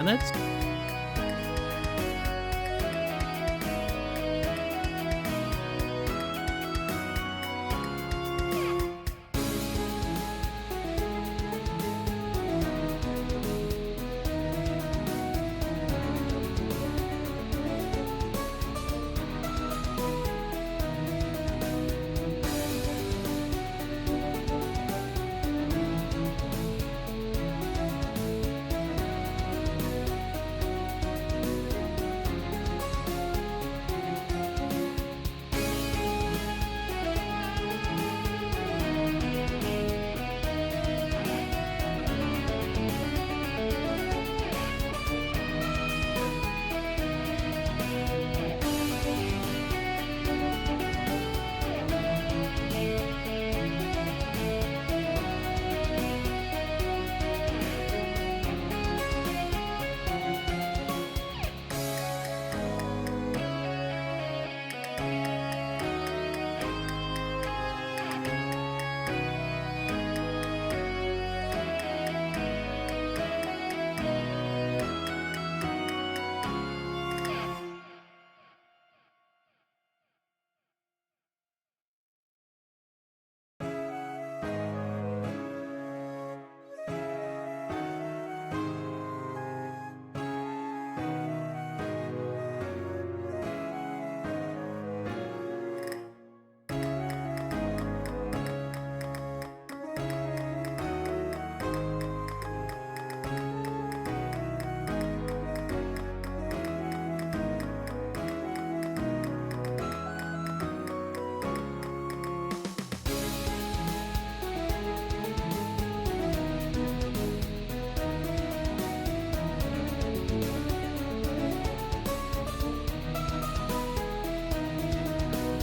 And that's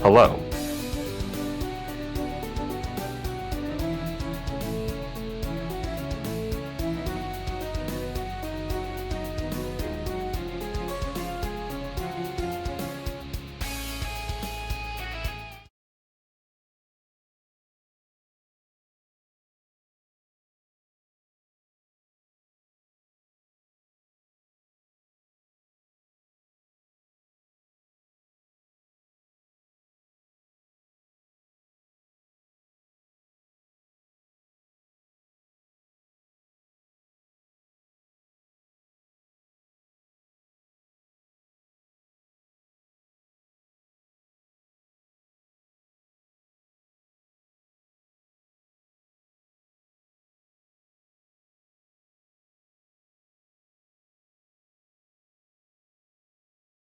Hello.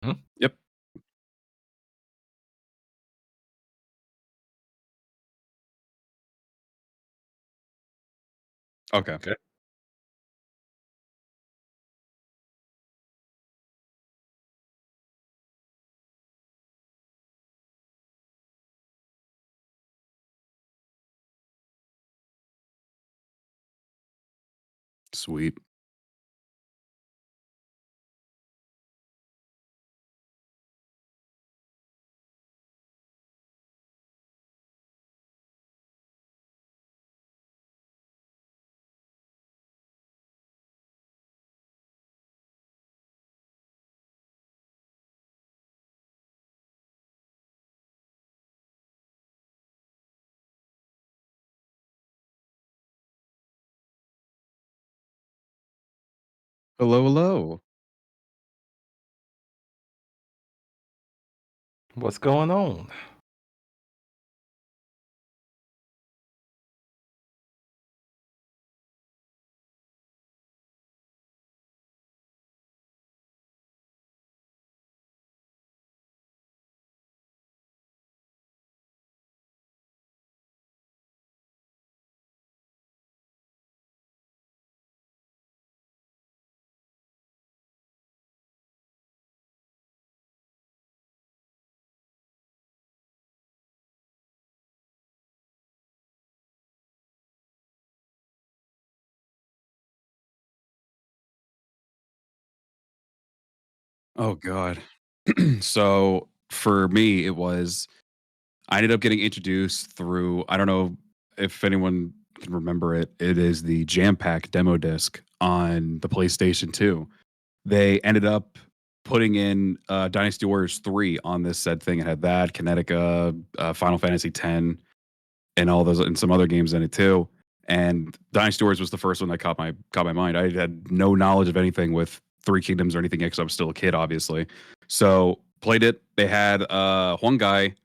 Mhm. Yep. Okay. Okay. Sweet. Hello, hello. What's going on? Oh god. So for me, it was I ended up getting introduced through I don't know if anyone can remember it. It is the Jam Pack demo disc on the PlayStation 2. they ended up putting in Dynasty Warriors 3 on this said thing. It had that, Kinetica, Final Fantasy X, and all those, and some other games in it too. And Dynasty Warriors was the first one that caught my mind. I had no knowledge of anything with Three Kingdoms or anything because I was still a kid, obviously. So played it. They had one guy,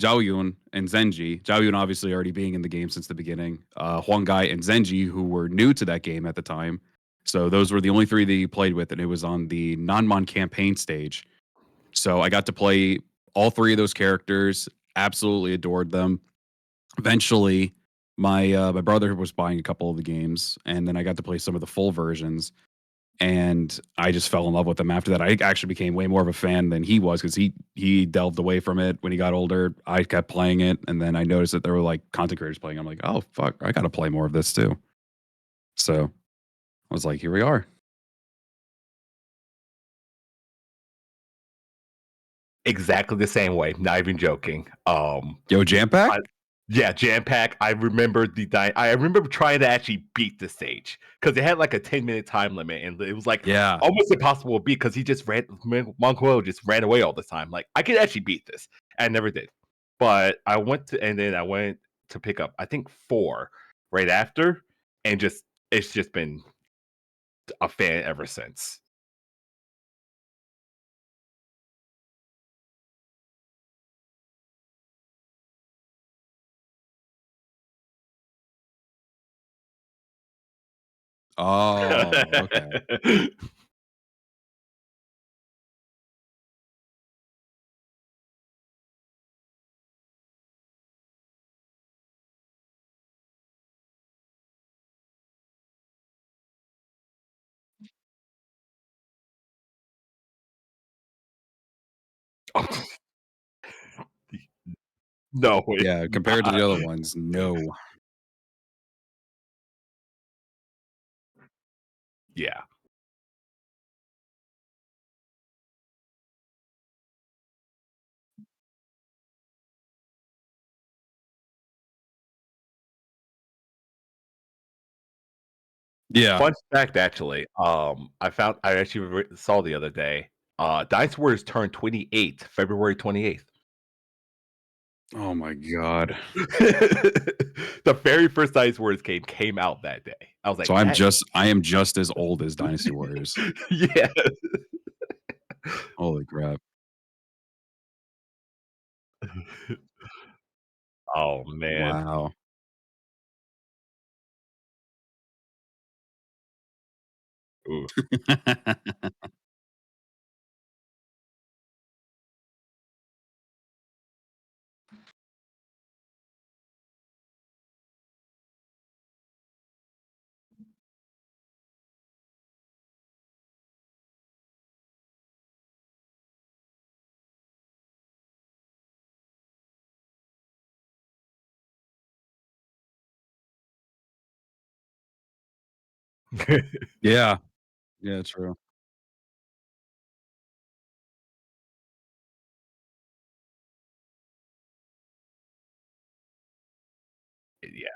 Zhao Yun and Zenji. Zhao Yun obviously already being in the game since the beginning. Huang Gai and Zenji, who were new to that game at the time. So those were the only three that you played with, and it was on the Nanman campaign stage. So I got to play all three of those characters. Absolutely adored them. Eventually, my brother was buying a couple of the games, and then I got to play some of the full versions, and I just fell in love with them after that. I actually became way more of a fan than he was because he delved away from it when he got older. I kept playing it, and then I noticed that there were like content creators playing. I'm like, oh fuck, I got to play more of this too. So I was like, here we are. Exactly the same way, not even joking. Yo, Jam Pack? I yeah, Jam Pack. I remember trying to actually beat the stage because it had like a 10-minute time limit, and it was like Yeah. almost impossible to beat because he just ran. Monquillo just ran away all the time. Like I could actually beat this, I never did. But I went to pick up I think four right after, and just it's just been a fan ever since. Oh, okay. No, it's Yeah, compared to the not. other ones, no. Yeah. Yeah. Fun fact, actually, I actually saw the other day. Dynasty Warriors turned 28, February 28th. Oh my god. The very first Dynasty Warriors game came out that day. I was So like, that. I am just as old as Dynasty Warriors. Yeah. Holy crap. Oh man. Wow. Ooh. Yeah. Yeah, true. Yeah.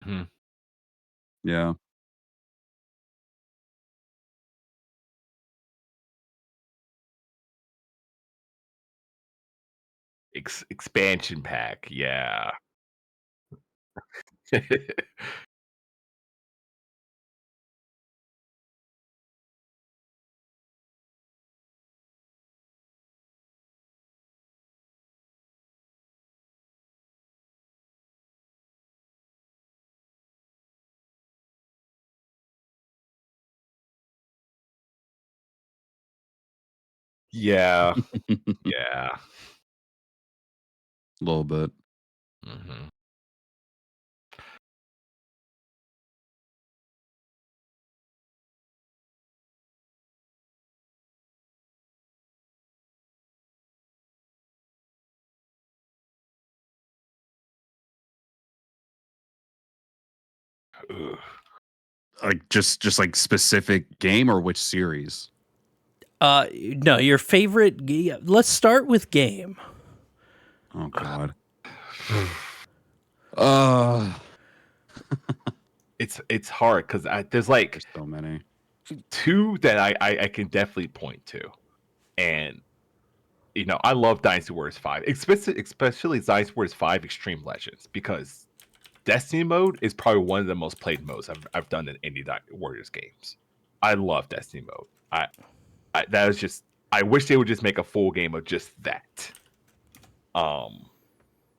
Mhm. Yeah. Expansion pack, yeah. Yeah, A yeah. little bit. Mhm. Ugh. Like just like specific game or which series? No, your favorite. Let's start with game. Oh God. Uh It's hard because there's like there's so many. two that I can definitely point to, and I love Dynasty Warriors 5, especially Dynasty Warriors 5 Extreme Legends, because Destiny mode is probably one of the most played modes I've done in any Warriors games. I love Destiny mode. That was just, I wish they would just make a full game of just that. Um,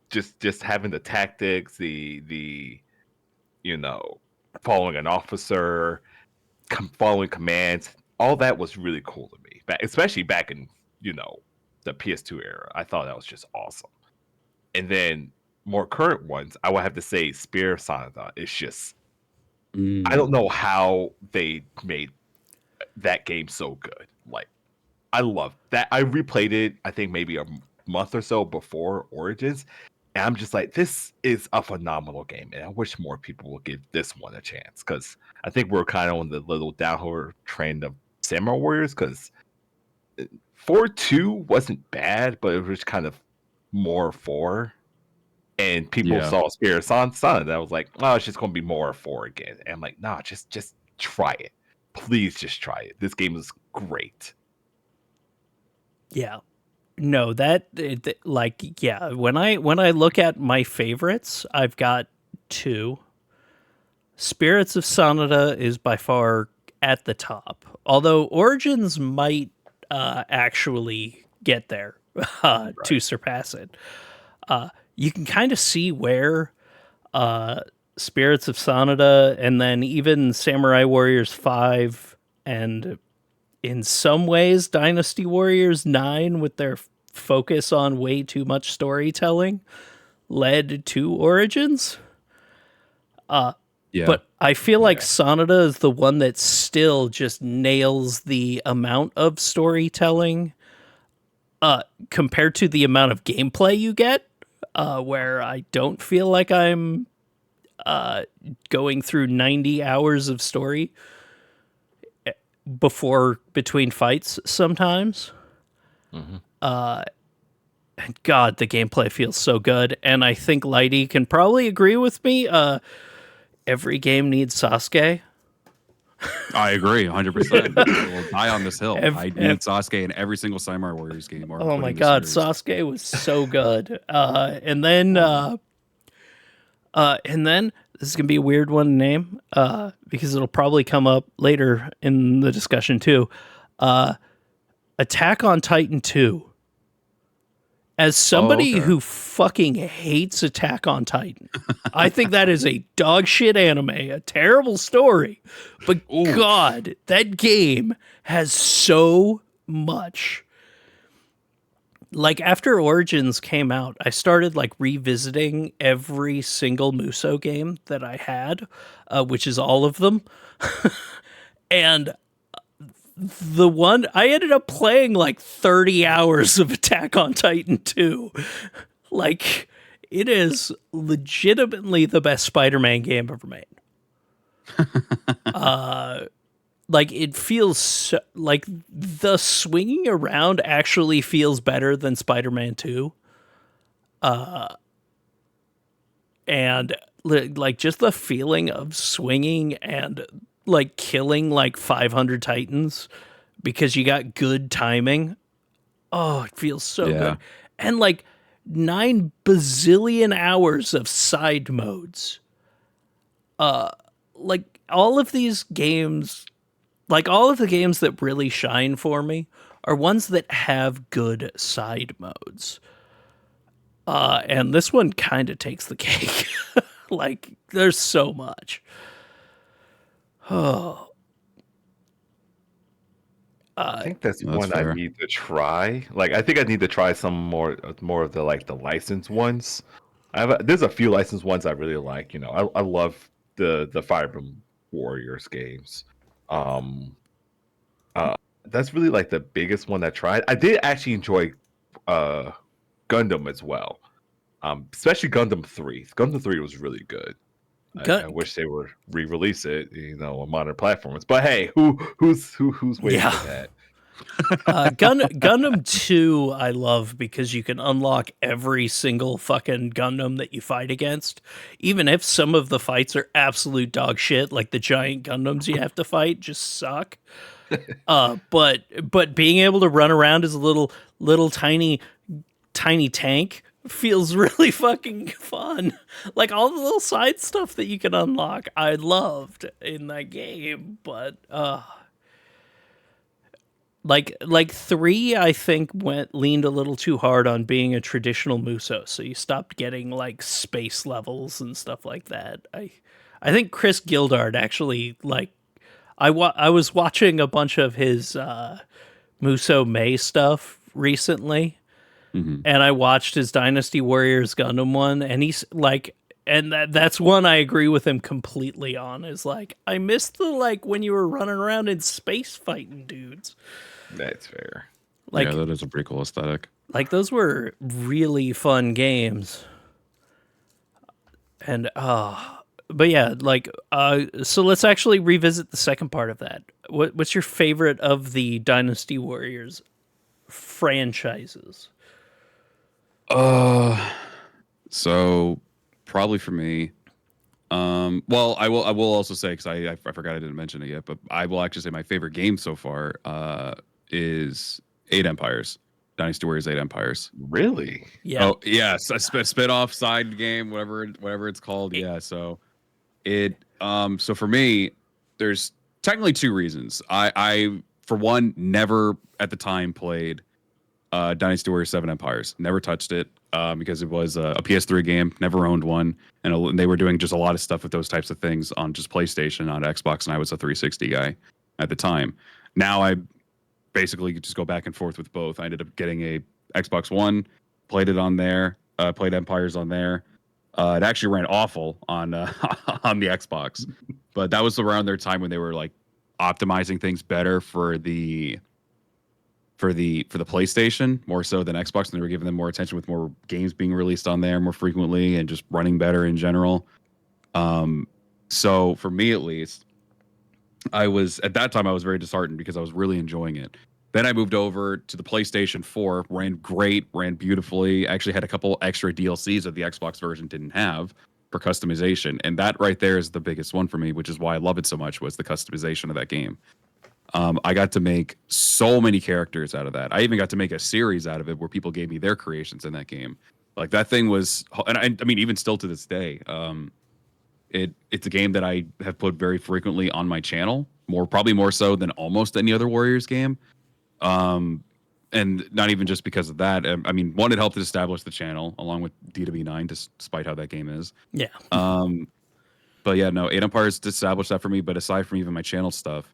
just having the tactics, the you know following an officer, following commands, all that was really cool to me. Especially back in the PS2 era, I thought that was just awesome. And then more current ones, I would have to say Spear of Sonata. It's just, I don't know how they made that game so good. Like, I love that. I replayed it, I think maybe a month or so before Origins, and I'm just like, this is a phenomenal game, and I wish more people would give this one a chance, because I think we're kind of on the little downhill trend of Samurai Warriors, because 4-2 wasn't bad, but it was kind of more 4. And people Yeah. saw Spirit Son, and I was like, oh, it's just going to be more 4 again. And I'm like, nah, just try it. Please just try it. This game is great. Yeah. No, yeah. When I look at my favorites, I've got two. Spirits of Sonata is by far at the top, although Origins might actually get there to Right. surpass it. You can kind of see where Spirits of Sonata and then even Samurai Warriors 5 and in some ways Dynasty Warriors 9 with their focus on way too much storytelling led to Origins. Yeah. But I feel like Yeah. Sonata is the one that still just nails the amount of storytelling compared to the amount of gameplay you get, where I don't feel like I'm going through 90 hours of story between fights sometimes. Mm-hmm. And God, the gameplay feels so good. And I think Lighty can probably agree with me. Every game needs Sasuke. I agree 100%. I will die on this hill. I need Sasuke in every single Samurai Warriors game. Or Oh my God, Sasuke was so good. And then this is gonna be a weird one to name because it'll probably come up later in the discussion too. Attack on Titan 2. As somebody okay. who fucking hates Attack on Titan, I think that is a dog shit anime, a terrible story. But Ooh. God, that game has so much. Like after Origins came out, I started like revisiting every single Musou game that I had, which is all of them. And the one I ended up playing like 30 hours of Attack on Titan 2. Like it is legitimately the best Spider-Man game ever made. Like it feels so, like the swinging around actually feels better than Spider-Man 2. And like just the feeling of swinging and like killing like 500 Titans because you got good timing. Oh, it feels so good. And like 9 bazillion hours of side modes. Like all of these games, like all of the games that really shine for me are ones that have good side modes. And this one kind of takes the cake. Like there's so much. Oh. I think that's That's one I fair. need to try. Like, I think I need to try some more of the like the licensed ones. There's a few licensed ones I really like. I love the Fire Emblem Warriors games. Um, uh, that's really like the biggest one I tried. I did actually enjoy uh Gundam as well. Especially Gundam 3. Gundam 3 was really good. I Gun- wish they would re-release it, on modern platforms. But hey, who's waiting for yeah. that? Gundam 2 I love because you can unlock every single fucking Gundam that you fight against. Even if some of the fights are absolute dog shit, like the giant Gundams you have to fight just suck. But being able to run around as a little tiny tank feels really fucking fun. Like all the little side stuff that you can unlock, I loved in that game. But like 3 I think leaned a little too hard on being a traditional Musou, so you stopped getting like space levels and stuff like that. I think Chris Gildard actually like I was watching a bunch of his Musou May stuff recently, Hmm. and I watched his Dynasty Warriors Gundam one, and he's like, and that's one I agree with him completely on. Is like, I miss the like when you were running around in space fighting dudes. That's fair. Yeah, Like that is a pretty cool aesthetic. those were really fun games. And but yeah, like so let's actually revisit the second part of that. What's your favorite of the Dynasty Warriors franchises? Uh, so probably for me. Well, I will also say because I forgot I didn't mention it yet, but I will actually say my favorite game so far is Eight Empires, Dynasty Warriors Eight Empires. Really? Yeah. Oh yes, a spin-off side game, whatever it's called. It- Yeah, so for me, there's technically two reasons. I for one never at the time played Dynasty Warriors 7 Empires. Never touched it because it was a PS3 game. Never owned one, and they were doing just a lot of stuff with those types of things on just PlayStation, on Xbox, and I was a 360 guy at the time. Now I basically just go back and forth with both. I ended up getting a Xbox One, played it on there, played Empires on there. It actually ran awful on on the Xbox, but that was around their time when they were like optimizing things better for the PlayStation more so than Xbox, and they were giving them more attention with more games being released on there more frequently and just running better in general. Um, so for me at least, I was at that time I was very disheartened because I was really enjoying it. Then I moved over to the PlayStation 4, ran great, ran beautifully. Actually had a couple extra DLCs that the Xbox version didn't have for customization, and that right there is the biggest one for me, which is why I love it so much. Was the customization of that game. I got to make so many characters out of that. I even got to make a series out of it where people gave me their creations in that game. Like that thing was, and I mean, even still to this day, it's a game that I have put very frequently on my channel, probably more so than almost any other Warriors game. Um, and not even just because of that. I mean, one, it helped establish the channel along with DW9, despite how that game is. yeah. Um, but yeah, no, Eight Empires established that for me. But aside from even my channel stuff,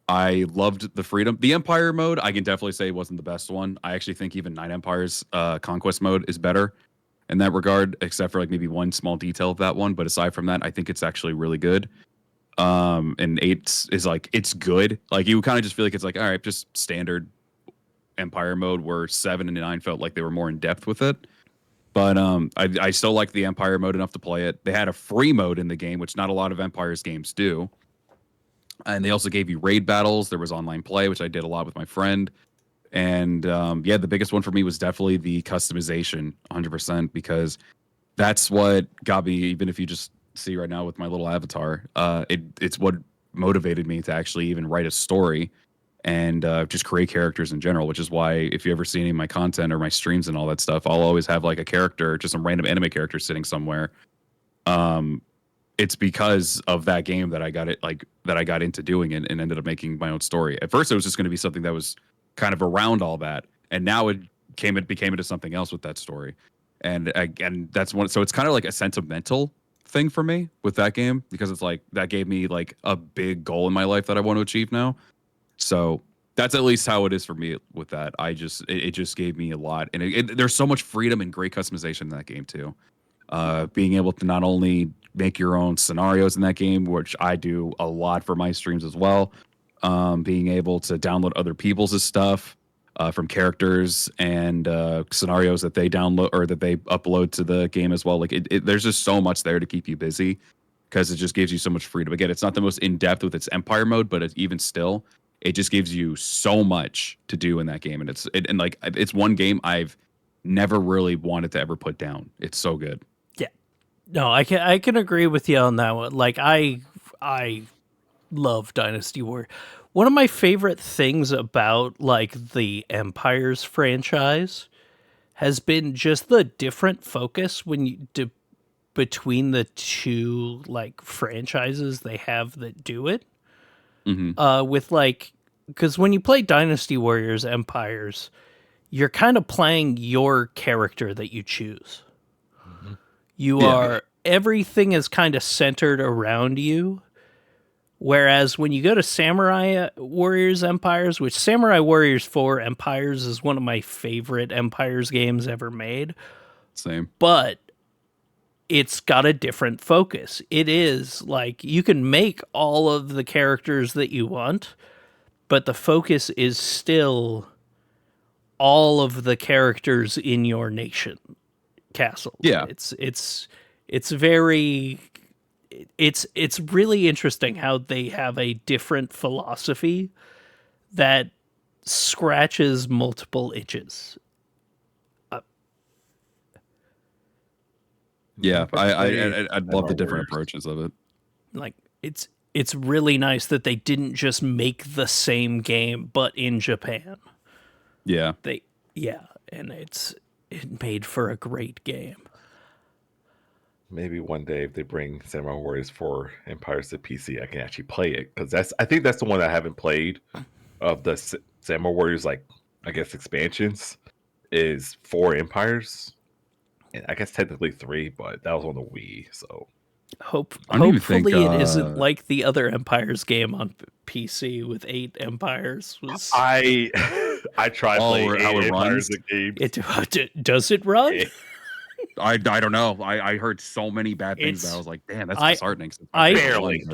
I loved the freedom. The Empire mode, I can definitely say wasn't the best one. I actually think even Nine Empires Conquest mode is better in that regard, except for like maybe one small detail of that one. But aside from that, I think it's actually really good. And eight is like it's good. Like you kind of just feel like it's like all right, just standard Empire mode. Where 7 and 9 felt like they were more in depth with it. But I still like the Empire mode enough to play it. They had a free mode in the game, which not a lot of Empires games do. And they also gave you raid battles. There was online play, which I did a lot with my friend. And yeah, the biggest one for me was definitely the customization, 100%, because that's what got me. Even if you just see right now with my little avatar, it's what motivated me to actually even write a story and just create characters in general. Which is why if you ever see any of my content or my streams and all that stuff, I'll always have like a character, just some random anime character sitting somewhere. Um, it's because of that game that I got into doing it and ended up making my own story. At first, it was just going to be something that was kind of around all that, and now it became into something else with that story, and that's one. So it's kind of like a sentimental thing for me with that game because it's like that gave me like a big goal in my life that I want to achieve now. So That's at least how it is for me with that. It just gave me a lot, and there's so much freedom and great customization in that game too. Being able to not only make your own scenarios in that game, which I do a lot for my streams as well. Being able to download other people's stuff from characters and scenarios that they download or that they upload to the game as well. Like there's just so much there to keep you busy because it just gives you so much freedom. Again, it's not the most in depth with its Empire mode, but even still, it just gives you so much to do in that game, and it's one game I've never really wanted to ever put down. It's so good. Yeah, no, I can agree with you on that one. Like I love Dynasty War. One of my favorite things about like the Empires franchise has been just the different focus when you between the two like franchises they have that do it. With like, because when you play Dynasty Warriors Empires, you're kind of playing your character that you choose. You are, everything is kind of centered around you. Whereas when you go to Samurai Warriors Empires, which Samurai Warriors 4 Empires is one of my favorite Empires games ever made. Same. But it's got a different focus. It is like you can make all of the characters that you want, but the focus is still all of the characters in your nation castle. Yeah. It's very it's really interesting how they have a different philosophy that scratches multiple itches. Yeah, I love the different approaches of it. Like it's really nice that they didn't just make the same game but in Japan. Yeah. And it made for a great game. Maybe one day if they bring Samurai Warriors 4 Empires to PC, I can actually play it because I think that's the one I haven't played of the Samurai Warriors, like I guess expansions is 4 Empires. And I guess technically 3, but that was on the Wii, so Hopefully it isn't like the other Empires game on PC with 8 Empires. I tried playing how it runs. Does it run? I don't know. I heard so many bad things that I was like, damn, that's disheartening. Barely.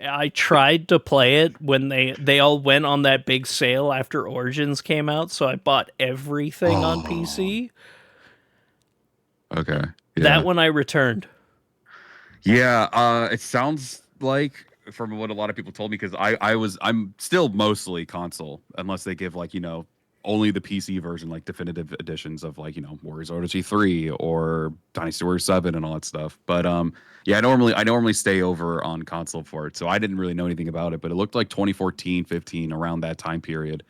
I tried to play it when they all went on that big sale after Origins came out, so I bought everything on PC. Okay. Yeah. That one I returned. Yeah, it sounds like from what a lot of people told me, because I'm still mostly console unless they give like, only the PC version, like definitive editions of like, Warriors Odyssey 3 or Dynasty Warriors 7 and all that stuff. But yeah, I normally stay over on console for it. So I didn't really know anything about it, but it looked like 2014, 15, around that time period.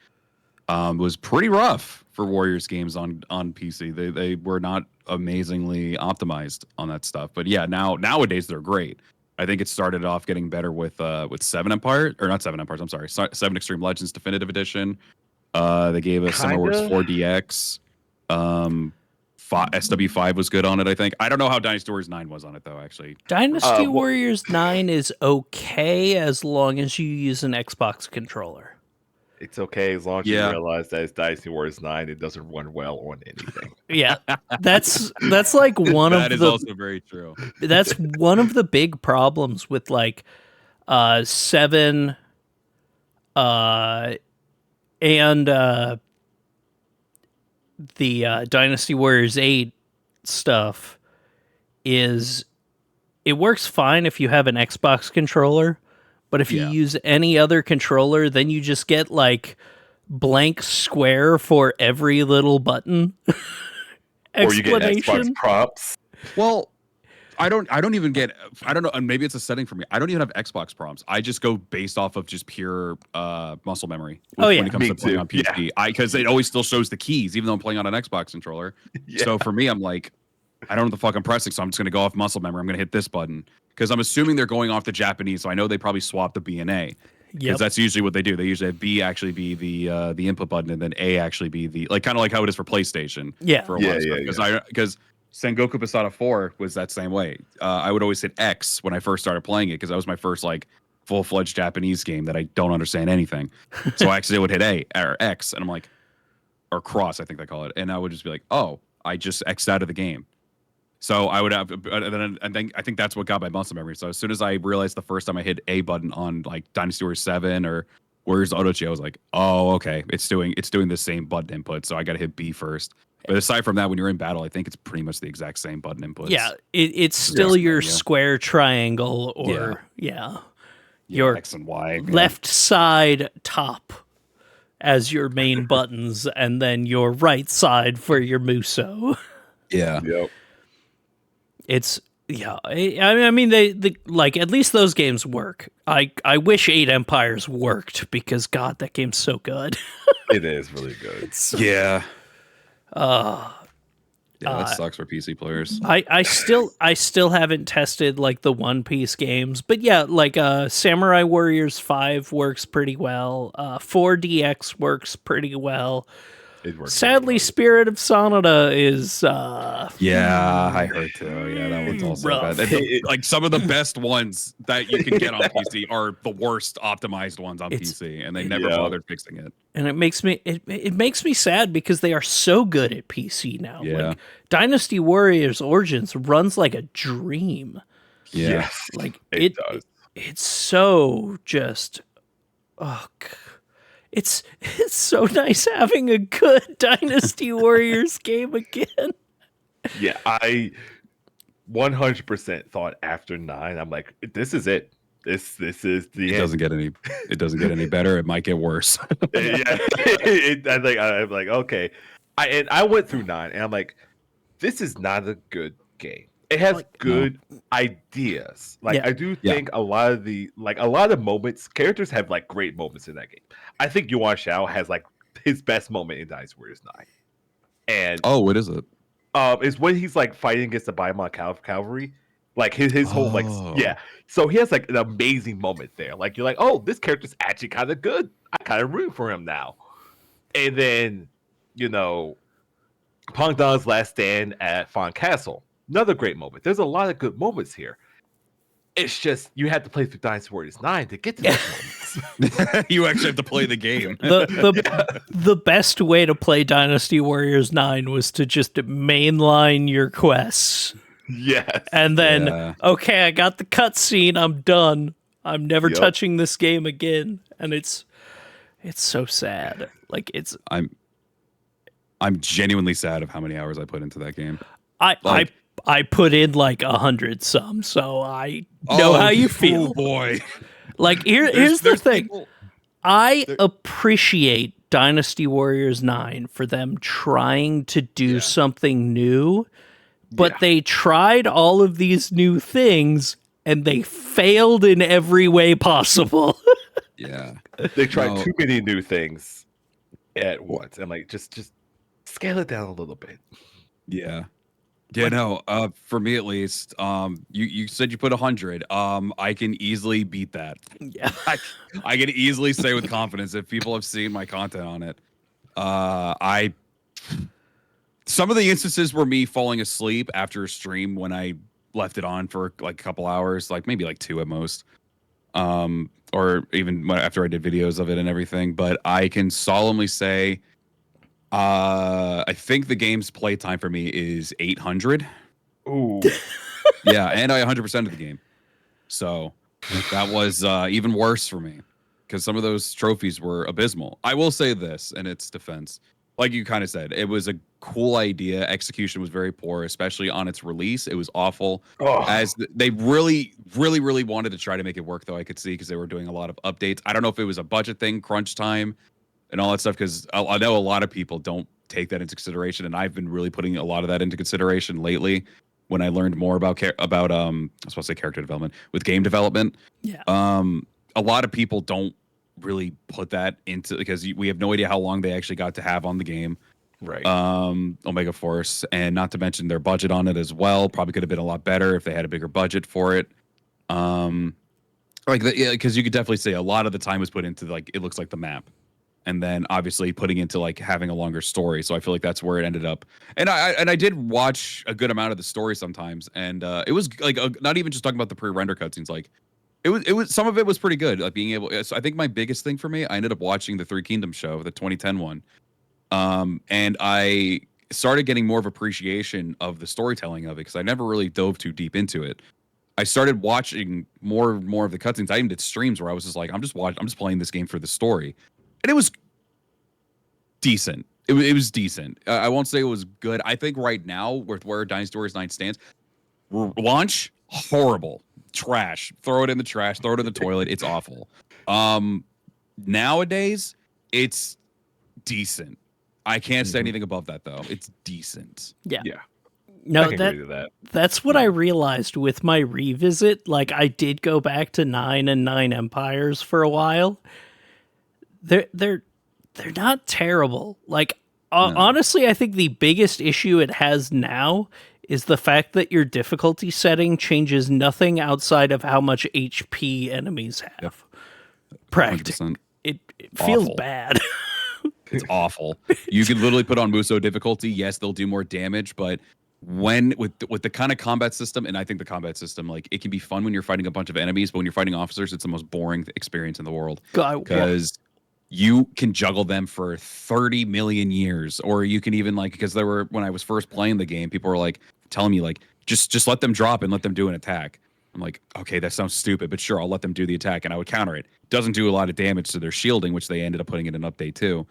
Was pretty rough for Warriors games on PC. They were not amazingly optimized on that stuff. But yeah, nowadays they're great. I think it started off getting better with 7 Empire, or not 7 Empires, I'm sorry, 7 Extreme Legends Definitive Edition. They gave us Samurai Warriors 4DX. SW5 was good on it, I think. I don't know how Dynasty Warriors 9 was on it, though, actually. Dynasty Warriors 9 is okay as long as you use an Xbox controller. It's okay as long as you realize that it's Dynasty Warriors 9. It doesn't run well on anything. Yeah, that's like one of the... That is also very true. That's one of the big problems with like 7 and the Dynasty Warriors 8 stuff is it works fine if you have an Xbox controller, but if you use any other controller, then you just get like blank square for every little button. Or you get Xbox prompts. Well, I don't know, and maybe it's a setting for me. I don't even have Xbox prompts. I just go based off of just pure muscle memory when it comes to playing on PC. Because it always still shows the keys, even though I'm playing on an Xbox controller. So for me, I'm like, I don't know what the fuck I'm pressing, so I'm just gonna go off muscle memory. I'm gonna hit this button. Because I'm assuming they're going off the Japanese, so I know they probably swapped the B and A. Because that's usually what they do. They usually have B actually be the input button, and then A actually be the kind of like how it is for PlayStation. For a while. Because Sengoku Basara 4 was that same way. I would always hit X when I first started playing it because that was my first full-fledged Japanese game that I don't understand anything. So I accidentally would hit A or X, and I'm like, or cross, I think they call it, and I would just be like, oh, I just X'd out of the game. So I would have, and I think that's what got my muscle memory. So as soon as I realized the first time I hit A button on like Dynasty Warriors 7 or Warriors Otochi, I was like, oh, okay, it's doing the same button input. So I got to hit B first. But aside from that, when you're in battle, I think it's pretty much the exact same button inputs. Yeah, it's still your square, triangle, or your X and Y, left side top as your main buttons, and then your right side for your Musou. Yeah. Yep. It's I mean they like at least those games work. I wish 8 Empires worked because God, that game's so good. It is really good. Yeah. That sucks for PC players. I still haven't tested like the One Piece games, but yeah, like Samurai Warriors 5 works pretty well. 4DX works pretty well. It works. Sadly, Spirit of Sonata is yeah, I heard too. Yeah, that one's also rough. bad. Like some of the best ones that you can get on PC are the worst optimized ones on PC, and they never bothered fixing it. And it makes me sad because they are so good at PC now. Yeah. Like Dynasty Warriors Origins runs like a dream. Yeah. Yes, Like it does. It's so just it's so nice having a good Dynasty Warriors game again. Yeah, I 100% thought after 9, I'm like, this is it. This is the It end. doesn't get any better. It might get worse. Yeah, I'm like, okay. I went through 9, and I'm like, this is not a good game. It has good ideas. Like I do think a lot of moments, characters have like great moments in that game. I think Yuan Shao has like his best moment in Dynasty Warriors 9. And what is it? Is when he's like fighting against the Baimon Cavalry. Like his whole like so he has like an amazing moment there. Like you're like, oh, this character's actually kind of good. I kind of root for him now. And then, Pong Dong's last stand at Fawn Castle. Another great moment. There's a lot of good moments here. It's just you have to play through Dynasty Warriors 9 to get to those moments. You actually have to play the game. The best way to play Dynasty Warriors 9 was to just mainline your quests. Yes. And then, okay, I got the cutscene. I'm done. I'm never touching this game again. And it's so sad. Like I'm genuinely sad of how many hours I put into that game. I put in like 100 some, so I know how you feel. Oh boy. Like here's the thing. I appreciate Dynasty Warriors 9 for them trying to do something new, but they tried all of these new things and they failed in every way possible. Yeah. They tried too many new things at once. And like just scale it down a little bit. Yeah. Yeah, no, for me at least, you said you put 100. I can easily beat that. Yeah. I can easily say with confidence if people have seen my content on it. Some of the instances were me falling asleep after a stream when I left it on for like a couple hours, like maybe like 2 at most. Or even after I did videos of it and everything. But I can solemnly say I think the game's playtime for me is 800. Ooh. Yeah, and I 100% of the game. So that was even worse for me because some of those trophies were abysmal. I will say this in its defense. Like you kind of said, it was a cool idea. Execution was very poor, especially on its release. It was awful. As they really, really, really wanted to try to make it work, though, I could see, because they were doing a lot of updates. I don't know if it was a budget thing, crunch time, and all that stuff, because I know a lot of people don't take that into consideration, and I've been really putting a lot of that into consideration lately when I learned more about I was supposed to say character development with game development. Yeah. A lot of people don't really put that into, because we have no idea how long they actually got to have on the game. Right. Omega Force, and not to mention their budget on it as well. Probably could have been a lot better if they had a bigger budget for it. Because you could definitely say a lot of the time was put into, like, it looks like the map, and then obviously putting into like having a longer story. So I feel like that's where it ended up. And I did watch a good amount of the story sometimes, and it was like not even just talking about the pre-render cutscenes. Like It was some of it was pretty good. Like being able. So I think my biggest thing for me, I ended up watching the Three Kingdoms show, the 2010 one, and I started getting more of appreciation of the storytelling of it because I never really dove too deep into it. I started watching more and more of the cutscenes. I even did streams where I was just like, I'm just playing this game for the story, and it was decent. It was decent. I won't say it was good. I think right now, with where Dynasty Warriors 9 stands, launch horrible, trash. Throw it in the trash. Throw it in the toilet. It's awful. Nowadays, it's decent. I can't say anything above that though. It's decent. Yeah. Yeah. No, I can agree with that. that's what I realized with my revisit. Like I did go back to 9 and 9 Empires for a while. They're not terrible. Like No. honestly, I think the biggest issue it has now is the fact that your difficulty setting changes nothing outside of how much HP enemies have. Practically, 100%. it feels Awful. bad. It's awful. You can literally put on Musou difficulty. Yes, they'll do more damage, but when with the kind of combat system, and I think the combat system, like it can be fun when you're fighting a bunch of enemies, but when you're fighting officers, it's the most boring experience in the world God, because you can juggle them for 30 million years, or you can even like because there were when I was first playing the game, people were like telling me like just let them drop and let them do an attack. I'm like, okay, that sounds stupid, but sure, I'll let them do the attack, and I would counter it. Doesn't do a lot of damage to their shielding, which they ended up putting in an update too.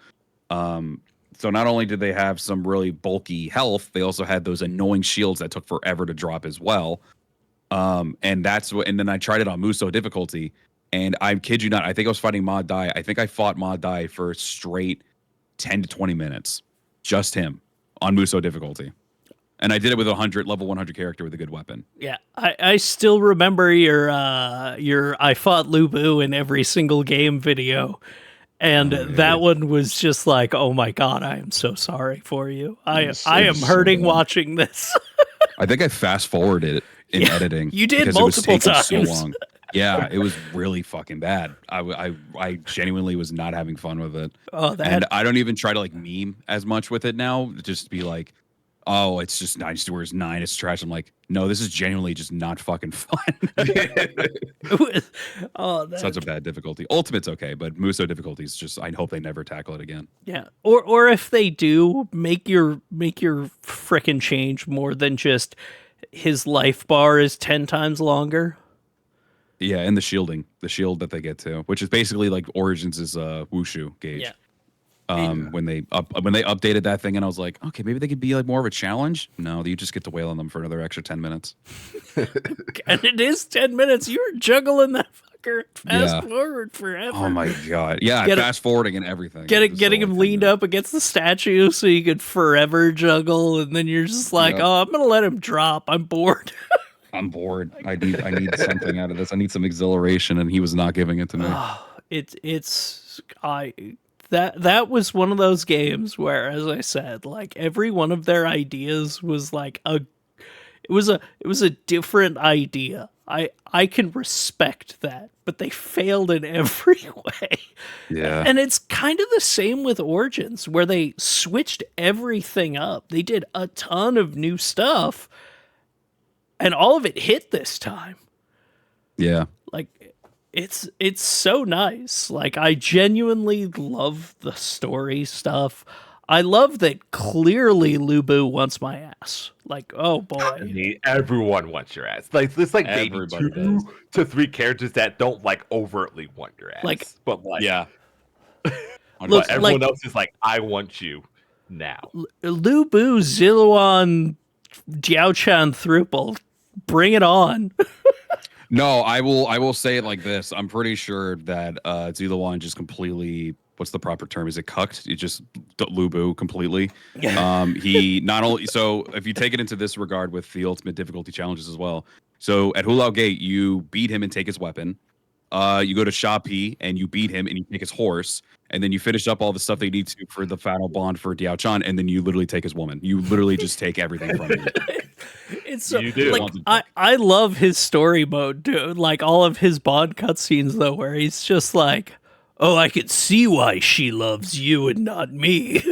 So not only did they have some really bulky health, they also had those annoying shields that took forever to drop as well. And that's what. And then I tried it on Musou difficulty, and I kid you not, I think I was fighting Mod Dai. I think I fought Mod Dai for straight 10 to 20 minutes, just him on Musou difficulty. And I did it with level 100 character with a good weapon. yeah, I still remember your I fought Lu Bu in every single game video. And that one was just like, oh my God, I am so sorry for you. I am so hurting bad. watching this. I think I fast forwarded it in editing. you did because it was multiple taking times. So long. Yeah, it was really fucking bad. I genuinely was not having fun with it. Oh, And I don't even try to like meme as much with it now. Just to be like, oh, it's just Dynasty Warriors 9. It's trash. I'm like, no, this is genuinely just not fucking fun. oh, that, Such a bad difficulty. Ultimate's okay, but Musou difficulty is just. I hope they never tackle it again. yeah. Or if they do, make your frickin' change more than just his life bar is 10 times longer. Yeah, and the shielding, the shield that they get to, which is basically like Origins' Wushu gauge. Yeah. When they updated that thing, and I was like, okay, maybe they could be like more of a challenge. No, you just get to wail on them for another extra 10 minutes. And it is 10 minutes. You were juggling that fucker fast Yeah. forward forever. Oh my god, yeah, fast forwarding and everything. Getting him leaned up against the statue so you could forever juggle, and then you're just like, Yep. oh, I'm gonna let him drop. I'm bored. I'm bored. I need something out of this. I need some exhilaration, and he was not giving it to me. That was one of those games where, as I said, like every one of their ideas was like it was a different idea. I can respect that, but they failed in every way. Yeah. And it's kind of the same with Origins, where they switched everything up. They did a ton of new stuff, and all of it hit this time. Yeah. Like it's so nice. Like I genuinely love the story stuff. I love that clearly Lu Bu wants my ass. Like, oh boy. Everyone wants your ass. Like there's like maybe Everybody 2 does. to 3 characters that don't like overtly want your ass. Like- but like Yeah. Look, but everyone like- else is like, I want you now. Lu Bu, Ziluan, Diaochan, Thruple. Bring it on. No, I will say it like this. I'm pretty sure that Ziluan just completely, what's the proper term? Is it cucked? It just Lu Bu completely. He not only, so if you take it into this regard with the ultimate difficulty challenges as well. So at Hulao Gate, you beat him and take his weapon. You go to Shapi and you beat him and you take his horse. And then you finish up all the stuff they need to for the final bond for Diao Chan, and then you literally take his woman. You literally just take everything from him. It's so, You do. like I love his story mode, dude. Like all of his Bond cutscenes though, where he's just like, "Oh, I can see why she loves you and not me."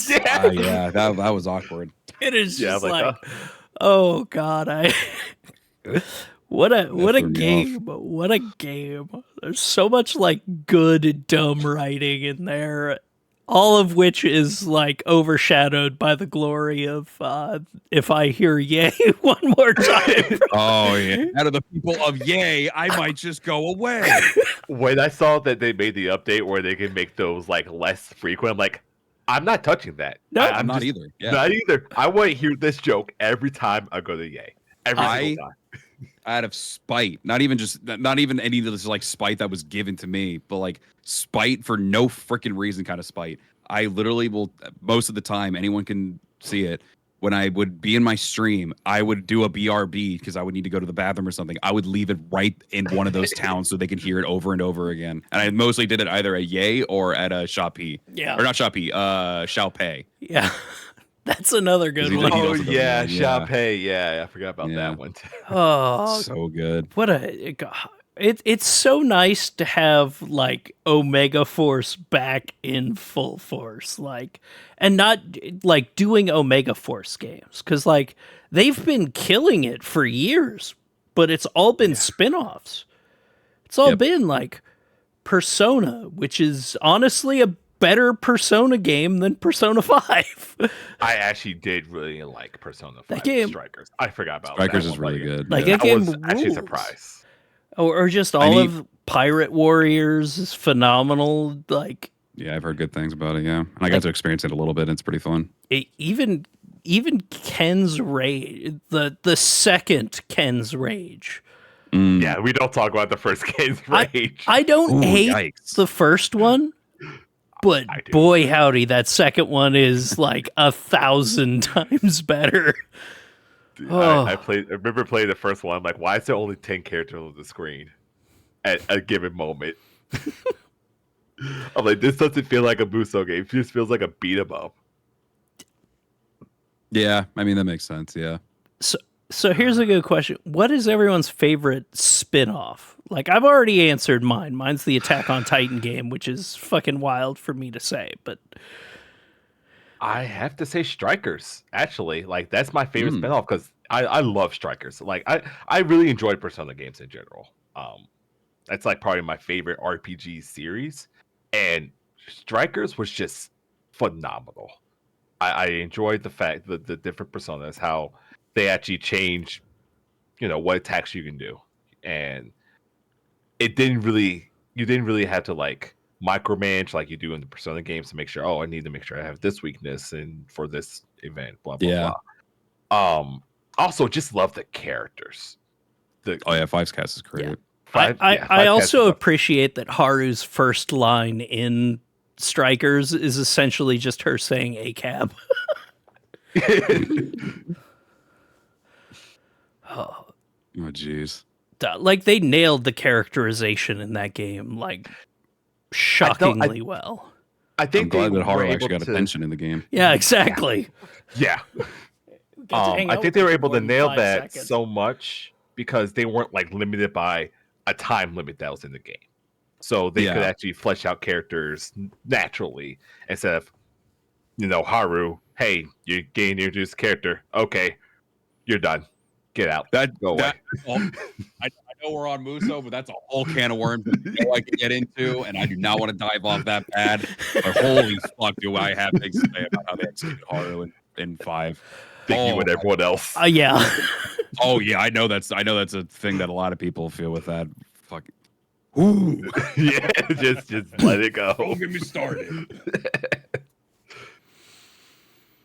Yeah, that was awkward. It is just Yeah, like, like, oh god, What a threw me off. game. What a game. There's so much like good dumb writing in there. All of which is like overshadowed by the glory of if I hear yay one more time. Oh yeah. Out of the people of yay, I might just go away. When I saw that they made the update where they can make those like less frequent, I'm like, I'm not touching that. No, I'm not either. Yeah. Not either. I want to hear this joke every time I go to Yay. Every single time. Out of spite, not even any of this like spite that was given to me, but like spite for no freaking reason kind of spite. I literally will, most of the time, anyone can see it. When I would be in my stream, I would do a BRB because I would need to go to the bathroom or something. I would leave it right in one of those towns so they could hear it over and over again. And I mostly did it either at Yay or at a Shopee. Yeah. Or not Shopee, Xiaopei. Yeah. That's another good one. Oh also does yeah, that, yeah. Shopee. Yeah, I forgot about that one too. Oh, So good. what it's so nice to have like Omega Force back in full force, like, and not like doing Omega Force games, because like they've been killing it for years, but it's all been spin-offs. It's all been like Persona, which is honestly a better Persona game than Persona 5. I actually did really like Persona 5 game- Strikers. I forgot about Strikers that is one, really good. Like yeah. that game I was actually rules. surprised. Or just all of Pirate Warriors is phenomenal. Like, Yeah, I've heard good things about it. Yeah, and I got to experience it a little bit. And it's pretty fun. even Ken's Rage, the second Ken's Rage. Yeah, we don't talk about the first game's Rage. I don't Ooh, hate yikes. the first one, but I do. boy howdy, that second one is like 1,000 times better. Dude, Oh. I remember playing the first one. I'm like, why is there only 10 characters on the screen at a given moment? I'm like, this doesn't feel like a Musou game. It just feels like a beat 'em up. Yeah, I mean that makes sense. Yeah. So here's a good question. What is everyone's favorite spin-off? Like, I've already answered mine. Mine's the Attack on Titan game, which is fucking wild for me to say, but I have to say Strikers, actually. Like, that's my favorite spinoff because I love Strikers. Like, I really enjoy Persona games in general. That's like probably my favorite RPG series. And Strikers was just phenomenal. I enjoyed the fact that the different personas, how they actually change, what attacks you can do. And you didn't really have to like micromanage like you do in the Persona games to make sure, I need to make sure I have this weakness and for this event, blah blah blah. Also just love the characters. Five's Cast is great. Yeah. I Five also Cats appreciate that Haru's first line in Strikers is essentially just her saying "a cab." Oh jeez. Like, they nailed the characterization in that game, like, shockingly well. I think I'm glad they that Haru were able actually got to- attention in the game. Yeah, exactly. Yeah. I think they were able to nail that so much because they weren't like limited by a time limit that was in the game. So they could actually flesh out characters naturally instead of, Haru, hey, you're getting introduced character. Okay, you're done. Get out. Go away. I know we're on Musou, but that's a whole can of worms that I can get into, and I do not want to dive off that bad. But holy fuck, do I have things to say about how they executed Haru in 5. Thinking with everyone else. Yeah. Oh yeah, I know that's a thing that a lot of people feel with that. Fucking. Ooh. Yeah, just let it go. Don't get me started.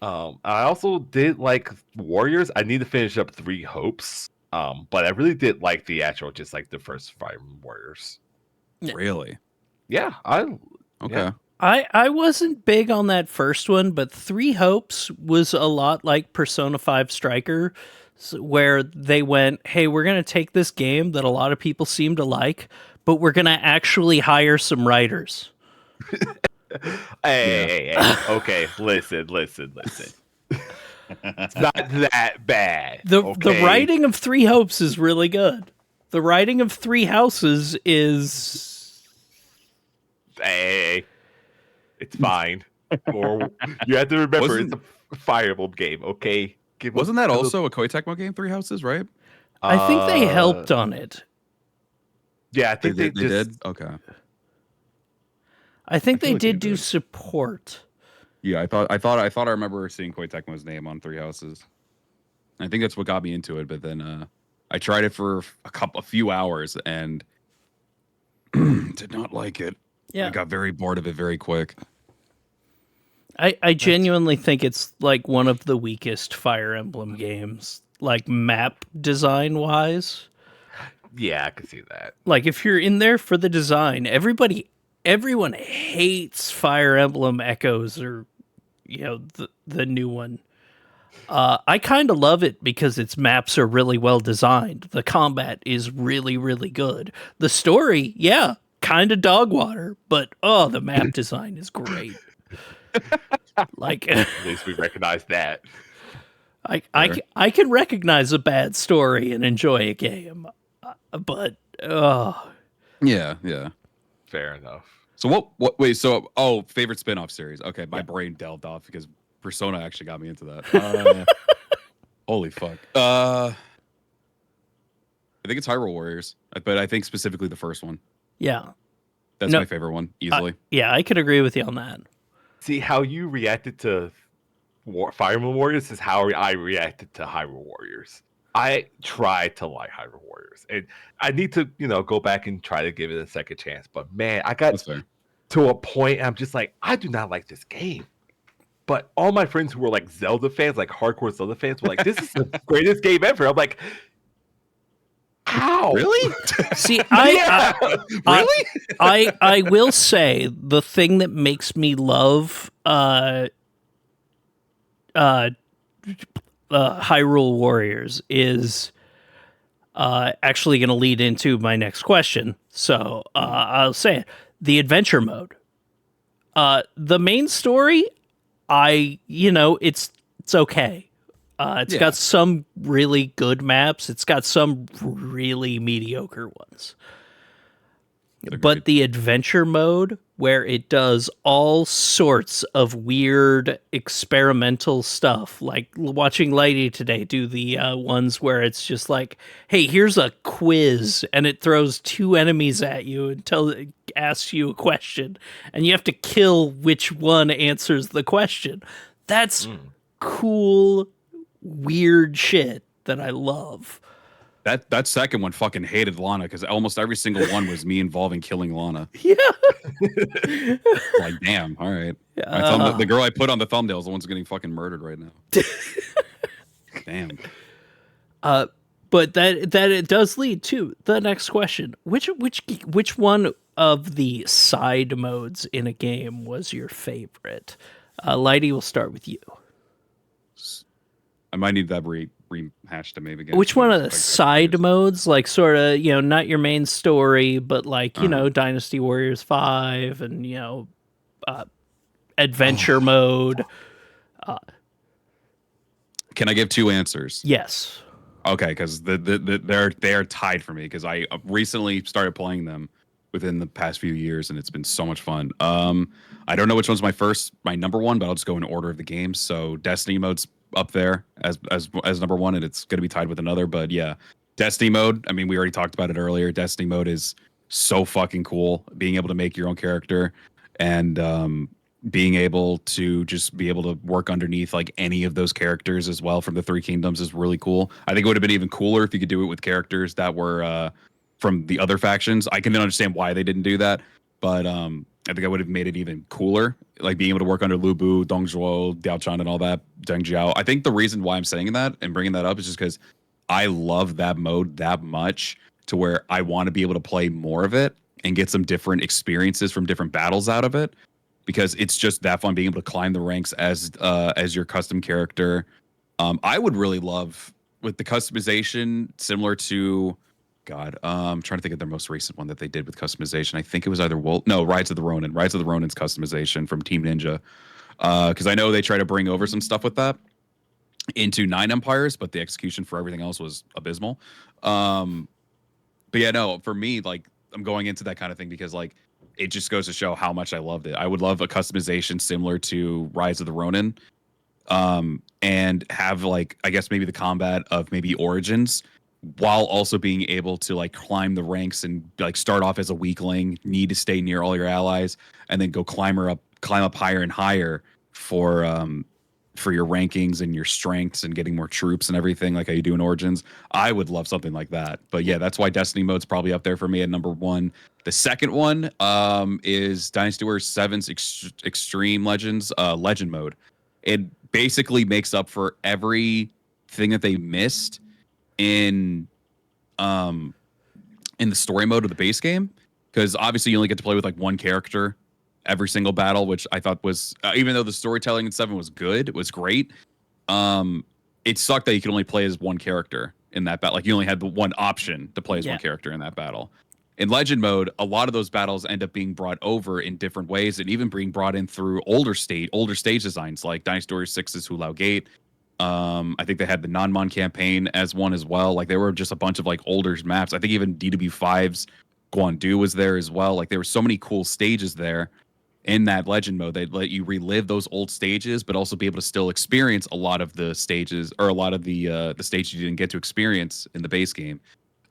I also did like Warriors. I need to finish up 3 Hopes. But I really did like the actual, just like the first 5 Warriors. Really? Yeah, Okay. Yeah. I wasn't big on that first one, but 3 Hopes was a lot like Persona 5 Striker, where they went, hey, we're going to take this game that a lot of people seem to like, but we're going to actually hire some writers. Hey. Okay, listen. It's not that bad. The okay? writing of 3 Hopes is really good. The writing of 3 Houses is... Hey, it's fine. Or you have to remember it's a Fire Emblem game, okay? Wasn't that also a Koei Tecmo game, 3 Houses, right? I think they helped on it. Yeah, I think They they just did. Okay. I think I feel they like they did do did. support. Yeah, I remember seeing Koei Tecmo's name on Three Houses. I think that's what got me into it. But then I tried it for a few hours and did not like it. Yeah. I got very bored of it very quick. I genuinely think it's like one of the weakest Fire Emblem games, like map design wise. yeah, I could see that. Like if you're in there for the design, everyone hates Fire Emblem Echoes or the new one. I kind of love it because its maps are really well designed. The combat is really, really good. The story, yeah, kind of dog water, but the map design is great. Like, At least we recognize that. I can recognize a bad story and enjoy a game, but Yeah. Fair enough. So wait, favorite spin-off series. Okay, my brain delved off because Persona actually got me into that. Holy fuck. I think it's Hyrule Warriors, but I think specifically the first one. yeah, That's No, my favorite one, easily. yeah, I could agree with you on that. See how you reacted to Fire Emblem Warriors is how I reacted to Hyrule Warriors. I tried to like Hyrule Warriors, and I need to, go back and try to give it a second chance. But man, I got That's fair. to a point I'm just like, I do not like this game. But all my friends who were like Zelda fans, like hardcore Zelda fans, were like, "This is the greatest game ever." I'm like, "How? Really? See, Really? I will say the thing that makes me love Hyrule Warriors is actually going to lead into my next question. So I'll say it: the adventure mode. The main story, it's okay. It's got some really good maps. It's got some really mediocre ones. But the adventure mode, where it does all sorts of weird experimental stuff, like watching Lady today do the ones where it's just like, hey, here's a quiz, and it throws two enemies at you until it asks you a question, and you have to kill which one answers the question. That's cool, weird shit that I love. That second one fucking hated Lana because almost every single one was me involving killing Lana. Yeah. Like, damn, all right. The girl I put on the thumbnail is the one's getting fucking murdered right now. Damn. But that it does lead to the next question. Which one of the side modes in a game was your favorite? Lighty, we'll start with you. I might need that rehashed to maybe again. Which one of the side modes, like sort of, not your main story, but like, Dynasty Warriors 5 and, adventure mode? Can I give two answers? Yes. Okay, because they're tied for me because I recently started playing them within the past few years and it's been so much fun. I don't know which one's my number one, but I'll just go in order of the games. So Destiny mode's up there as number one, and it's going to be tied with another. But yeah, Destiny mode. I mean, we already talked about it earlier. Destiny mode is so fucking cool. Being able to make your own character and being able to just be able to work underneath like any of those characters as well from the Three Kingdoms is really cool. I think it would have been even cooler if you could do it with characters that were from the other factions. I can understand why they didn't do that, but I think I would have made it even cooler, like being able to work under Lu Bu, Dong Zhuo, Diao Chan, and all that, Deng Jiao. I think the reason why I'm saying that and bringing that up is just because I love that mode that much to where I want to be able to play more of it and get some different experiences from different battles out of it, because it's just that fun being able to climb the ranks as your custom character. I would really love with the customization similar to I'm trying to think of their most recent one that they did with customization. I think it was either Rise of the Ronin. Rise of the Ronin's customization from Team Ninja. Because I know they try to bring over some stuff with that into Nine Empires, but the execution for everything else was abysmal. But yeah, no, for me, like I'm going into that kind of thing because like it just goes to show how much I loved it. I would love a customization similar to Rise of the Ronin. And have like I guess maybe the combat of maybe Origins, while also being able to like climb the ranks and like start off as a weakling, need to stay near all your allies, and then go climb up higher and higher for your rankings and your strengths and getting more troops and everything like how you do in Origins. I would love something like that. But yeah, that's why Destiny mode's probably up there for me at number one. The second one is Dynasty Warriors 7's Extreme Legends Legend mode. It basically makes up for everything that they missed in the story mode of the base game, because obviously you only get to play with like one character every single battle, which I thought was even though the storytelling in 7 was good, it was great. It sucked that you could only play as one character in that battle. Like you only had the one option to play as one character in that battle. In Legend mode, a lot of those battles end up being brought over in different ways, and even being brought in through older stage designs, like Dynasty Warriors 6's Hulao Gate. I think they had the Nanman campaign as one as well. Like there were just a bunch of like older maps. I think even DW5's Guandu was there as well. Like there were so many cool stages there in that Legend mode. They'd let you relive those old stages, but also be able to still experience a lot of the stages, or a lot of the stages you didn't get to experience in the base game.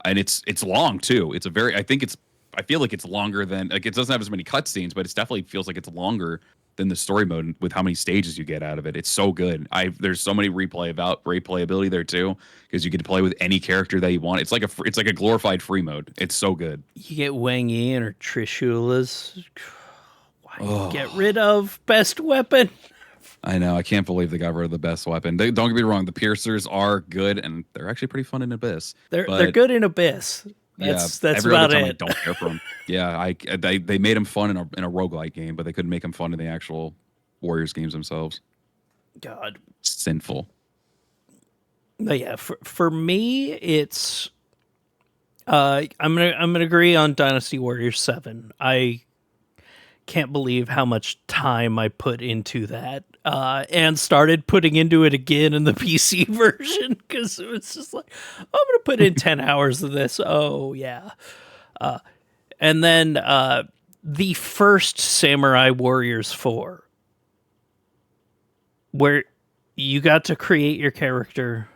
And it's long too. I feel like it's longer than, like, it doesn't have as many cutscenes, but it definitely feels like it's longer than the story mode with how many stages you get out of it. It's so good. There's so many replayability there too, because you get to play with any character that you want. It's like a glorified free mode. It's so good. You get Wang Yi or Trishula's. Why get rid of best weapon? I know. I can't believe they got rid of the best weapon. Don't get me wrong. The piercers are good, and they're actually pretty fun in Abyss. They're good in Abyss. That's every about other time it. I don't care for them. Yeah, they made them fun in a roguelike game, but they couldn't make them fun in the actual Warriors games themselves. God, sinful. But yeah, for me, it's I'm gonna agree on Dynasty Warriors 7. I can't believe how much time I put into that, and started putting into it again in the PC version, because it was just like, I'm gonna put in 10 hours of this. Oh yeah, and then the first Samurai Warriors 4, where you got to create your character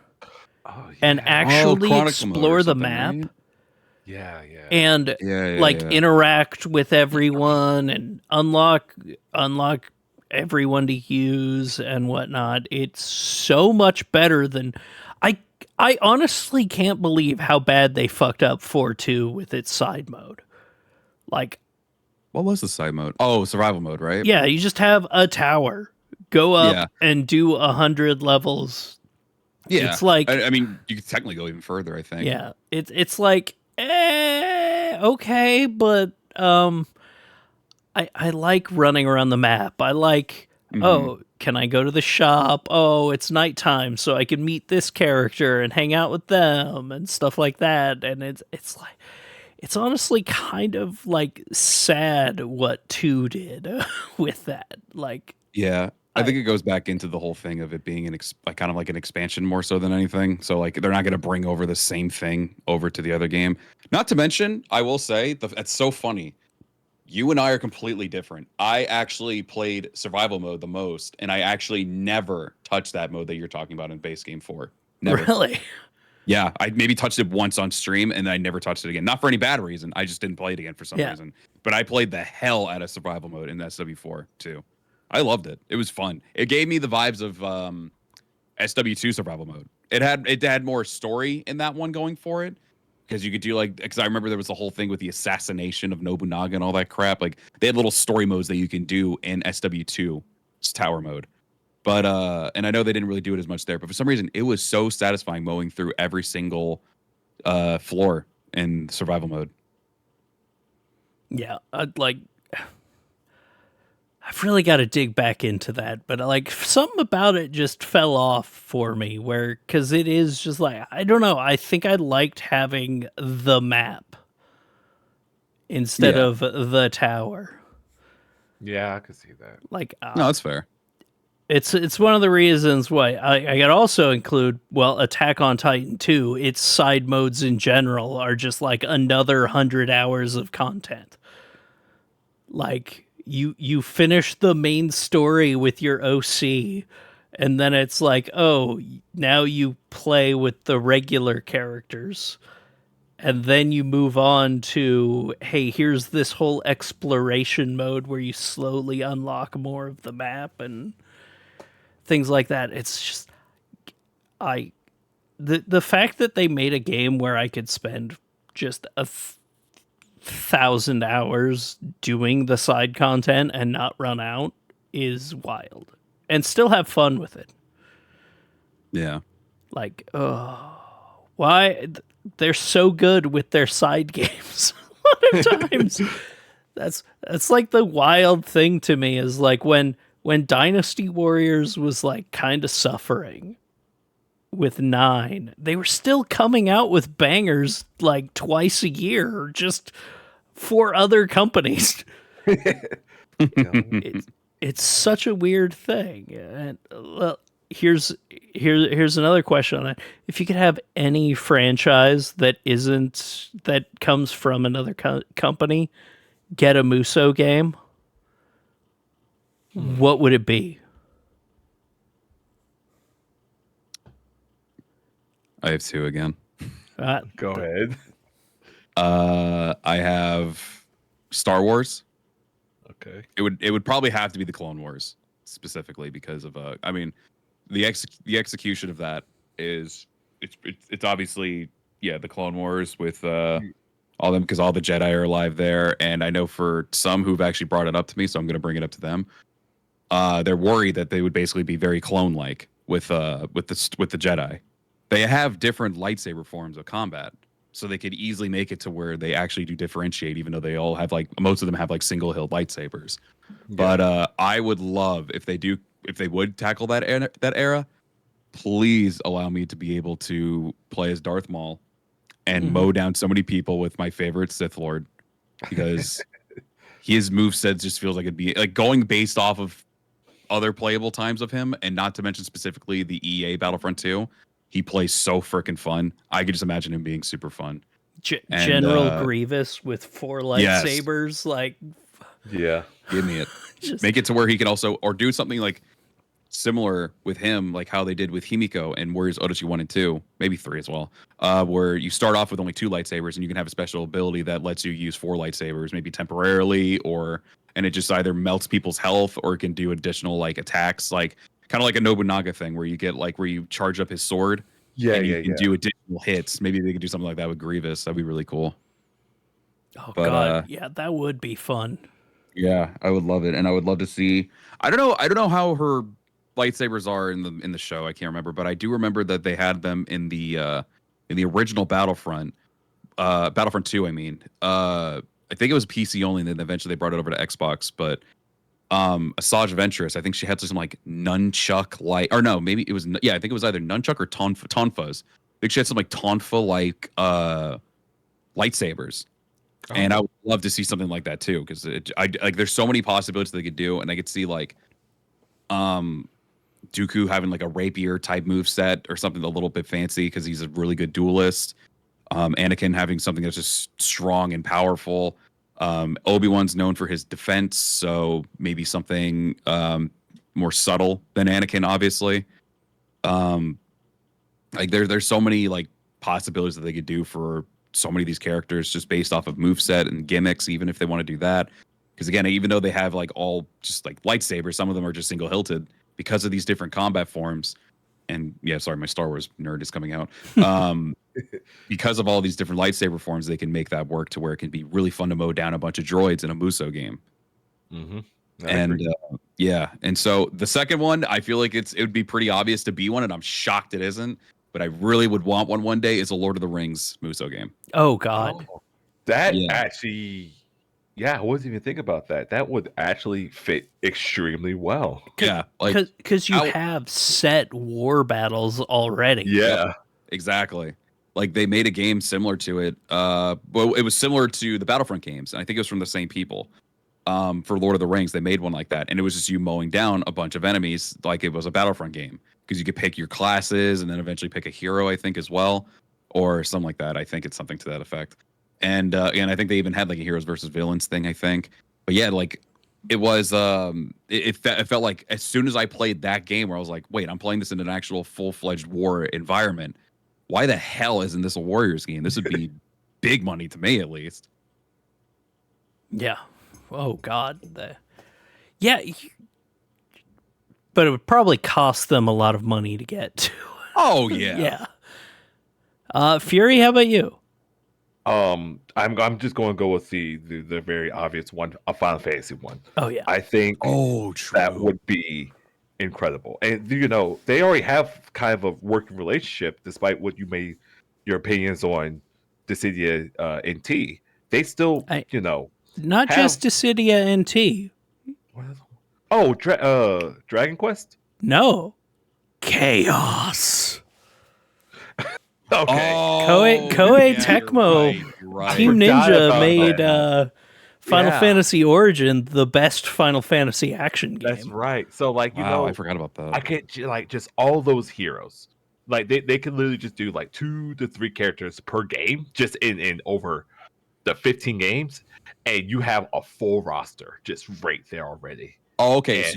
and actually explore the map. Right? Yeah. And interact with everyone and unlock everyone to use and whatnot. It's so much better than I honestly can't believe how bad they fucked up 4.2 with its side mode. Like, what was the side mode? Oh, survival mode, right? Yeah, you just have a tower, go up and do 100 levels. Yeah, it's like, I mean, you could technically go even further, I think. Yeah, it's like, okay, but I like running around the map. I like, oh, can I go to the shop? Oh, it's nighttime, so I can meet this character and hang out with them and stuff like that. And it's like, it's honestly kind of like sad what 2 did with that. Like, yeah. I think it goes back into the whole thing of it being kind of like an expansion more so than anything. So like they're not going to bring over the same thing over to the other game. Not to mention, I will say it's so funny. You and I are completely different. I actually played survival mode the most, and I actually never touched that mode that you're talking about in base game 4. Never. Really? Yeah, I maybe touched it once on stream, and I never touched it again. Not for any bad reason. I just didn't play it again for some reason. But I played the hell out of survival mode in SW4 too. I loved it. It was fun. It gave me the vibes of SW2 survival mode. It had more story in that one going for it, because you could do because I remember there was the whole thing with the assassination of Nobunaga and all that crap. Like they had little story modes that you can do in SW2's tower mode. But and I know they didn't really do it as much there, but for some reason it was so satisfying mowing through every single floor in survival mode. Yeah, I've really got to dig back into that, but like something about it just fell off for me, because it is just like, I don't know. I think I liked having the map instead of the tower. Yeah, I could see that. Like, no, that's fair. It's one of the reasons why I could also include, Attack on Titan 2. Its side modes in general are just like another 100 hours of content. Like, you finish the main story with your OC, And then it's like, oh, now you play with the regular characters. And then you move on to, hey, here's this whole exploration mode where you slowly unlock more of the map and things like that. It's just the fact that they made a game where I could spend just 1,000 hours doing the side content and not run out is wild. And still have fun with it. Yeah. Like, why they're so good with their side games a lot of times. That's like the wild thing to me is like when Dynasty Warriors was like kind of suffering with 9, they were still coming out with bangers like twice a year just for other companies. It's such a weird thing. And well, here's another question on it. If you could have any franchise that comes from another company get a Musou game, what would it be? I have 2 again. Go ahead. I have Star Wars. Okay. It would probably have to be the Clone Wars specifically because of I mean the execution of that is it's obviously the Clone Wars with all them because all the Jedi are alive there, and I know for some who've actually brought it up to me, so I'm going to bring it up to them. They're worried that they would basically be very clone like with the Jedi. They have different lightsaber forms of combat, so they could easily make it to where they actually do differentiate, even though they all have most of them have single hilt lightsabers. Yeah. But I would love if they would tackle that era. Please allow me to be able to play as Darth Maul and mow down so many people with my favorite Sith Lord, because his moveset just feels like it'd be like going based off of other playable times of him, and not to mention specifically the EA Battlefront 2. He plays so freaking fun. I could just imagine him being super fun. General Grievous with 4 lightsabers, give me it. Make it to where he can also, or do something like similar with him, like how they did with Himiko and Warriors Odyssey 1 and 2, maybe 3 as well, where you start off with only 2 lightsabers and you can have a special ability that lets you use 4 lightsabers, maybe temporarily, and it just either melts people's health or it can do additional attacks, kind of like a Nobunaga thing where you get where you charge up his sword. You can do additional hits. Maybe they could do something like that with Grievous. That'd be really cool. Oh, but, God. Yeah, that would be fun. Yeah, I would love it. And I would love to see, I don't know how her lightsabers are in the show. I can't remember, but I do remember that they had them in the original Battlefront 2, I mean. I think it was PC only, and then eventually they brought it over to Xbox, but Asajj Ventress, I think she had some nunchuck or no, maybe it was I think it was either nunchuck or tonfas. I think she had some tonfa lightsabers. Oh. And I would love to see something like that too, because there's so many possibilities they could do, and I could see Dooku having a rapier type move set or something a little bit fancy because he's a really good duelist. Anakin having something that's just strong and powerful. Obi-Wan's known for his defense, so maybe something more subtle than Anakin, obviously. There's so many possibilities that they could do for so many of these characters just based off of moveset and gimmicks, even if they want to do that. Because again, even though they have all just lightsabers, some of them are just single hilted because of these different combat forms. And yeah, sorry, my Star Wars nerd is coming out. Because of all these different lightsaber forms, they can make that work to where it can be really fun to mow down a bunch of droids in a Musou game. Mm-hmm. And so the second one, I feel like it would be pretty obvious to be one, and I'm shocked it isn't. But I really would want one day. Is a Lord of the Rings Musou game. Oh God, actually. Yeah, I wasn't even thinking about that. That would actually fit extremely well. Yeah, because you have set war battles already. Yeah, exactly. They made a game similar to it. Well, it was similar to the Battlefront games, and I think it was from the same people. For Lord of the Rings, they made one like that, and it was just you mowing down a bunch of enemies like it was a Battlefront game, because you could pick your classes and then eventually pick a hero, I think, as well, or something like that. I think it's something to that effect. And I think they even had a heroes versus villains thing, I think. But yeah, it was it felt like as soon as I played that game, where I was like, wait, I'm playing this in an actual full-fledged war environment. Why the hell isn't this a Warriors game? This would be big money to me, at least. Yeah. Oh God. Yeah. But it would probably cost them a lot of money to get to. Oh yeah. Yeah. Fury, how about you? I'm just going to go with the very obvious one, a Final Fantasy one. Oh yeah. I think Oh, true. that would be incredible. And they already have kind of a working relationship, despite what you may your opinions on Dissidia NT. They still, Not just Dissidia NT. Oh, Dragon Quest? No. Chaos. Okay. Koei Tecmo Right. Team Forgot Ninja about made that. Final Yeah. Fantasy Origin the best Final Fantasy action game. That's right. So Wow, I forgot about that. I can't just all those heroes. Like they can literally just do like 2 to 3 characters per game, just in over the 15 games, and you have a full roster just right there already. Oh, okay. And-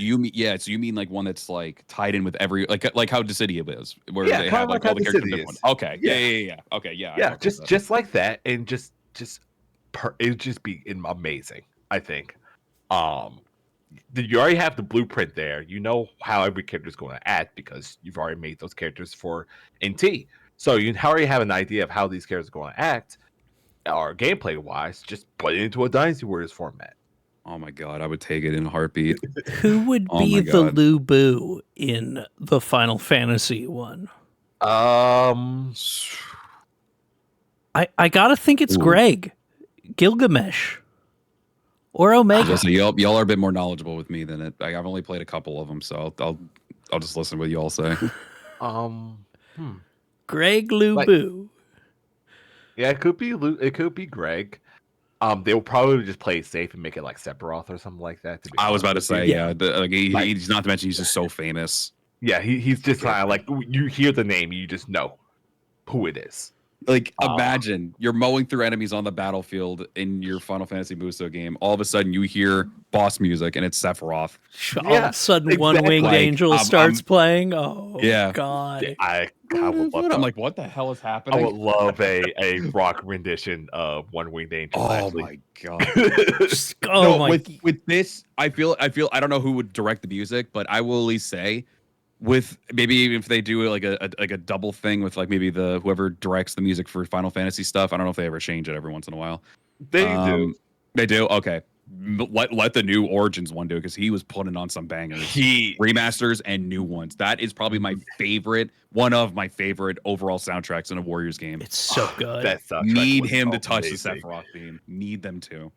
So you mean like one that's like tied in with every like how Dissidia is, where Yeah, they kinda have like like all how the characters. Dissidia Different. is. Okay. Yeah. Yeah. Okay. Yeah. I Yeah, fuck with that. just like that, and just it would just be amazing. I think. You already have the blueprint there. You know how every character is going to act because you've already made those characters for NT. So you already have an idea of how these characters are going to act, or gameplay wise. Just put it into a Dynasty Warriors format. Oh my god, I would take it in a heartbeat. Who would Oh be my the God. Lu Bu in the Final Fantasy one? I gotta think it's Ooh. Greg, Gilgamesh, or I was Omega. gonna say, y'all are a bit more knowledgeable with me than it. I've only played a couple of them, so I'll just listen to what you all say. Greg Lu Like- Bu. Yeah, it could be it could be Greg. They'll probably just play it safe and make it like Sephiroth or something like that. To be I was about to honest with say, you. yeah. He's not to mention he's just so famous. Yeah, he's just kind of like you hear the name, you just know who it is. Like, imagine you're mowing through enemies on the battlefield in your Final Fantasy Musou game. All of a sudden, you hear boss music, and it's Sephiroth. All of Yeah, a sudden, exactly. One Winged Like, Angel starts I'm- playing. Oh, Yeah. God. I would love. I'm like, what the hell is I happening? would love a rock rendition of One Winged Angel. Oh actually. my god! Oh, No, my. with this, I feel I don't know who would direct the music, but I will at least say, with maybe even if they do like a double thing with like maybe the whoever directs the music for Final Fantasy stuff. I don't know if they ever change it every once in a while. They do. They do. Okay, let the new Origins one do it because he was putting on some bangers, He remasters and new ones. That is probably my favorite, one of my favorite overall soundtracks in a Warriors game. It's so good. that soundtrack Need was him to touch amazing. the Sephiroth theme. Need them to.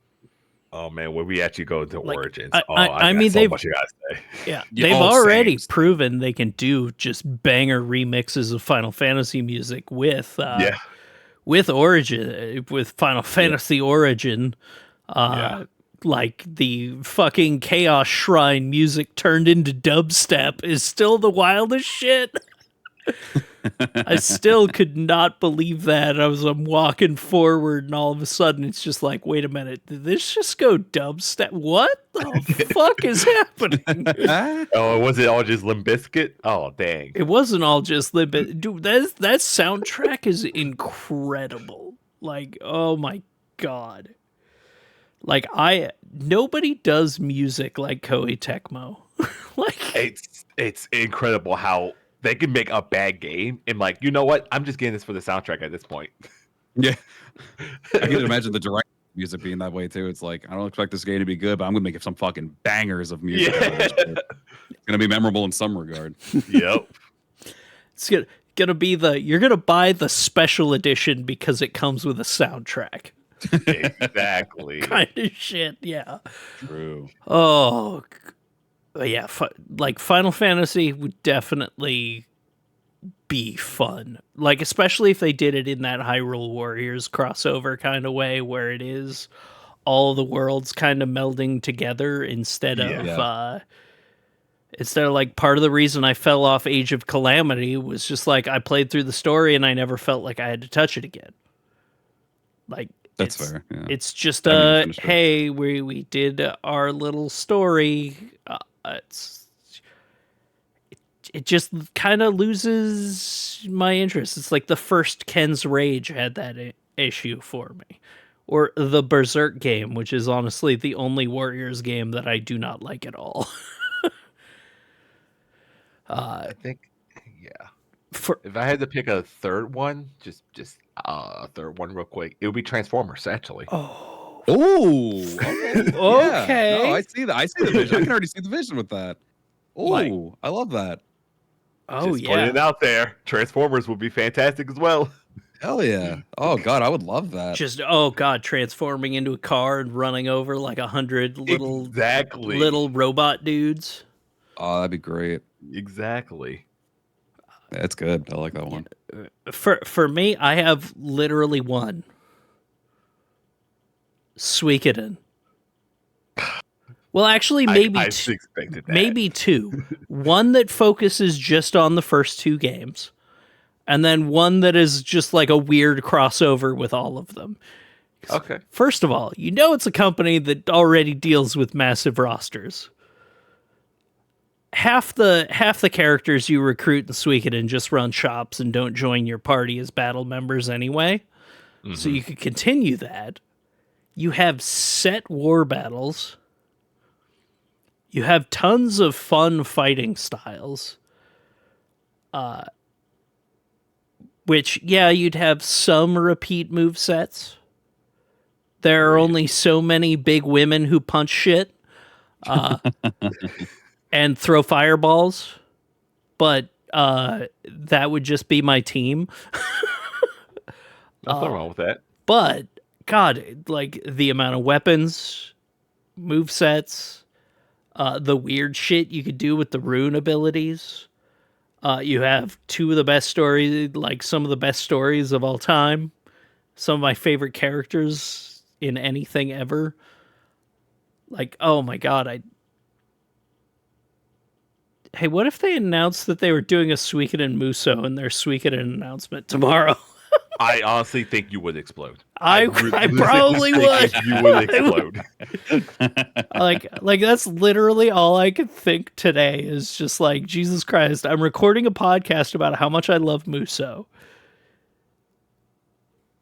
Oh man, when we actually go into Like, Origins, I got mean, so they've- much you gotta say. Yeah, Yeah, they've oh, already same. proven they can do just banger remixes of Final Fantasy music with Yeah. with Origin, with Final Fantasy Origin. Yeah. Like the fucking Chaos Shrine music turned into dubstep is still the wildest shit. I still could not believe that. I'm walking forward and all of a sudden it's just like, wait a minute, did this just go dubstep? What the fuck is happening? Oh, was it all just Limp Bizkit? Oh dang. It wasn't all just Limp. Dude, that soundtrack is incredible. Like, oh my god. Like nobody does music like Koei Tecmo. Like It's incredible how they can make a bad game and like, you know what? I'm just getting this for the soundtrack at this point. Yeah. I can imagine the direct music being that way too. It's like, I don't expect this game to be good, but I'm gonna make some fucking bangers of music. Out of this shit. It's gonna be memorable in some regard. Yep. it's gonna be you're gonna buy the special edition because it comes with a soundtrack. Exactly. Kind of shit, yeah. True. Oh, yeah. Like Final Fantasy would definitely be fun. Like, especially if they did it in that Hyrule Warriors crossover kind of way, where it is all the worlds kind of melding together instead of like part of the reason I fell off Age of Calamity was just like I played through the story and I never felt like I had to touch it again. Like That's it's, fair. Yeah. It's just I haven't finished it. hey, we did our little story. It's it just kind of loses my interest. It's like the first Ken's Rage had that issue for me, or the Berserk game, which is honestly the only Warriors game that I do not like at all. I think, yeah. For If I had to pick a third one, just a third one real quick, it would be Transformers. Actually, oh, Oh, okay. Yeah. No, I okay, see that. I see the vision. I can already see the vision with that. like Oh, I love that. oh just putting it yeah, out there. Transformers would be fantastic as well. Hell yeah. Oh god, I would love that. just oh god, transforming into a car and running over like 100 Exactly. little robot dudes. Oh, that'd be great. Exactly. That's good. I like that one. For me, I have literally one. Suikoden. Well, actually, maybe I expected that. maybe two. One that focuses just on the first two games, and then one that is just like a weird crossover with all of them. Okay. First of all, you know it's a company that already deals with massive rosters. Half the characters you recruit in Suikoden just run shops and don't join your party as battle members anyway. So you could continue that. You have set war battles. You have tons of fun fighting styles. Which, yeah, you'd have some repeat move sets. There are only so many big women who punch shit and throw fireballs, but that would just be my team. Nothing wrong with that. But God, like the amount of weapons, move sets, the weird shit you could do with the rune abilities. You have two of the best stories, like some of the best stories of all time. Some of my favorite characters in anything ever. Like, oh my god, Hey, what if they announced that they were doing a Suikoden Musou in their Suikoden announcement tomorrow? I honestly think you would explode. I probably would. You would explode. like that's literally all I could think today is just like, Jesus Christ, I'm recording a podcast about how much I love Musou.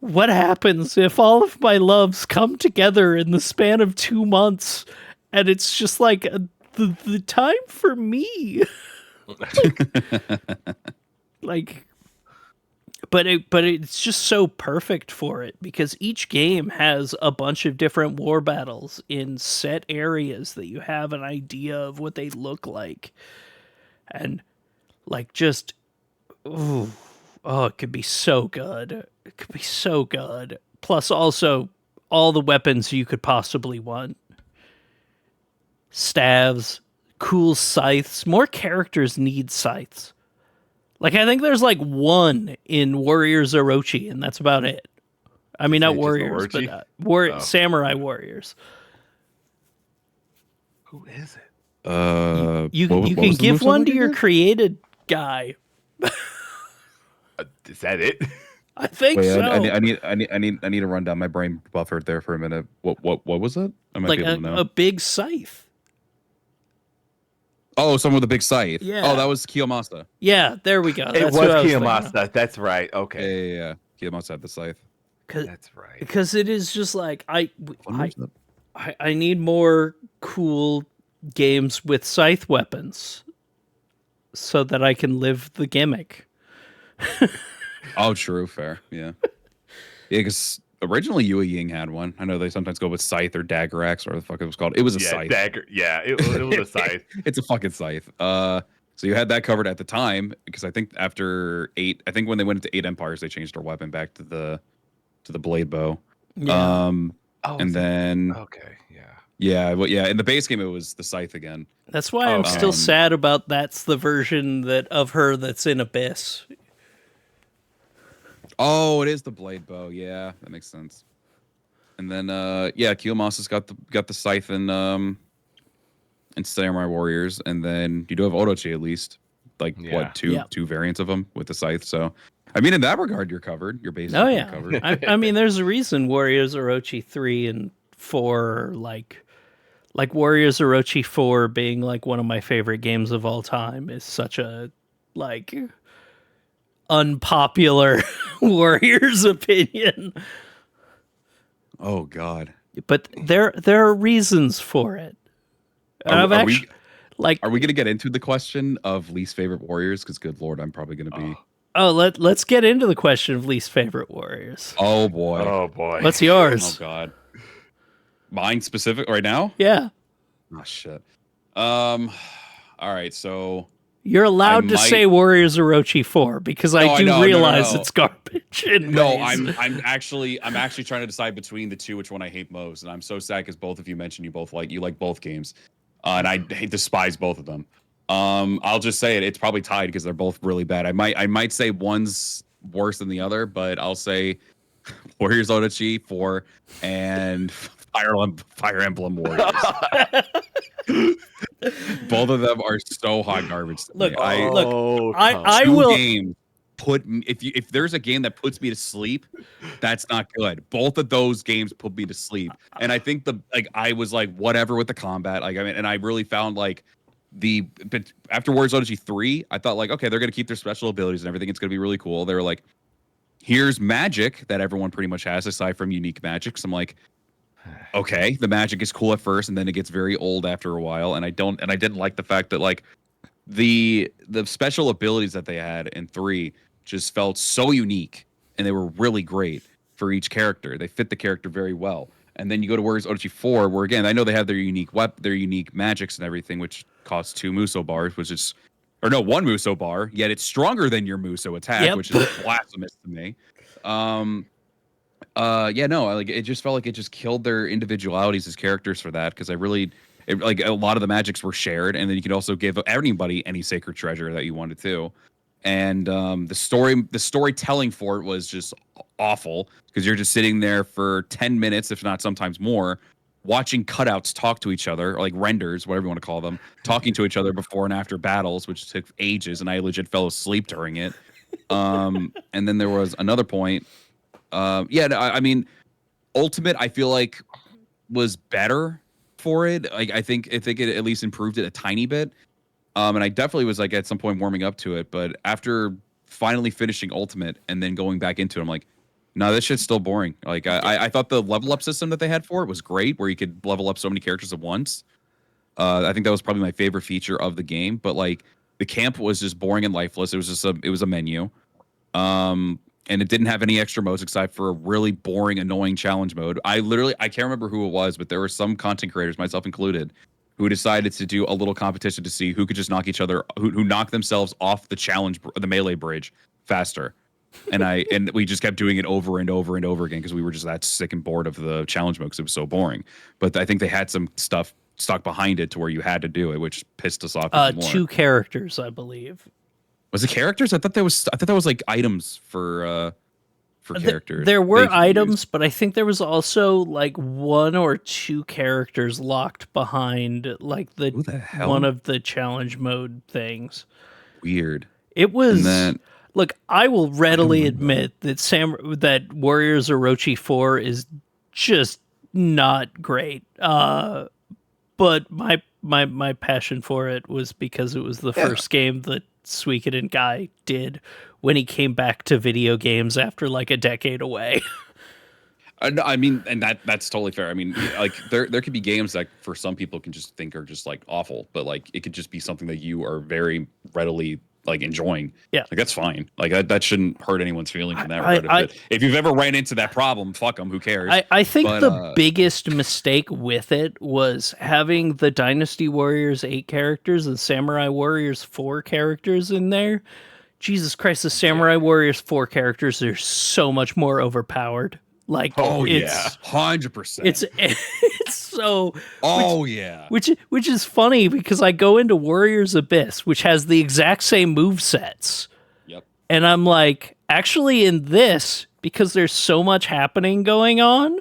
What happens if all of my loves come together in the span of 2 months and it's just like the time for me? like but it's just so perfect for it because each game has a bunch of different war battles in set areas that you have an idea of what they look like, and like just ooh, oh, it could be so good. It could be so good. Plus, also all the weapons you could possibly want: staves, cool scythes. More characters need scythes. Like, I think there's like one in Warriors Orochi, and that's about it. I mean, not just Warriors, Orochi? but Samurai Warriors. Who is it? You what can was the give moveset one to again? your created guy. Is that it? I think Wait, so. I need to run down. My brain buffered there for a minute. What was it? I might Like be able to know. a big scythe. Oh, someone with a big scythe. Yeah. Oh, that was Kiyomasa. Yeah, there we go. It That's was what I was thinking of. Kiyomasa. That's right. Okay. Yeah. Kiyomasa had the scythe. That's right. Because it is just like Fun moveset. I need more cool games with scythe weapons so that I can live the gimmick. Oh, true. Fair. Yeah. Yeah, because originally Yue Ying had one. I know they sometimes go with scythe or dagger axe or whatever the fuck it was called. It was a Yeah, scythe. dagger. Yeah, it was a scythe. It's a fucking scythe. So you had that covered at the time because I think after 8, I think when they went into 8 Empires, they changed their weapon back to the blade bow. Yeah. And then Okay, yeah. yeah, well, yeah, in the base game it was the scythe again. That's why I'm Okay. still sad about that's the version of her that's in Abyss. Oh, it is the blade bow. Yeah, that makes sense. And then yeah, Kiyomasa's got the scythe in Samurai Warriors, and then you do have Orochi at least, like Yeah. two variants of them with the scythe. So I mean, in that regard, you're covered. You're basically Oh yeah, covered. I mean, there's a reason Warriors Orochi 3 and 4 are like Warriors Orochi 4 being like one of my favorite games of all time is such a like unpopular Warriors opinion. Oh God. But there are reasons for it. And Are we going to get into the question of least favorite Warriors? Because good Lord, I'm probably going to be. let's get into the question of least favorite Warriors. Oh boy. Oh boy. What's Oh yours? God. Mine specific right now? Yeah. Oh shit. All right. So You're allowed to might- say Warriors Orochi 4 because I do realize it's garbage. No, I'm actually trying to decide between the two which one I hate most, and I'm so sad because both of you mentioned you like both games, and I despise both of them. I'll just say it's probably tied because they're both really bad. I might say one's worse than the other, but I'll say Warriors Orochi 4 and Fire Emblem Warriors. Both of them are so hot garbage. To Look, me. I Two will. games put me, if there's a game that puts me to sleep, that's not good. Both of those games put me to sleep, and I think I was like whatever with the combat. Like I mean, and I really found like but after Warriors Odyssey 3, I thought like okay, they're gonna keep their special abilities and everything. It's gonna be really cool. They were like, here's magic that everyone pretty much has aside from unique magic. So I'm like, okay, the magic is cool at first, and then it gets very old after a while. And I didn't like the fact that like the special abilities that they had in 3 just felt so unique, and they were really great for each character. They fit the character very well. And then you go to Warriors Odyssey 4, where again I know they have their unique their unique magics and everything, which costs 2 Musou bars, which is or no 1 Musou bar. Yet it's stronger than your Musou attack, which is blasphemous to me. Yeah, no, like it just felt like it just killed their individualities as characters for that because like a lot of the magics were shared, and then you could also give anybody any sacred treasure that you wanted to. And the storytelling for it was just awful because you're just sitting there for 10 minutes, if not sometimes more, watching cutouts talk to each other, or like renders, whatever you want to call them, talking to each other before and after battles, which took ages, and I legit fell asleep during it. And then there was another point. I mean, Ultimate, I feel like was better for it. Like I think it at least improved it a tiny bit. And I definitely was like at some point warming up to it, but after finally finishing Ultimate and then going back into it, I'm like, no, this shit's still boring. Like I thought the level up system that they had for it was great, where you could level up so many characters at once. I think that was probably my favorite feature of the game. But like the camp was just boring and lifeless. It was just a menu. And it didn't have any extra modes except for a really boring, annoying challenge mode. I can't remember who it was, but there were some content creators, myself included, who decided to do a little competition to see who could just knock each other, who knocked themselves off the melee bridge faster. And we just kept doing it over and over and over again because we were just that sick and bored of the challenge mode because it was so boring. But I think they had some stuff stuck behind it to where you had to do it, which pissed us off even more. 2 characters, I believe. Was it characters? I thought that was like items for characters. There were items, but I think there was also like 1 or 2 characters locked behind like Who the hell? one of the challenge mode things. Weird. It was look, I will readily admit that Warriors Orochi 4 is just not great. But my passion for it was because it was the first game that Suikoden guy did when he came back to video games after like a decade away. I mean, and that's totally fair. I mean, like there could be games that for some people can just think are just like awful, but like it could just be something that you are very readily like enjoying. Yeah, like that's fine. Like that shouldn't hurt anyone's feelings in that regard. If you've ever ran into that problem, fuck them. Who cares? I think the biggest mistake with it was having the Dynasty Warriors 8 characters and Samurai Warriors 4 characters in there. Jesus Christ, the Samurai Warriors 4 characters are so much more overpowered. Like, yeah, 100%. It's so. Which is funny because I go into Warriors Abyss, which has the exact same movesets. Yep. And I'm like, actually, in this, because there's so much happening going on,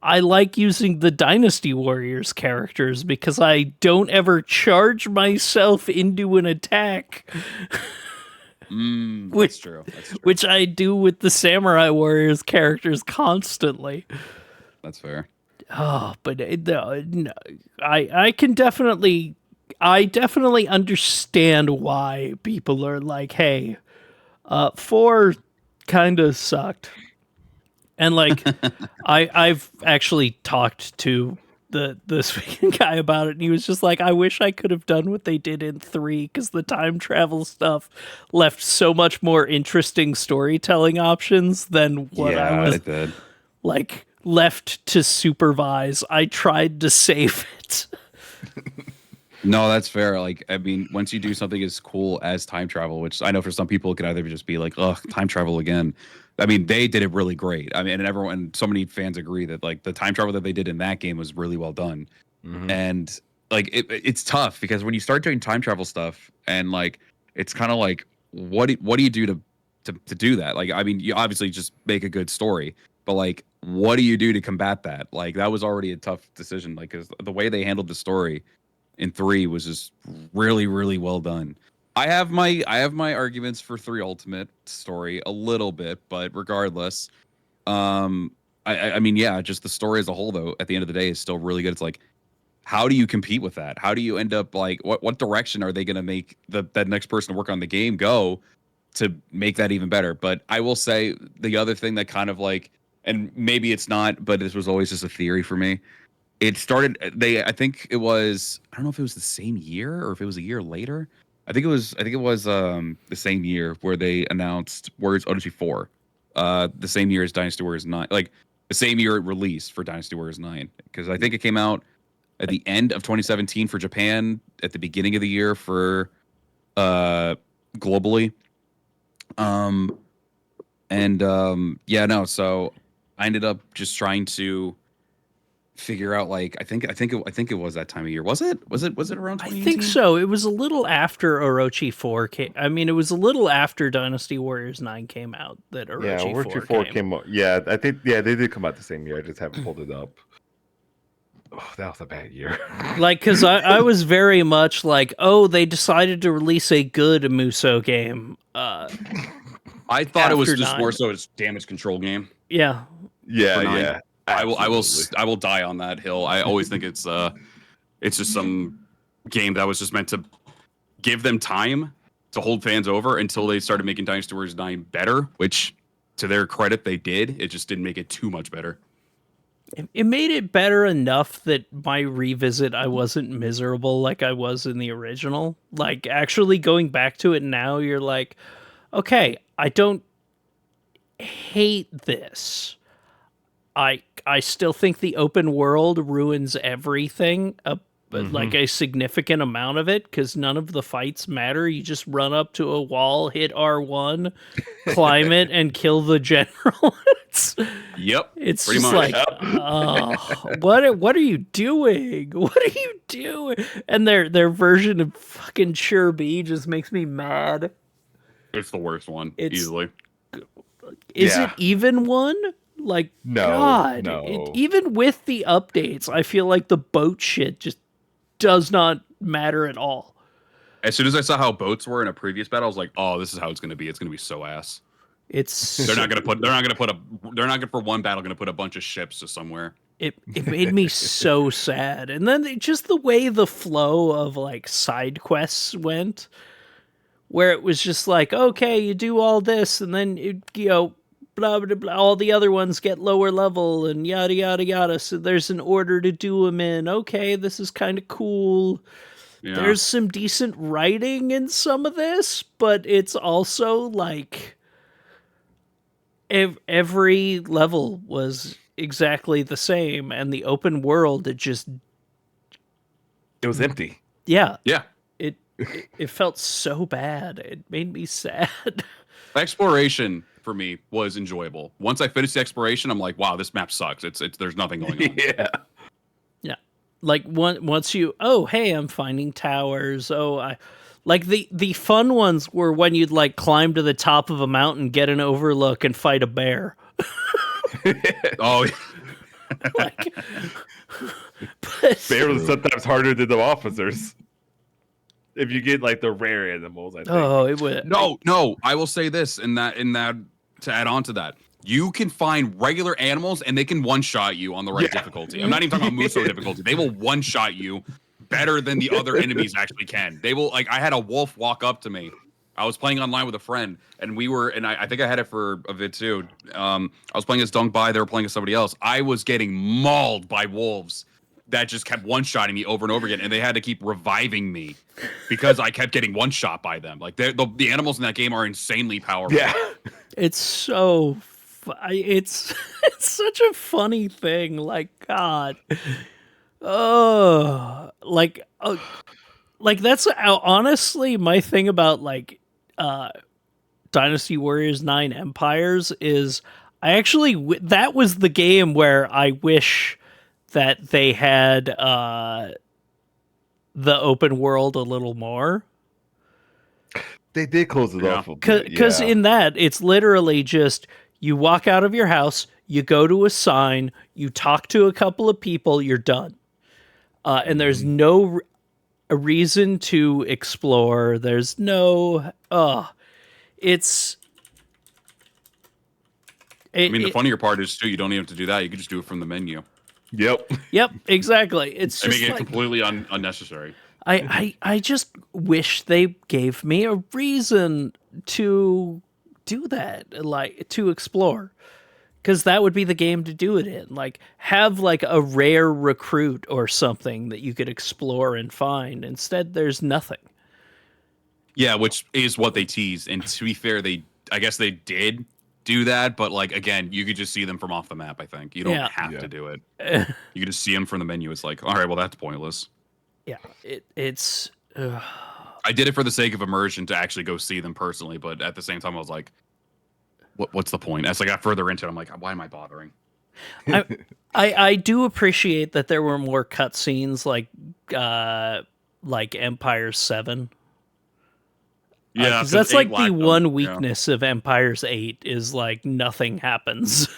I like using the Dynasty Warriors characters because I don't ever charge myself into an attack. That's true. That's true. which I do with the Samurai Warriors characters constantly. That's fair. Oh, but no, I can definitely, I definitely understand why people are like, hey, 4 kind of sucked. And like, I've actually talked to the speaking guy about it, and he was just like, I wish I could have done what they did in 3, because the time travel stuff left so much more interesting storytelling options than what I was it did. like left to supervise. I tried to save it. No, that's fair. Like, I mean, once you do something as cool as time travel, which I know for some people it could either just be like, ugh, time travel again. I mean, they did it really great. I mean, and everyone, so many fans agree that like the time travel that they did in that game was really well done. And like, it's tough because when you start doing time travel stuff, and like, it's kind of like, what do you do to do that? Like, I mean, you obviously just make a good story, but like, what do you do to combat that? Like, that was already a tough decision. Like, because the way they handled the story in 3 was just really, really well done. I have my arguments for 3 Ultimate story a little bit, but regardless, I mean, yeah, just the story as a whole though, at the end of the day, is still really good. It's like, how do you compete with that? How do you end up like what direction are they going to make that next person to work on the game go to make that even better? But I will say the other thing that kind of like, and maybe it's not, but this was always just a theory for me. It started, I think it was, I don't know if it was the same year or if it was a year later. I think it was the same year where they announced Warriors Odyssey 4. The same year as Dynasty Warriors 9. Like the same year it released for Dynasty Warriors 9, because I think it came out at the end of 2017 for Japan, at the beginning of the year for globally. Yeah, no, so I ended up just trying to figure out, like, I think it was that time of year. Was it around 2018? I think so. It was a little after Orochi 4 came. I mean, it was a little after Dynasty Warriors 9 came out that Orochi 4 came. out. Yeah, I think they did come out the same year. I just haven't pulled it up. Oh, that was a bad year. Like, because I was very much like, oh, they decided to release a good Musou game. I thought it was just 9. more so a damage control game. Yeah. Yeah. I will die on that hill. I always think it's just some game that was just meant to give them time to hold fans over until they started making Dynasty Warriors 9 better, which to their credit they did. It just didn't make it too much better. It made it better enough that my revisit, I wasn't miserable like I was in the original. Like, actually going back to it now, you're like, okay, I don't hate this. I still think the open world ruins everything, like a significant amount of it, because none of the fights matter. You just run up to a wall, hit R1, climb it, and kill the general. Yep. It's pretty just much. like, what are you doing? What are you doing? And their version of fucking Shirby just makes me mad. It's the worst one, easily. Is it even one? Like, no, God, no. Even with the updates, I feel like the boat shit just does not matter at all. As soon as I saw how boats were in a previous battle, I was like, "Oh, this is how it's going to be. It's going to be so ass." They're not going to for one battle going to put a bunch of ships to somewhere. It made me so sad. And then just the way the flow of like side quests went, where it was just like, okay, you do all this, and then blah, blah, blah, all the other ones get lower level and yada, yada, yada. So there's an order to do them in. Okay, this is kind of cool. Yeah. There's some decent writing in some of this, but it's also like every level was exactly the same, and the open world, it was empty. Yeah. Yeah. It felt so bad. It made me sad. Exploration for me was enjoyable. Once I finished the exploration, I'm like, wow, this map sucks. It's there's nothing going on. Yeah. Like once hey, I'm finding towers. I like the fun ones were when you'd like climb to the top of a mountain, get an overlook, and fight a bear. Oh, bears are sometimes harder than the officers. if you get like the rare animals, I think. Oh, it would. No. I will say this in that to add on to that. You can find regular animals and they can one-shot you on the right difficulty. I'm not even talking about Musou difficulty. They will one-shot you better than the other enemies actually can. They will, like, I had a wolf walk up to me. I was playing online with a friend, and I think I had it for a vid too. I was playing as Dong Bai, they were playing as somebody else. I was getting mauled by wolves that just kept one-shotting me over and over again, and they had to keep reviving me because I kept getting one-shot by them. Like, the animals in that game are insanely powerful. Yeah. It's so it's such a funny thing. Like, God, oh, like that's honestly my thing about like Dynasty Warriors 9 Empires is I actually that was the game where I wish that they had the open world a little more. They did close it off a bit. Because in that, it's literally just you walk out of your house, you go to a sign, you talk to a couple of people, you're done. And there's no a reason to explore. There's no. It's. I mean, the funnier part is too, you don't even have to do that. You can just do it from the menu. Yep. Yep, exactly. It's I just make it like, completely unnecessary. I just wish they gave me a reason to do that, like to explore, because that would be the game to do it in. Like have like a rare recruit or something that you could explore and find. Instead, there's nothing. Yeah, which is what they teased. And to be fair, I guess they did do that, but like again, you could just see them from off the map. I think you don't have to do it. You can just see them from the menu. It's like, all right, well, that's pointless. Yeah, it's. I did it for the sake of immersion to actually go see them personally, but at the same time, I was like, what's the point? As I got further into it, I'm like, why am I bothering? I do appreciate that there were more cutscenes like Empire 7. Yeah, because that's like the one weakness of Empire's 8 is like nothing happens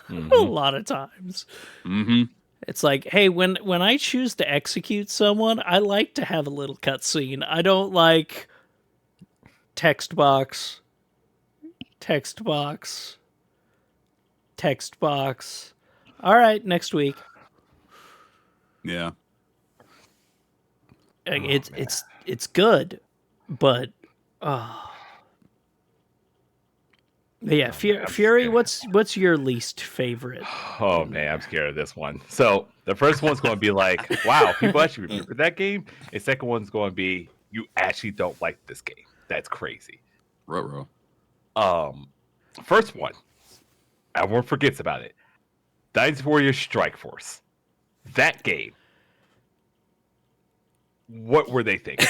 a lot of times. Mm-hmm. It's like, hey, when I choose to execute someone, I like to have a little cutscene. I don't like text box. All right, next week. Yeah. It's good, but yeah, Fury. What's your least favorite? Oh man, I'm scared of this one. So the first one's going to be like, wow, people actually remember that game. The second one's going to be, you actually don't like this game. That's crazy. Ruh-roh. First one, everyone forgets about it. Dynasty Warriors Strike Force. That game. What were they thinking?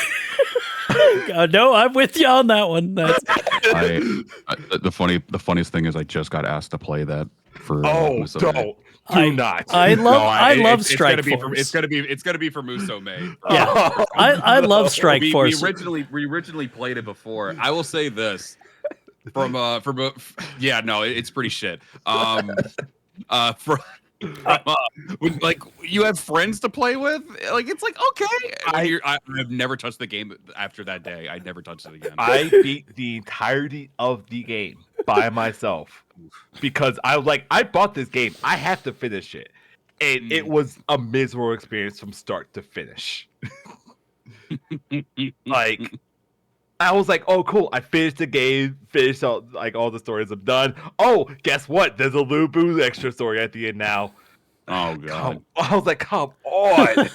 No, I'm with you on that one. That's the funniest thing is I just got asked to play that for. Don't. I love Strike Force. It's gonna be for Musou May. Yeah, I love Strike Force. We originally played it before. I will say this it's pretty shit. When, like you have friends to play with, like it's like okay. I've never touched the game after that day. I never touched it again. I beat the entirety of the game by myself because I bought this game. I have to finish it, and it was a miserable experience from start to finish. Like I was like, oh cool, I finished the game, finished all the stories I'm done. Oh, guess what? There's a Lubu extra story at the end now. Oh god. I was like, come on.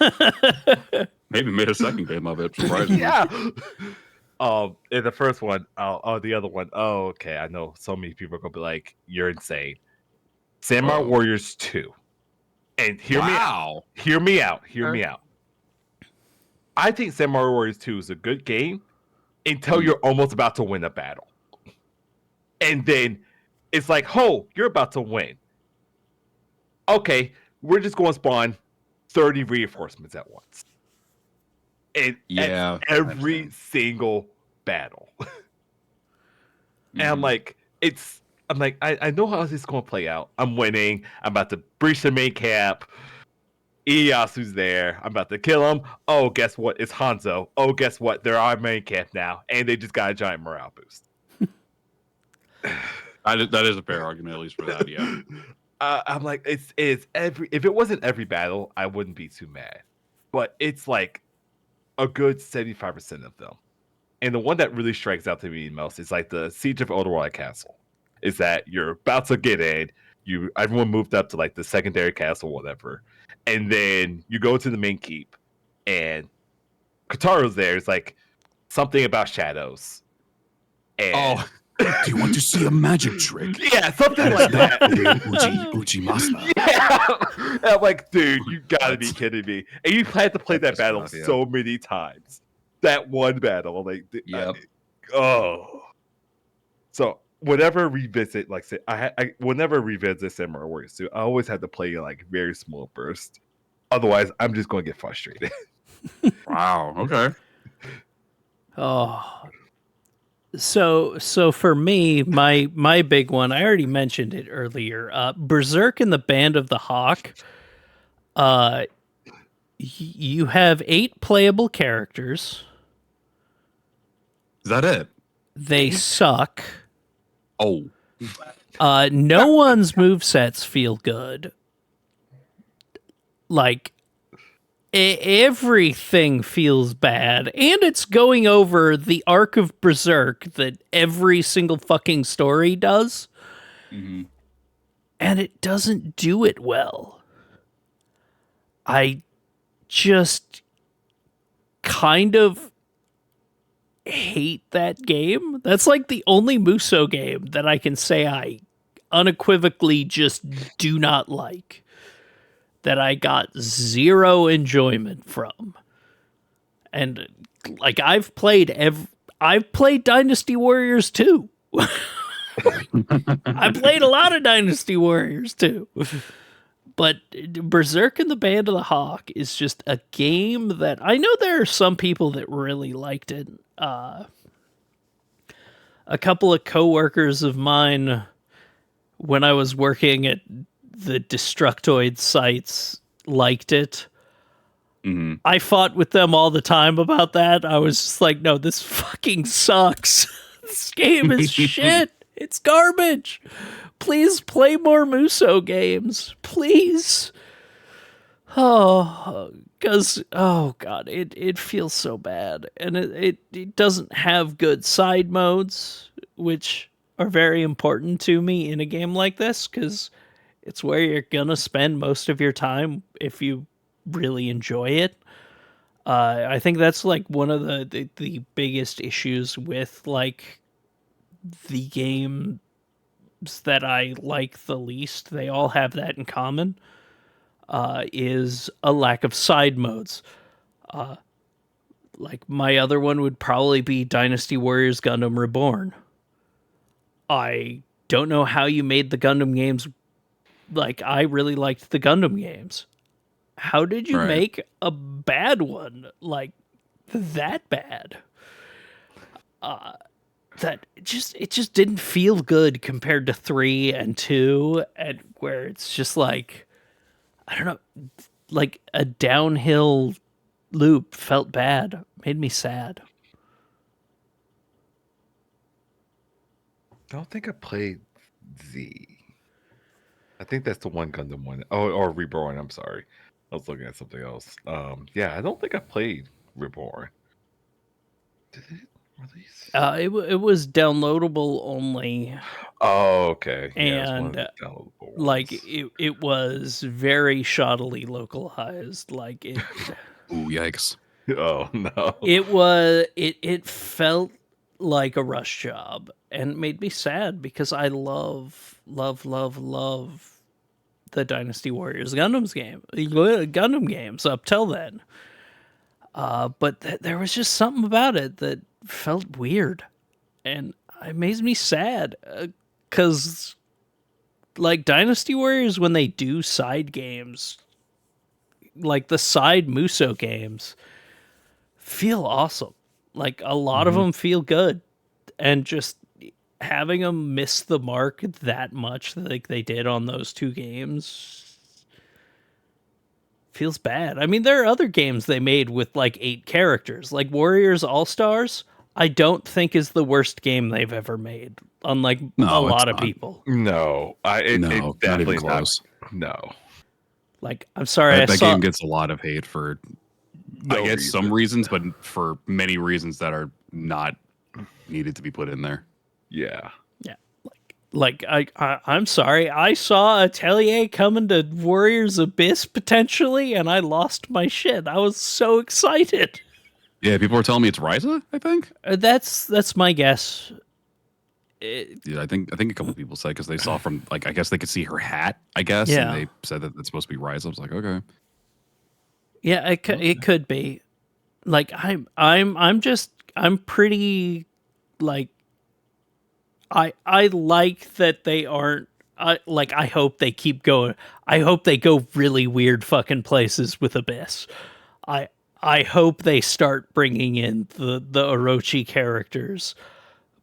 Maybe made a second game of it, surprisingly. Yeah. In the first one, the other one, okay, I know so many people are gonna be like, you're insane. Samurai Warriors 2. And hear me out. I think Samurai Warriors 2 is a good game until you're almost about to win a battle. And then it's like, oh, you're about to win. Okay, we're just going to spawn 30 reinforcements at once. And every single battle. And I'm like, I know how this is going to play out. I'm winning. I'm about to breach the main cap. Ieyasu's there. I'm about to kill him. Oh, guess what? It's Hanzo. Oh, guess what? They're our main camp now, and they just got a giant morale boost. That is a fair argument, at least for that. Yeah. I'm like, it's every. If it wasn't every battle, I wouldn't be too mad. But it's like a good 75% of them. And the one that really strikes out to me most is like the Siege of Odoroi Castle. Is that you're about to get in, everyone moved up to like the secondary castle, whatever, and then you go to the main keep, and Kataro's there. It's like something about shadows. And do you want to see a magic trick? Yeah, something like that. Uji Masa. Yeah. And I'm like, dude, you gotta be kidding me. And you had to play that battle so many times. That one battle, like, Yep. So whenever revisit, like, say, whenever revisit Samurai Warriors 2, I always had to play in like very small bursts. Otherwise, I'm just gonna get frustrated. Wow. Okay. Oh, so for me, my big one, I already mentioned it earlier. Berserk and the Band of the Hawk. You have 8 playable characters. Is that it? They suck. Oh. No one's movesets feel good. Like, everything feels bad. And it's going over the arc of Berserk that every single fucking story does. Mm-hmm. And it doesn't do it well. I just kind of hate that game. That's like the only Musou game that I can say I unequivocally just do not like. That I got zero enjoyment from. And like I've played Dynasty Warriors 2. I played a lot of Dynasty Warriors 2. But Berserk and the Band of the Hawk is just a game that I know there are some people that really liked it. A couple of coworkers of mine, when I was working at the Destructoid sites, liked it. Mm-hmm. I fought with them all the time about that. I was just like, no, this fucking sucks. This game is shit. It's garbage. Please play more Musou games. Please. Oh, because, oh god, it feels so bad. And it doesn't have good side modes, which are very important to me in a game like this, because it's where you're gonna spend most of your time if you really enjoy it. I think that's like one of the biggest issues with like the games that I like the least. They all have that in common. Is a lack of side modes. Like my other one would probably be Dynasty Warriors Gundam Reborn. I don't know how you made the Gundam games. Like, I really liked the Gundam games. How did you make a bad one like that bad? That it just didn't feel good compared to 3 and 2, and where it's just like, I don't know, like a downhill loop felt bad, made me sad. I don't think I played Z. I think that's the one Gundam one. Oh, or Reborn. I'm sorry. I was looking at something else. Yeah, I don't think I played Reborn. Did it release? It was downloadable only. Oh, okay. Yeah, And it was one of the downloadable like ones. it was very shoddily localized. Like it. Ooh, yikes. Oh no. It felt like a rush job, and it made me sad because I love the Dynasty Warriors Gundam games up till then. But there was just something about it that felt weird, and it made me sad because like Dynasty Warriors, when they do side games, like the side Musou games, feel awesome. Like a lot of them feel good, and just having them miss the mark that much like they did on those 2 games feels bad. I mean, there are other games they made with like 8 characters, like Warriors All Stars. I don't think is the worst game they've ever made, unlike a No, it's lot of not. people. No, it's No, not definitely even close. No, Like, I'm sorry, I That saw. game gets a lot of hate for, I No guess, reason. some reasons, but for many reasons that are not needed to be put in there. Yeah. Like I'm sorry, I saw Atelier coming to Warriors Abyss potentially, and I lost my shit. I was so excited. Yeah, people are telling me it's Ryza, I think. That's my guess. Yeah, I think a couple people said because they saw from like I guess they could see her hat, I guess, Yeah. and they said that it's supposed to be Ryza. I was like, okay. Yeah, it could be. Like I'm pretty like I like that they aren't I hope they keep going. I hope they go really weird fucking places with Abyss. I hope they start bringing in the Orochi characters,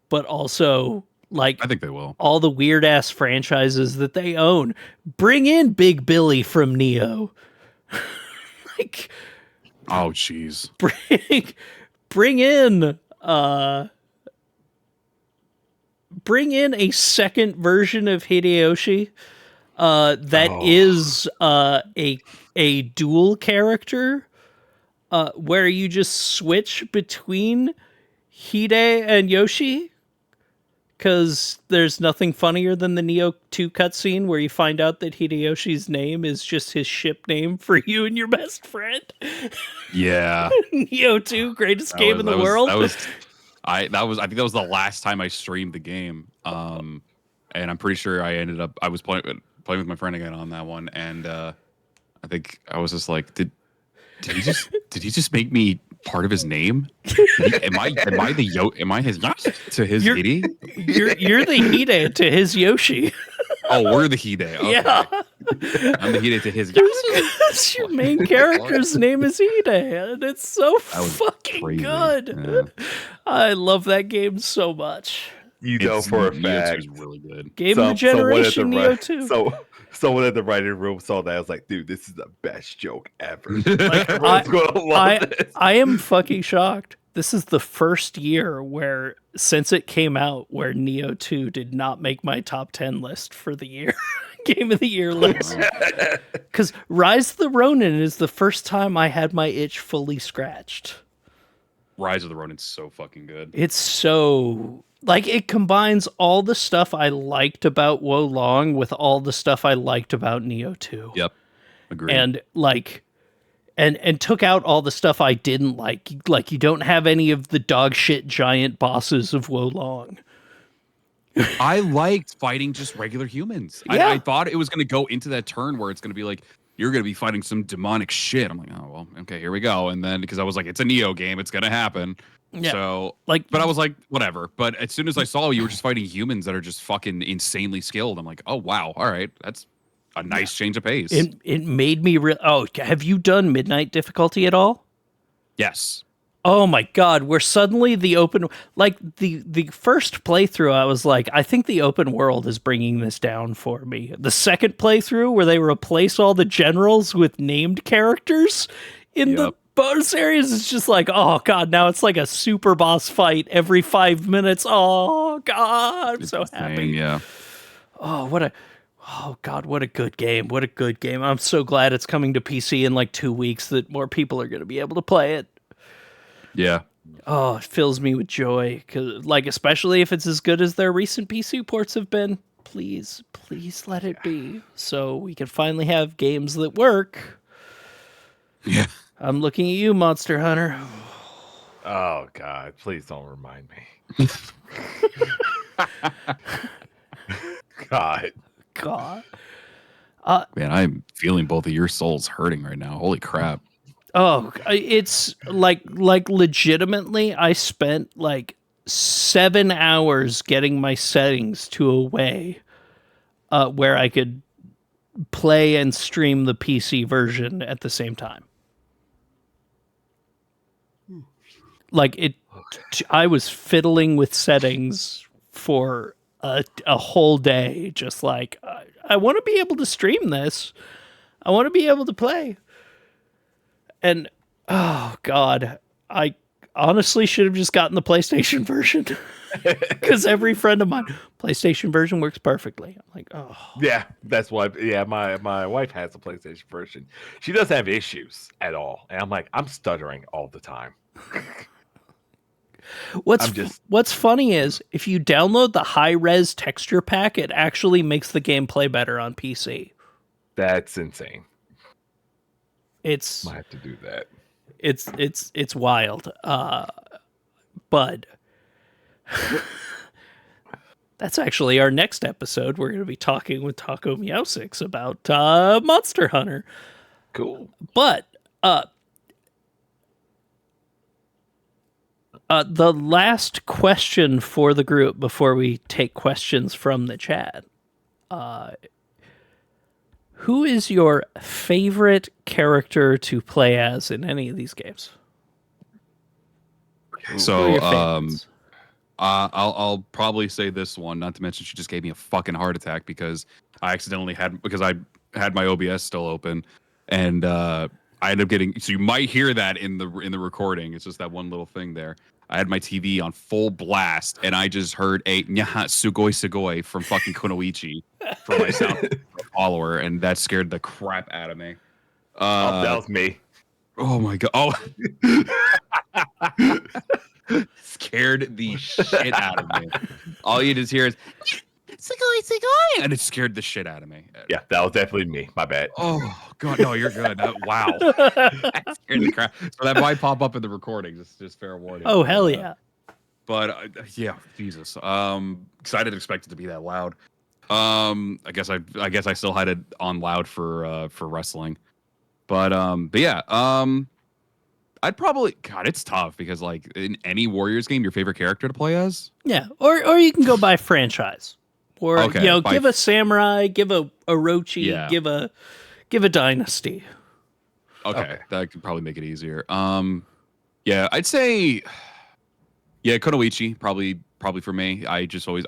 but also like I think they will. all the weird ass franchises that they own. Bring in Big Billy from Neo. Like Oh, jeez. bring in bring in a second version of Hideyoshi that is a dual character where you just switch between Hide and Yoshi, because there's nothing funnier than the Neo 2 cutscene where you find out that Hideyoshi's name is just his ship name for you and your best friend. Yeah. Neo 2, greatest game in the world. I think that was the last time I streamed the game. And I'm pretty sure I was playing with my friend again on that one, and I think I was just like, did he just make me part of his name? Am I his to his Hide? You're the Hide to his Yoshi. Oh, we're the Hide. Okay. Yeah. I'm the Hide to his Because your main character's name is Hide, and it's so fucking crazy. good. Yeah. I love that game so much. You know for a fact. Neo 2 is really good. Game of the generation, Neo 2. So someone in the writing room saw that. I was like, dude, this is the best joke ever. Like, Everyone's gonna love this. I am fucking shocked. This is the first year where, since it came out, where Neo 2 did not make my top 10 list for the year. Game of the year list. Because Rise of the Ronin is the first time I had my itch fully scratched. Rise of the Ronin's so fucking good. It's so... Like, it combines all the stuff I liked about Wo Long with all the stuff I liked about Neo 2. Yep. Agreed. And, like... And took out all the stuff I didn't like. Like, you don't have any of the dog shit giant bosses of Wo Long. I liked fighting just regular humans. Yeah. I thought it was going to go into that turn where it's going to be like, you're going to be fighting some demonic shit. I'm like, oh, well, okay, here we go. And then, because I was like, it's a Neo game, it's going to happen. Yeah. So, Like, but I was like, whatever. But as soon as I saw you were just fighting humans that are just fucking insanely skilled, I'm like, oh, wow. All right. That's a nice change of pace. it made me real. Oh, have you done Midnight difficulty at all? Yes. Oh my god, where suddenly the open, like the first playthrough, I was like, I think the open world is bringing this down for me. The second playthrough, where they replace all the generals with named characters in the bonus areas, is just like, oh god, now it's like a super boss fight every 5 minutes. Oh god, I'm so happy. Yeah. Oh, god, what a good game. What a good game. I'm so glad it's coming to PC in like 2 weeks, that more people are going to be able to play it. Yeah. Oh, it fills me with joy. 'Cause, like, especially if it's as good as their recent PC ports have been. Please let it be, so we can finally have games that work. Yeah. I'm looking at you, Monster Hunter. Oh God, please don't remind me. God. Man, I'm feeling both of your souls hurting right now. Holy crap. Oh, it's like legitimately, I spent like 7 hours getting my settings to a way where I could play and stream the PC version at the same time. Like I was fiddling with settings for a whole day, just like I want to be able to stream this. I want to be able to play. And oh god, I honestly should have just gotten the PlayStation version because every friend of mine, PlayStation version works perfectly. I'm like, oh Yeah, that's what. Yeah, my wife has a PlayStation version. She doesn't have issues at all, and I'm like, I'm stuttering all the time. I'm just What's funny is if you download the high res texture pack, it actually makes the game play better on PC. that's insane. It's Might have to do that. it's wild. But that's actually our next episode. We're going to be talking with Taco Meowsix about Monster Hunter. Cool. But the last question for the group before we take questions from the chat. Who is your favorite character to play as in any of these games? Who are So your favorites? I'll probably say this one. Not to mention, she just gave me a fucking heart attack because I had my OBS still open, and I ended up getting. So you might hear that in the recording. It's just that one little thing there. I had my TV on full blast, and I just heard a "nyaha sugoi sugoi" from fucking Kunoichi for my sound follower, and that scared the crap out of me. Oh, that was me. Oh my god! Oh, scared the shit out of me. All you just hear is "sugoi sugoi," and it scared the shit out of me. Yeah, that was definitely me. My bad. Oh god, no, you're good. Wow, that scared the crap. So that might pop up in the recording. Just fair warning. Oh hell yeah! But yeah, Jesus. Because I didn't expect it to be that loud. I guess I still had it on loud for wrestling. But yeah. I'd probably God, it's tough because like in any Warriors game, your favorite character to play as? Yeah, or you can go by franchise, or Okay, give a samurai, give a Orochi, Yeah. give a dynasty. Okay, that could probably make it easier. Yeah, I'd say yeah, Kunoichi probably for me. I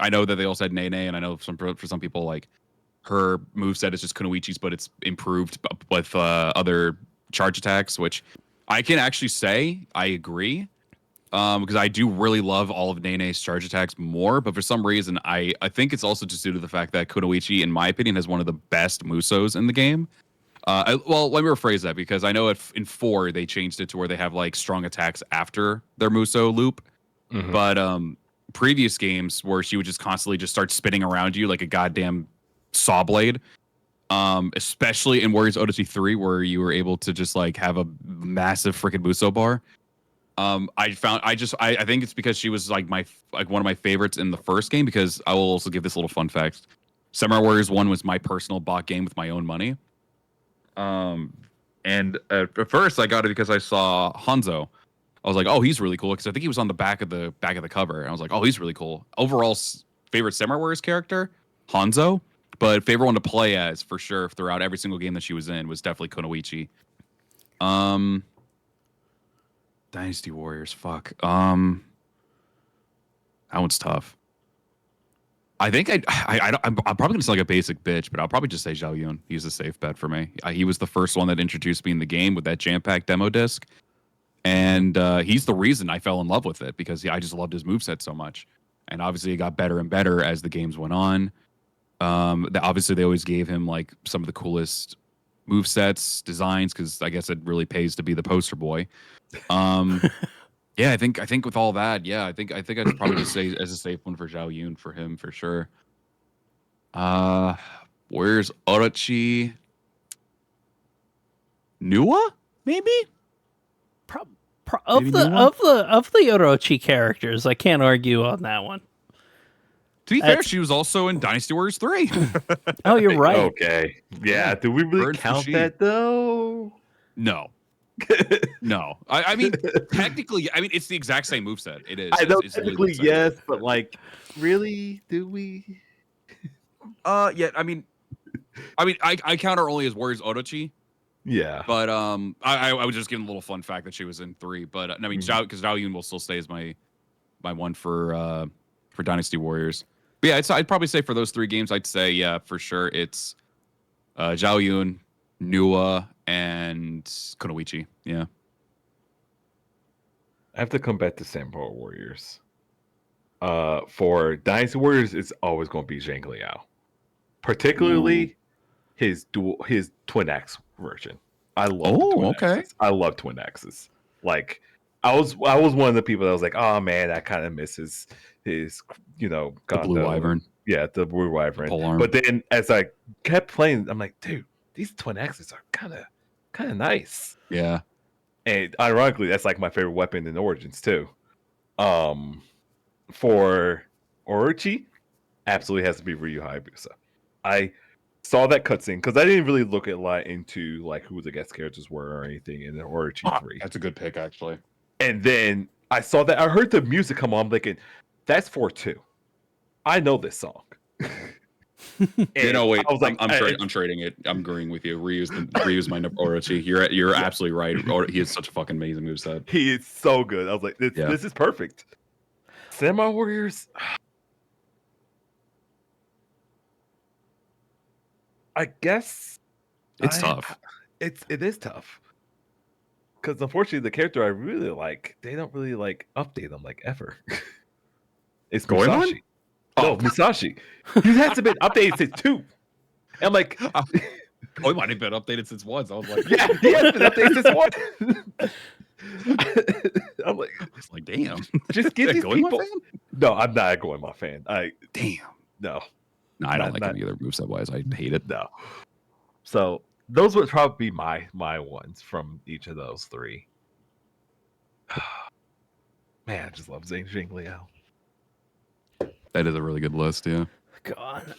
know that they also had Nene, and I know for some people like her moveset is just Kunoichi's, but it's improved with other charge attacks, which I can actually say I agree. Because I do really love all of Nene's charge attacks more, but for some reason I think it's also just due to the fact that Kunoichi, in my opinion, has one of the best Musos in the game. Well, let me rephrase that because I know in 4 they changed it to where they have like strong attacks after their Muso loop. Mhm. But previous games where she would just constantly just start spinning around you like a goddamn saw blade. Especially in Warriors Odyssey 3, where you were able to just like have a massive freaking Muso bar. I think it's because she was like one of my favorites in the first game, because I will also give this little fun fact. Samurai Warriors 1 was my personal bought game with my own money. And at first I got it because I saw Hanzo. I was like, oh, he's really cool, because I think he was on the back of the cover. And I was like, oh, he's really cool. Overall, favorite Samurai Warriors character, Hanzo, but favorite one to play as for sure throughout every single game that she was in was definitely Kunoichi. Dynasty Warriors, fuck. That one's tough. I think I'm probably gonna sound like a basic bitch, but I'll probably just say Zhao Yun. He's a safe bet for me. He was the first one that introduced me in the game with that jam-packed demo disc, and he's the reason I fell in love with it, because I just loved his moveset so much. And obviously, it got better and better as the games went on. Obviously, they always gave him like some of the coolest movesets, designs, because I guess it really pays to be the poster boy. Yeah, I think with all that, yeah, I think I'd probably just say as a safe one for Zhao Yun for him for sure. Where's Orochi? Nua? Maybe? Of Maybe the Nua? of the Orochi characters, I can't argue on that one. To be fair, she was also in Dynasty Warriors 3. Oh, you're right. Okay. Yeah. Do we really Bird count Fushi. that though? No. No. I mean, technically, I mean, it's the exact same moveset. It is. I know It's literally technically the same. yes, but like, really, do we? Yeah, I mean, I count her only as Warriors Orochi. Yeah. But I was just giving a little fun fact that she was in 3. But I mean, because Zhao Yun will still stay as my one for Dynasty Warriors. But yeah, I'd probably say for those 3 games, I'd say yeah for sure it's Zhao Yun, Nua, and Kunoichi. Yeah. I have to come back to Samurai Warriors. For Dynasty Warriors, it's always going to be Zhang Liao, particularly his Twin Axe version. I love the Twin Axes. I love Twin Axes. Like I was one of the people that was like, oh man, I kind of miss his the Gondo. Blue Wyvern. Yeah, the Blue Wyvern. Polearm. But then as I kept playing, I'm like, dude, these Twin Axes are kind of nice. Yeah. And ironically, that's like my favorite weapon in Origins too. For Orochi, absolutely has to be Ryu Hayabusa. I saw that cutscene because I didn't really look a lot into like who the guest characters were or anything in the Orochi 3. That's a good pick, actually. And then I saw that I heard the music come on, I'm thinking, that's 4-2. I know this song. Wait, I was like, I'm trading it. I'm agreeing with you. Ryu's my Orochi. You're absolutely right. He has such a fucking amazing moveset. He is so good. I was like, this is perfect. Samurai Warriors. I guess it's tough. It is tough. Because unfortunately, the character I really like, they don't really like update them like ever. It's Musashi. No, Musashi. He hasn't been updated since 2. I'm like, he might have been updated since 1. So I was like, yeah, he has been updated since 1. I'm like, it's like, damn. Just give these people. Fan? No, I'm not a Goemon fan. Damn. No. No, I don't like him either. Moveset wise, I hate it. No. So those would probably be my ones from each of those 3. Man, I just love Zhang Liao. That is a really good list, yeah. God.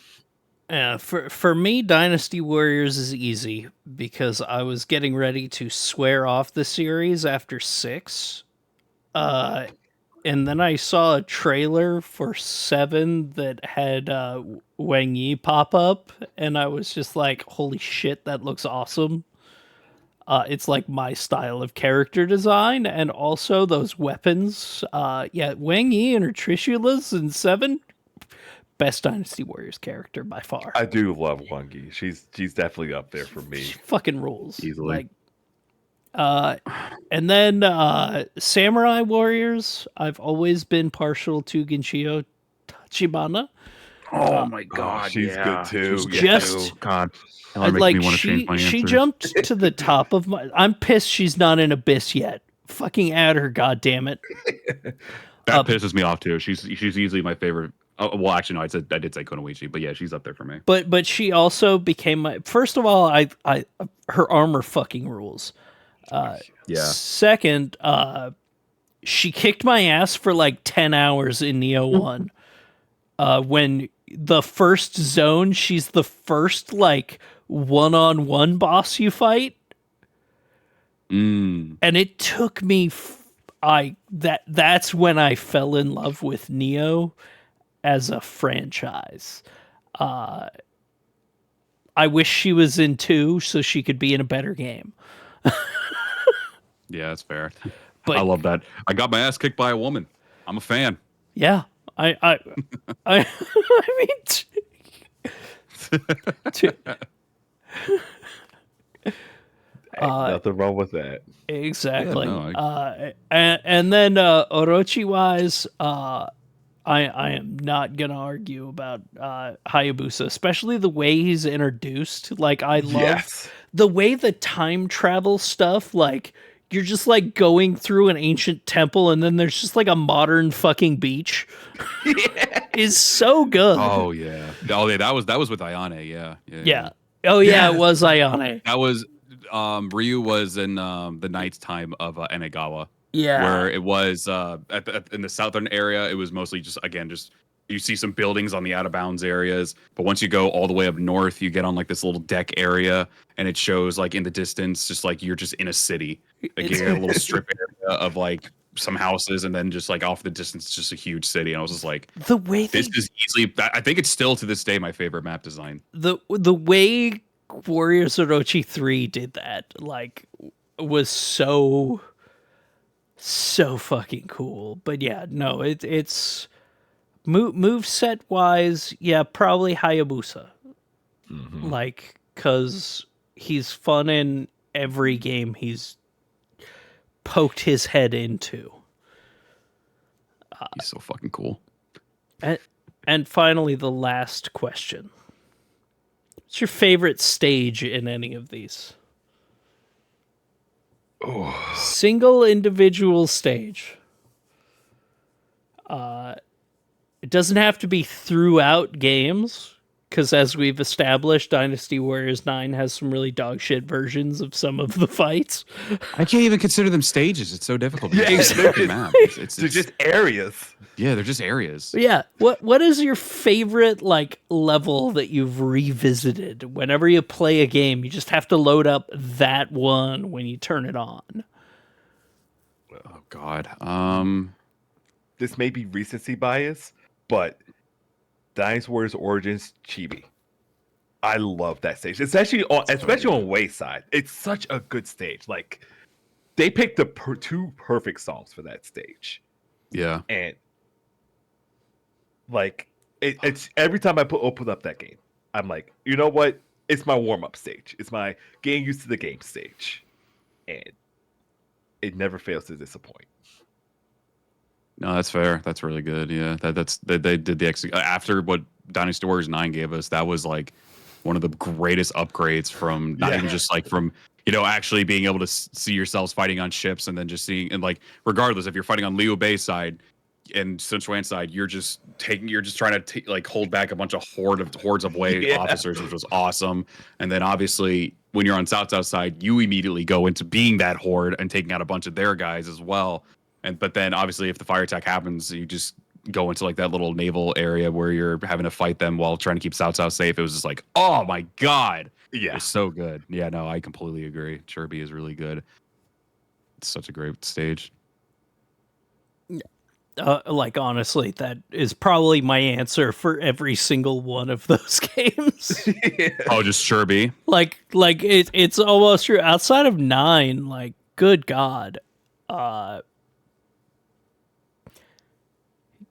For me, Dynasty Warriors is easy because I was getting ready to swear off the series after 6. And then I saw a trailer for 7 that had Wang Yi pop up, and I was just like, holy shit, that looks awesome. It's like my style of character design, and also those weapons. Wang Yi and her Trishulas in 7, best Dynasty Warriors character by far. I do love Wang Yi. She's definitely up there for me. She fucking rules. Easily. And then Samurai Warriors, I've always been partial to Ginshio Tachibana. Oh my god, she's good too. God, she jumped to the top of my. I'm pissed she's not in Abyss yet. Fucking add her, goddammit. That pisses me off too. She's easily my favorite. Well, actually, no, I did say Kunoichi, but yeah, she's up there for me. But she also became my. First of all, I her armor fucking rules. Second, she kicked my ass for like 10 hours in Neo 1. When the first zone, she's the first like one-on-one boss you fight. And it took me that's when I fell in love with Neo as a franchise. I wish she was in 2 so she could be in a better game. Yeah, that's fair. But I love that. I got my ass kicked by a woman. I'm a fan. Yeah, I mean, nothing wrong with that. Exactly. Yeah, no, and then Orochi wise, I am not gonna argue about Hayabusa, especially the way he's introduced. Like, I love the way the time travel stuff, like, you're just like going through an ancient temple and then there's just like a modern fucking beach. Is so good. Oh yeah. That was with Ayane, yeah. Oh yeah, it was Ayane. That was Ryu was in the Knight's time of Enegawa. Yeah. Where it was in the southern area, it was mostly just you see some buildings on the out of bounds areas, but once you go all the way up north, you get on like this little deck area, and it shows like in the distance, just like you're just in a city. Like you get a little strip area of like some houses, and then just like off the distance, it's just a huge city. And I was just like, the way this is easily. I think it's still to this day my favorite map design. The way Warriors Orochi 3 did that, like, was so fucking cool. But yeah, no, it's move set wise, yeah, probably Hayabusa. Like, cause he's fun in every game he's poked his head into. He's so fucking cool. And finally, the last question. What's your favorite stage in any of these? Oh, Single individual stage. It doesn't have to be throughout games, because as we've established, Dynasty Warriors 9 has some really dog shit versions of some of the fights. I can't even consider them stages. It's so difficult. Yeah, It's they're fucking just- map. they're just areas. yeah, they're just areas. Yeah, what is your favorite like level that you've revisited? Whenever you play a game, you just have to load up that one when you turn it on. Oh God. This may be recency bias, but Dynasty Warriors Origins Chibi. I love that stage. It's actually especially on Wayside. It's such a good stage. Like they picked the two perfect songs for that stage, Yeah. and like it's every time I open up that game, I'm like, you know what? It's my warm up stage. It's my getting used to the game stage, and it never fails to disappoint. No, that's fair. That's really good. Yeah, they did the after what Dynasty Warriors 9 gave us. That was like one of the greatest upgrades from not even just like from actually being able to see yourselves fighting on ships and then just seeing and like regardless if you're fighting on Liu Bei's side and Sun Quan's side, you're just trying to like hold back a bunch of hordes of Wei officers, which was awesome. And then obviously when you're on South side, you immediately go into being that horde and taking out a bunch of their guys as well. But then obviously if the fire attack happens, you just go into like that little naval area where you're having to fight them while trying to keep South safe. It was just like, oh my God. Yeah, It's so good. Yeah, no, I completely agree. Chirby is really good. It's such a great stage. Like honestly, that is probably my answer for every single one of those games. Oh, just Chirby. like it's almost true. Outside of 9, like good God,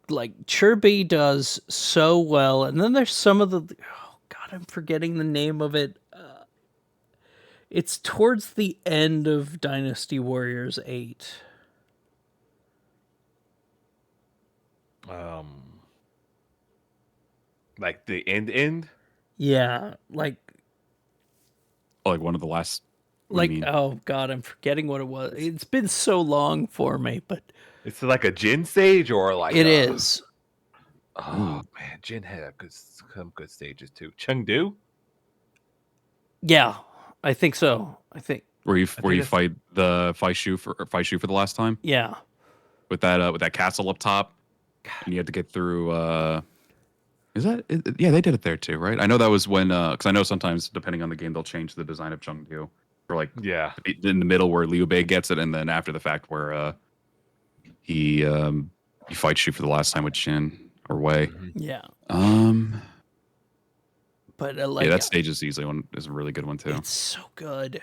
like Chirby does so well, and then there's some of the God, I'm forgetting the name of it. It's towards the end of Dynasty Warriors 8. Like the end. Yeah, like Oh, like one of the last. What do you mean? oh God, I'm forgetting what it was. It's been so long for me, but It's like a Jin stage or like it is. Oh man, Jin had some good stages too. Chengdu. Yeah, I think so. I think Where you that's- fight the Shu for the last time yeah. with that castle up top, and you had to get through. Yeah, they did it there too, right? I know that was when because I know sometimes depending on the game they'll change the design of Chengdu for like Yeah. in the middle where Liu Bei gets it, and then after the fact where he fights Shu for the last time with Shin or Wei. Yeah. But like Yeah, that stage is a really good one too. it's so good.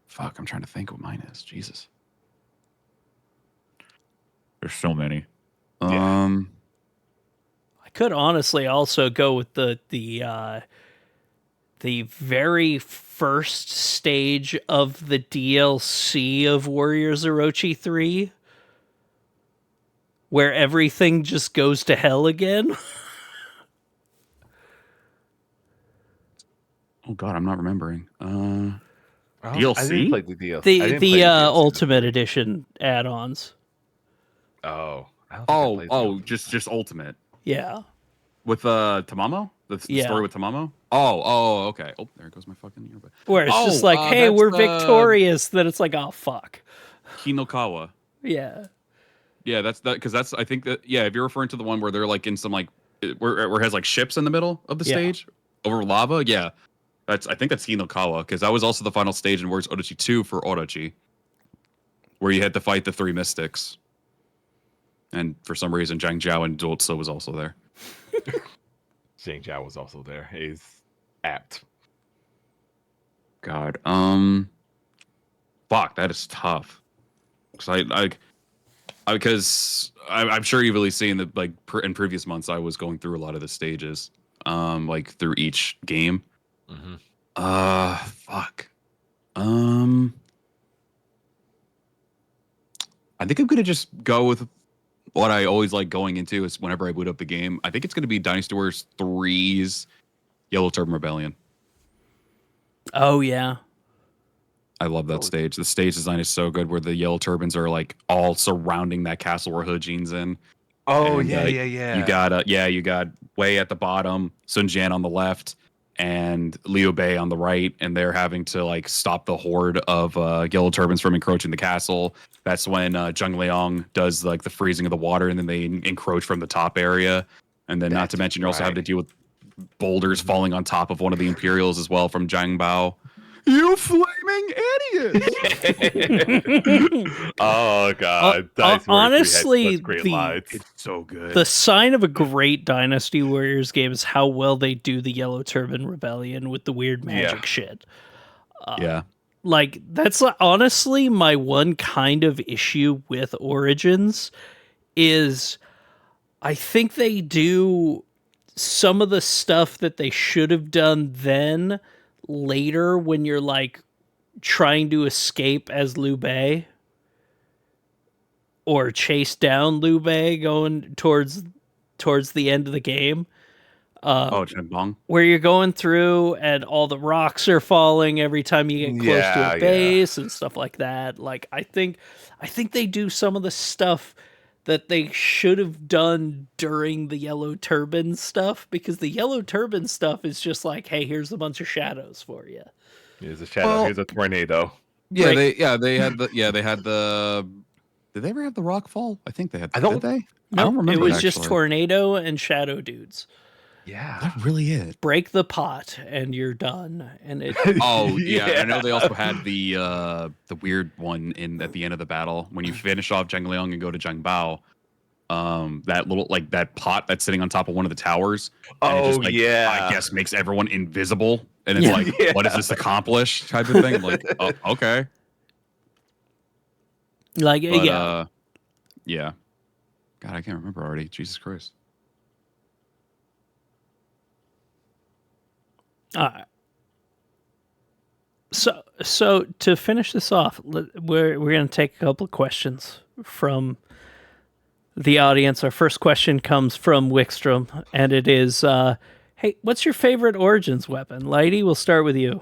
Fuck, I'm trying to think what mine is. Jesus. There's so many. Yeah. I could honestly also go with the very first stage of the DLC of Warriors Orochi 3 where everything just goes to hell again. Oh God, I'm not remembering. I DLC? didn't play the DLC. I didn't play The DLC. Ultimate Edition add-ons. Oh. I don't think I played the Ultimate. Just Ultimate. Yeah. With Tamamo? The Yeah. story with Tamamo? Oh, okay. Oh, there goes my fucking earbud. Where it's just like, hey, that's we're the victorious. Then it's like, oh, fuck. Hinokawa. Yeah. Yeah, that's because that's I think that if you're referring to the one where they're like in some like where it has like ships in the middle of the Yeah. stage over lava, yeah. I think that's Hinokawa because that was also the final stage in Warriors Orochi 2 for Orochi, where you had to fight the 3 mystics. And for some reason, Zhang Jiao and Zhuozi was also there. Zhang Jiao was also there. He's apt. God, fuck, that is tough. Because I'm sure you've really seen that like in previous months I was going through a lot of the stages, like through each game. Mm-hmm. Fuck. I think I'm gonna just go with what I always like going into is whenever I boot up the game. I think it's gonna be Dynasty Warriors 3's Yellow Turban Rebellion. Oh yeah. I love that stage. The stage design is so good where the yellow turbans are like all surrounding that castle where Hoojin's in. Oh And you yeah. got you got Wei at the bottom, Sun Jian on the left, and Liu Bei on the right, and they're having to like stop the horde of yellow turbans from encroaching the castle. That's when Zheng Liang does like the freezing of the water, and then they encroach from the top area. And then, not to That's mention, you're also having to right. deal with boulders falling on top of one of the Imperials as well from Zhang Bao. You flaming idiots! Oh god, Dynasty Warriors 3 had Honestly, such great the lines. It's so good. the sign of a great Dynasty Warriors game is how well they do the Yellow Turban Rebellion with the weird magic shit. Yeah. Like that's honestly my one kind of issue with Origins is I think they do some of the stuff that they should have done then later when you're like trying to escape as Liu Bei or chase down Liu Bei going towards the end of the game. Chen Bong. Where you're going through and all the rocks are falling every time you get close to Yeah, a yeah. base and stuff like that. Like I think they do some of the stuff that they should have done during the Yellow Turban stuff because the Yellow Turban stuff is just like, hey, here's a bunch of shadows for you. Here's a shadow, Well- here's a tornado. Yeah, Right. they had the did they ever have the rock fall? I think they had I don't- did they? I No, don't remember. it was just actually. tornado and shadow dudes. Yeah. That really it. Break the pot and you're done. And it Oh yeah. I know they also had the weird one in at the end of the battle when you finish off Zheng Liang and go to Zheng Bao. That little like that pot that's sitting on top of one of the towers. And it just Oh like yeah. I guess makes everyone invisible. And it's Yeah. like, Yeah. what does this accomplish? Type of thing. I'm like, oh, okay. like But yeah. yeah. God, I can't remember already. Jesus Christ. So to finish this off, we're going to take a couple of questions from the audience. Our first question comes from Wickstrom, and it is, "Hey, what's your favorite Origins weapon?" Lighty, we'll start with you.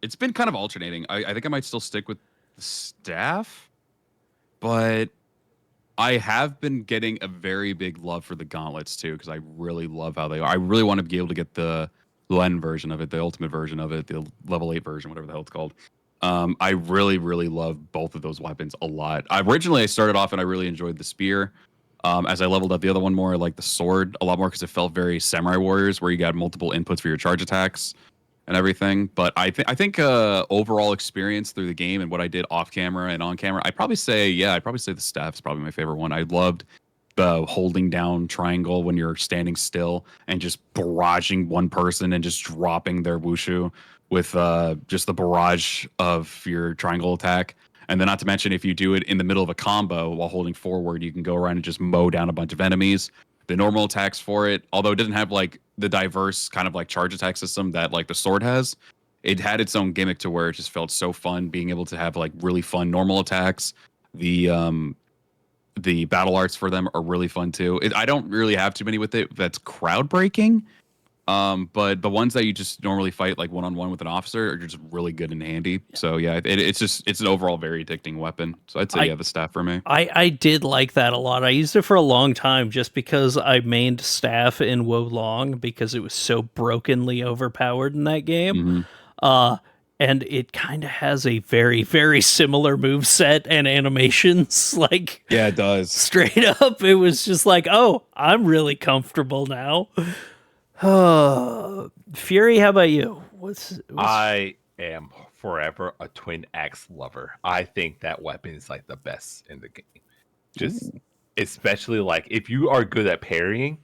It's been kind of alternating. I think I might still stick with the staff, but I have been getting a very big love for the gauntlets too because I really love how they are. I really want to be able to get the Len version of it, the ultimate version of it, the level 8 version, whatever the hell it's called. I really, really love both of those weapons a lot. I started off and I really enjoyed the spear. As I leveled up the other one more, I like the sword a lot more because it felt very Samurai Warriors, where you got multiple inputs for your charge attacks and everything. But I think overall experience through the game and what I did off camera and on camera, I'd probably say the staff is probably my favorite one. I loved the holding down triangle when you're standing still and just barraging one person and just dropping their wushu with just the barrage of your triangle attack. And then not to mention, if you do it in the middle of a combo while holding forward, you can go around and just mow down a bunch of enemies. The normal attacks for it, although it doesn't have like the diverse kind of like charge attack system that like the sword has, it had its own gimmick to where it just felt so fun being able to have like really fun normal attacks. The battle arts for them are really fun too. I don't really have too many with it that's crowd breaking. But the ones that you just normally fight like one-on-one with an officer are just really good and handy. So yeah, it's an overall very addicting weapon. So I'd say the staff for me. I did like that a lot. I used it for a long time just because I mained staff in Wo Long because it was so brokenly overpowered in that game. Mhm. And it kind of has a very, very similar move set and animations. Like, Yeah, it does. straight up, it was just like, oh, I'm really comfortable now. Fury, how about you? What's I am forever a twin axe lover. I think that weapon is like the best in the game. Just especially like if you are good at parrying,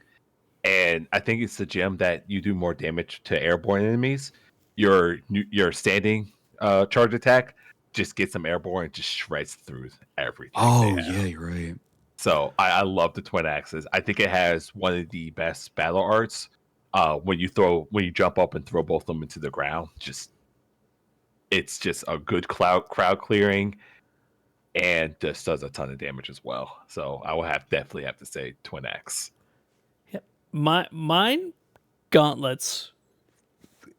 and I think it's the gem that you do more damage to airborne enemies. Your standing charge attack just gets them airborne and just shreds through everything. Oh they have. yeah, you're right. So I love the twin axes. I think it has one of the best battle arts when you jump up and throw both of them into the ground, it's just a good crowd clearing, and just does a ton of damage as well. So I will definitely have to say Twin X. Yep. Mine gauntlets.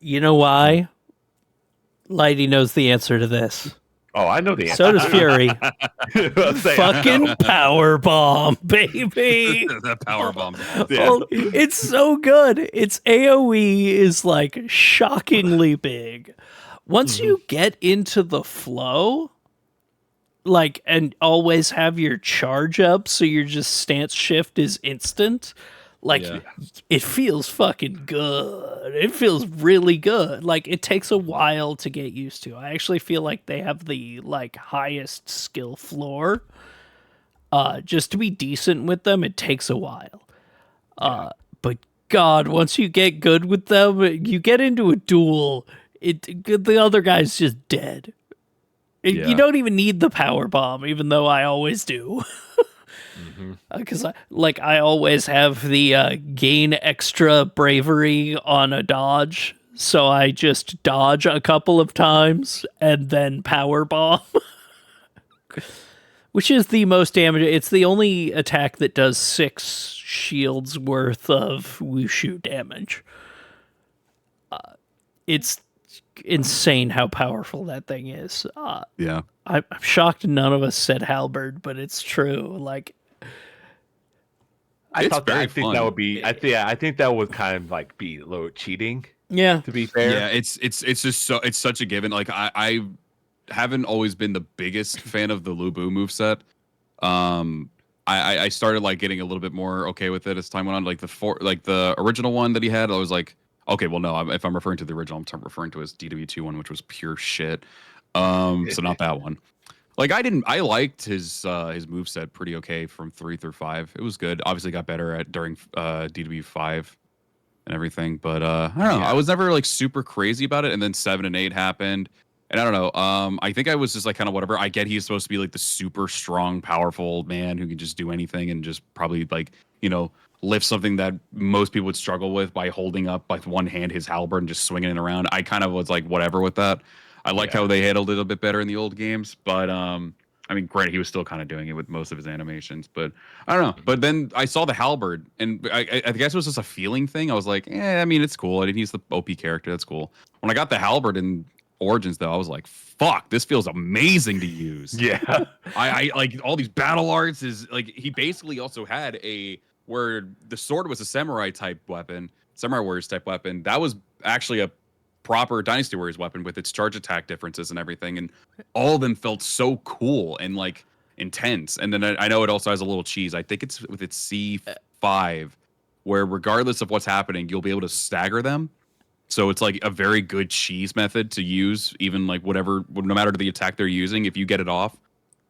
You know why? Lighty knows the answer to this. Oh, I know the answer. So does Fury. Say, Fucking power bomb, baby. The power bomb. Yeah. Oh, it's so good. Its AoE is like shockingly big. Once you get into the flow, like, and always have your charge up, so your just stance shift is instant. Like, Yeah. it feels fucking good. It feels really good. Like, it takes a while to get used to. I actually feel like they have the like highest skill floor. Just to be decent with them, it takes a while. But God, once you get good with them, you get into a duel. The other guy's just dead. Yeah. You don't even need the power bomb, even though I always do. Because I always have the gain extra bravery on a dodge, so I just dodge a couple of times and then power bomb, which is the most damage. It's the only attack that does 6 shields worth of wushu damage. It's insane how powerful that thing is. Yeah. I'm shocked none of us said halberd, but it's true. Like, It's very I think fun. that would be. I think that would kind of like be a little cheating. yeah, To be fair, Yeah, it's just it's such a given. Like I haven't always been the biggest fan of the Lubu moveset. I started like getting a little bit more okay with it as time went on. Like the original one that he had, I was like, okay, well no, if I'm referring to the original, I'm referring to his DW2 one, which was pure shit. So not that one. Like I liked his moveset pretty okay from 3 through 5. It was good. Obviously got better during DW5 and everything, but I don't know. Yeah. I was never like super crazy about it, and then 7 and 8 happened. And I don't know. I think I was just like kind of whatever. I get he's supposed to be like the super strong, powerful man who can just do anything and just probably like, lift something that most people would struggle with by holding up with one hand his halberd and just swinging it around. I kind of was like whatever with that. I liked how they handled it a bit better in the old games, but I mean, granted, he was still kind of doing it with most of his animations, but I don't know. But then I saw the halberd, and I guess it was just a feeling thing. I was like, I mean, it's cool. I mean, he's the OP character. That's cool. When I got the halberd in Origins, though, I was like, fuck, this feels amazing to use. yeah, I like all these battle arts. Is like he basically also had where the sword was a samurai type weapon, samurai warriors type weapon. That was actually a proper Dynasty Warriors weapon with its charge attack differences and everything, and all of them felt so cool and like intense. And then I know it also has a little cheese. I think it's with its C5, where regardless of what's happening, you'll be able to stagger them. So it's like a very good cheese method to use, even like no matter the attack they're using. If you get it off,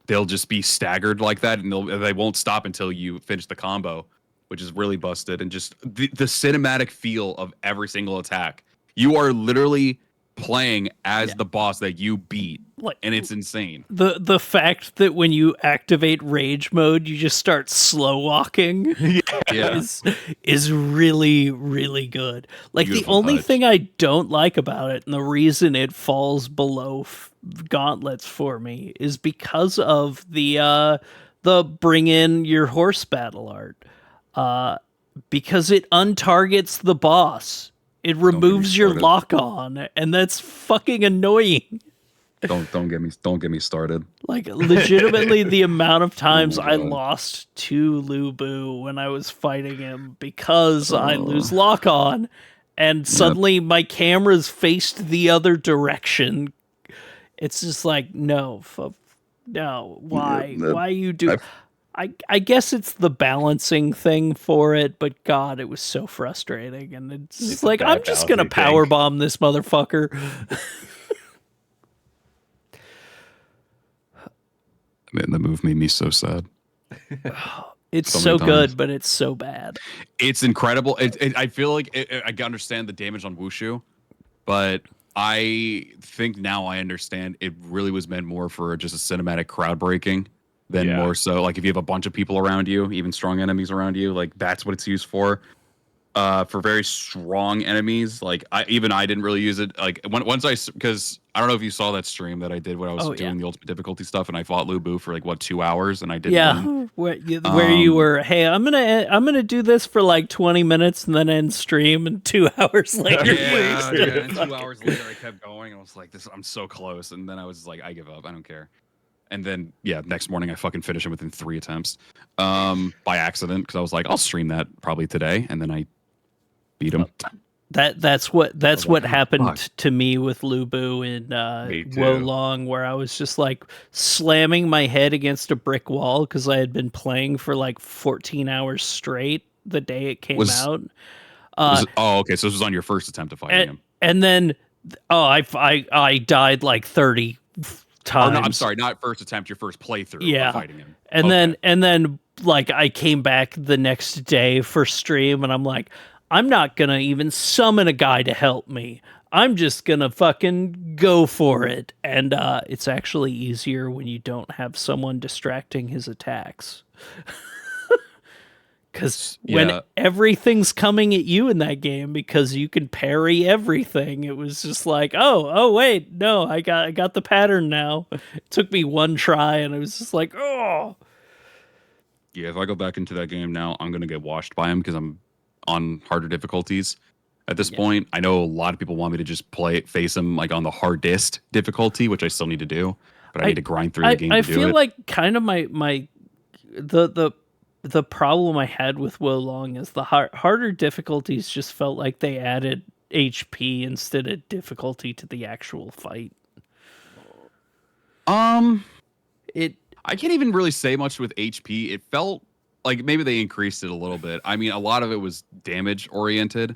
they'll just be staggered like that, and they won't stop until you finish the combo, which is really busted. And just the cinematic feel of every single attack. You are literally playing as the boss that you beat, and it's insane. the fact that when you activate rage mode, you just start slow walking Yeah. is really, really good. Like, Beautiful the only touch. thing I don't like about it, and the reason it falls below gauntlets for me, is because of the bring in your horse battle art. Because it untargets the boss. It removes your started. lock on, and that's fucking annoying. Don't get me started. Like, legitimately, the amount of times my I God. lost to Lubu when I was fighting him because I lose lock on, and suddenly my camera's faced the other direction. It's just like, no, why? Yeah, Why you do? I guess it's the balancing thing for it, but God, it was so frustrating. And it's just a like, bad I'm just gonna balancing power thing. bomb this motherfucker. Man, the move made me so sad. It's So so many good, times. but it's so bad. It's incredible. I feel like I can understand the damage on Wushu, but I think now I understand it really was meant more for just a cinematic crowd breaking than more so like if you have a bunch of people around you, even strong enemies around you, like that's what it's used for. for very strong enemies. Like I didn't really use it. Like because I don't know if you saw that stream that I did when I was Oh, yeah. doing the ultimate difficulty stuff, and I fought Lu Bu for like 2 hours, and I didn't Yeah, win. where you were, hey, I'm gonna do this for like 20 minutes and then end stream, and 2 hours later, Yeah, wasted dude. it. And 2 hours later, I kept going. I was like, "This, I'm so close." And then I was like, "I give up. I don't care." And then, yeah, next morning I fucking finished it within 3 attempts, by accident because I was like, "I'll stream that probably today," and then I beat him. That's what like, "Oh, happened fuck." to me with Lubu in Me Wo too. Long, where I was just like slamming my head against a brick wall because I had been playing for like 14 hours straight the day it came Was out. oh, okay. So this was on your first attempt of fighting and, him, and then I died like 30 or no? I'm times. sorry, not first attempt. Your first playthrough Yeah. of fighting him. And Okay. then like I came back the next day for stream and I'm like, I'm not gonna even summon a guy to help me. I'm just gonna fucking go for it. And it's actually easier when you don't have someone distracting his attacks. Because when Yeah. everything's coming at you in that game, because you can parry everything, it was just like, oh wait, no, I got the pattern now. It took me one try, and I was just like, oh. Yeah, if I go back into that game now, I'm gonna get washed by him because I'm on harder difficulties at this Yeah. point. I know a lot of people want me to just face him like on the hardest difficulty, which I still need to do, but I need to grind through the game I to do feel it. like kind of the problem I had with Wo Long is the harder difficulties just felt like they added HP instead of difficulty to the actual fight. It I can't even really say much with HP. It felt like maybe they increased it a little bit. I mean, a lot of it was damage oriented,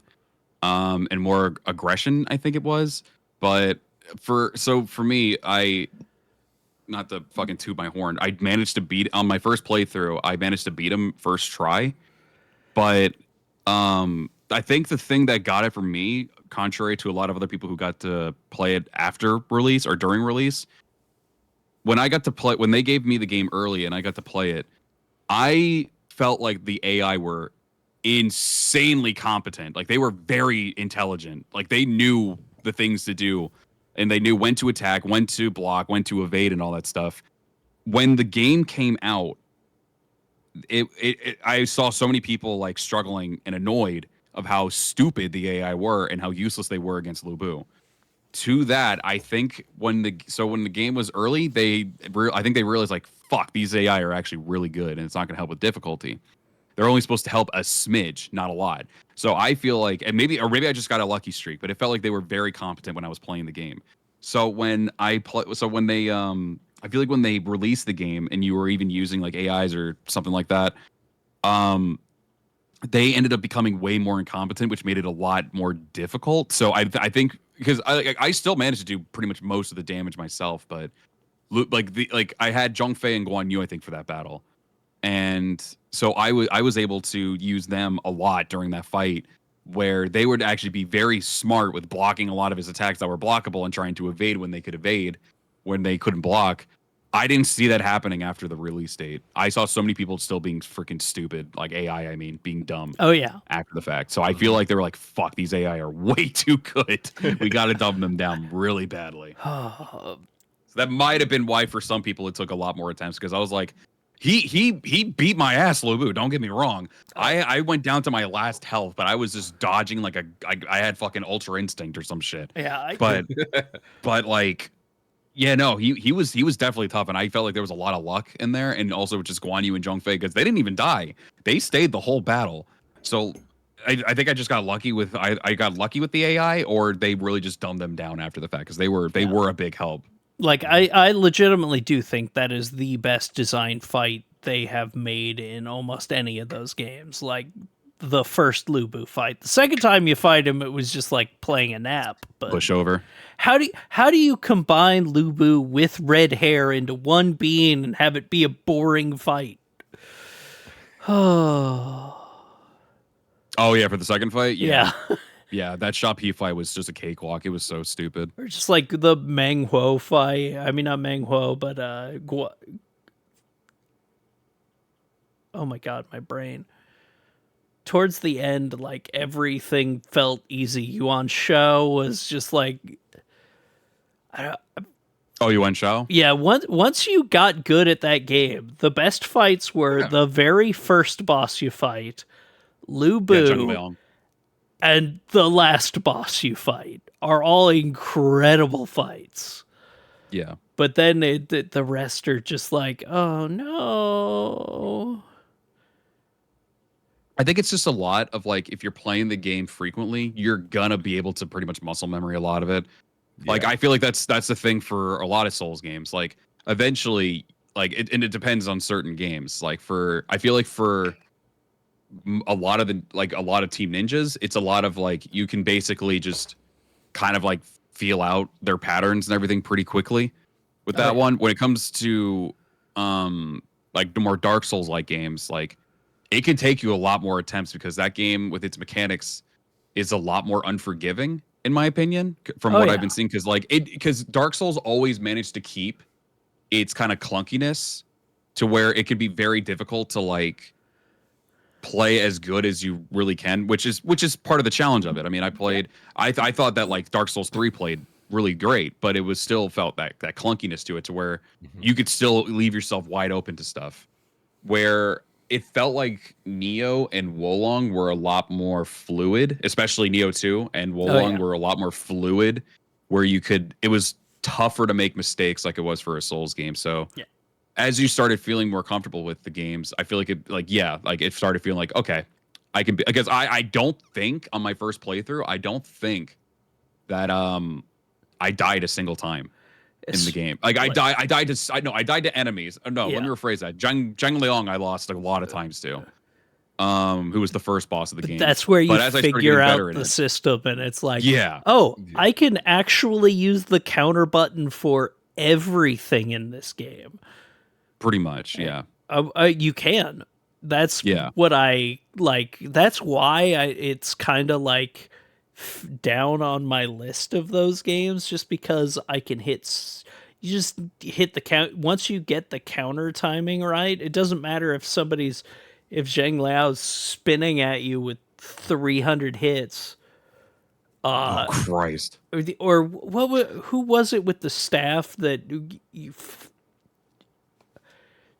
and more aggression, I think it was. But for me, not to fucking toot my horn, I managed to beat on my first playthrough. I managed to beat him first try, but I think the thing that got it for me, contrary to a lot of other people who got to play it after release or during release, when they gave me the game early and I got to play it, I felt like the AI were insanely competent. Like they were very intelligent. Like they knew the things to do and they knew when to attack, when to block, when to evade and all that stuff. When the game came out, I saw so many people like struggling and annoyed of how stupid the AI were and how useless they were against Lu Bu. To that, I think when the game was early, I think they realized like, fuck, these AI are actually really good, and it's not going to help with difficulty. They're only supposed to help a smidge, not a lot. So I feel like, and maybe I just got a lucky streak, but it felt like they were very competent when I was playing the game. So when I when they, I feel like when they released the game and you were even using like AIs or something like that, they ended up becoming way more incompetent, which made it a lot more difficult. So I think because I still managed to do pretty much most of the damage myself, but I had Zhong Fei and Guan Yu, I think, for that battle, and so I was able to use them a lot during that fight, where they would actually be very smart with blocking a lot of his attacks that were blockable and trying to evade when they could evade, when they couldn't block. I didn't see that happening after the release date. I saw so many people still being freaking stupid, like AI, I mean, being dumb. Oh yeah. After the fact. So I feel like they were like, fuck, these AI are way too good. We got to dumb them down really badly. So that might have been why for some people it took a lot more attempts, because I was like, he beat my ass, Lu Bu. Don't get me wrong. I went down to my last health, but I was just dodging like I had fucking ultra instinct or some shit. Yeah. But like, yeah, no, he was definitely tough, and I felt like there was a lot of luck in there, and also just Guan Yu and Zhong Fei, because they didn't even die; they stayed the whole battle. So I think I just got lucky with I got lucky with the AI, or they really just dumbed them down after the fact, because they were a big help. Like I legitimately do think that is the best designed fight they have made in almost any of those games. Like the first Lu Bu fight. The second time you fight him, it was just like playing a nap. But Push over. how do you combine Lu Bu with red hair into one being and have it be a boring fight? Oh yeah, for the second fight, Yeah. yeah, that Shop He fight was just a cakewalk. It was so stupid. Or just like the Meng Huo fight. I mean, not Meng Huo, but oh my god, my brain. towards the end, like everything felt easy. Yuan Shao was just like, Oh, you went Shao? yeah. Once you got good at that game, the best fights were Yeah. the very first boss you fight, Lu Yeah, Zhang Bu, Liang. and the last boss you fight are all incredible fights. Yeah. But then the rest are just like, oh no. I think it's just a lot of like if you're playing the game frequently, you're gonna be able to pretty much muscle memory a lot of it. Like Yeah. I feel like that's the thing for a lot of Souls games. Like eventually, like and it depends on certain games. Like I feel like for a lot of a lot of Team Ninjas, it's a lot of like you can basically just kind of like feel out their patterns and everything pretty quickly with Oh, that yeah. one. When it comes to like the more Dark Souls like games, like it can take you a lot more attempts because that game with its mechanics is a lot more unforgiving in my opinion from Oh, what yeah. I've been seeing because Dark Souls always managed to keep its kind of clunkiness to where it can be very difficult to like play as good as you really can, which is part of the challenge of it. I mean, I thought that like Dark Souls 3 played really great, but it was still felt that clunkiness to it to where you could still leave yourself wide open to stuff. Where it felt like Neo and Wolong were a lot more fluid, especially Neo 2 and Wolong yeah. were a lot more fluid where it was tougher to make mistakes like it was for a Souls game. So Yeah. as you started feeling more comfortable with the games, I feel like it started feeling like, okay, I can be, because I don't think on my first playthrough, I don't think that I died a single time in the game. Like I died to enemies. No, let me Yeah. rephrase that. Zhang Liang I lost a lot of times too. Who was the first boss of the But game. that's where you But as I started figure getting out better in the it, system, and it's like, yeah, oh, I can actually use the counter button for everything in this game. pretty much, yeah. You can. That's Yeah. what I like. That's why it's kind of like down on my list of those games, just because I can you just hit the count. Once you get the counter timing right, it doesn't matter if if Zheng Liao's spinning at you with 300 hits. Oh Christ. Or who was it with the staff that you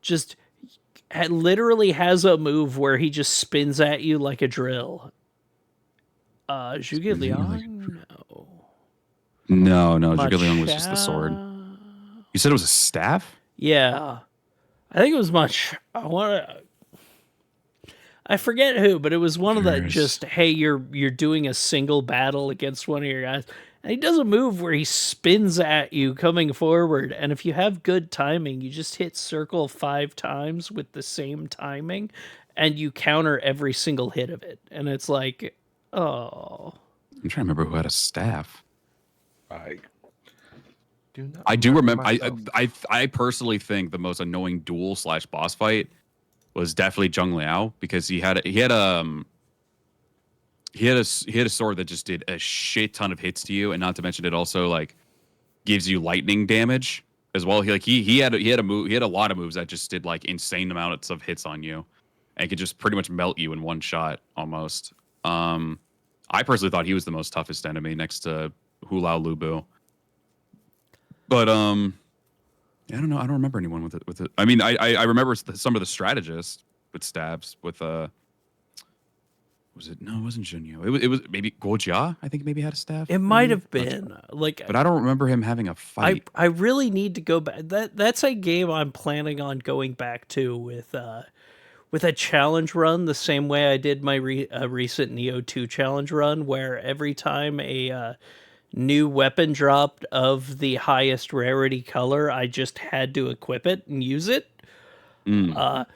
just literally has a move where he just spins at you like a drill? Zhuge Liang? No. No, Zhuge Liang was just the sword. Machado? You said it was a staff? Yeah. I think it was I forget who, but it was one of the just, hey, you're doing a single battle against one of your guys. And he does a move where he spins at you coming forward, and if you have good timing, you just hit circle 5 times with the same timing, and you counter every single hit of it. And it's like, oh. I'm trying to remember who had a staff. I do remember. myself. I personally think the most annoying duel / boss fight was definitely Zheng Liao because he had a sword that just did a shit ton of hits to you, and not to mention it also like gives you lightning damage as well. He had a lot of moves that just did like insane amounts of hits on you, and could just pretty much melt you in one shot almost. I personally thought he was the most toughest enemy next to Hulao Lubu. But I don't know. I don't remember anyone with it. I mean, I remember some of the strategists with stabs with was it? No, it wasn't Junyo. It was maybe Guojia. I think maybe had a staff. It might have been. But I don't remember him having a fight. I really need to go back. That's a game I'm planning on going back to with a challenge run, the same way I did my recent Neo 2 challenge run, where every time a new weapon dropped of the highest rarity color, I just had to equip it and use it. It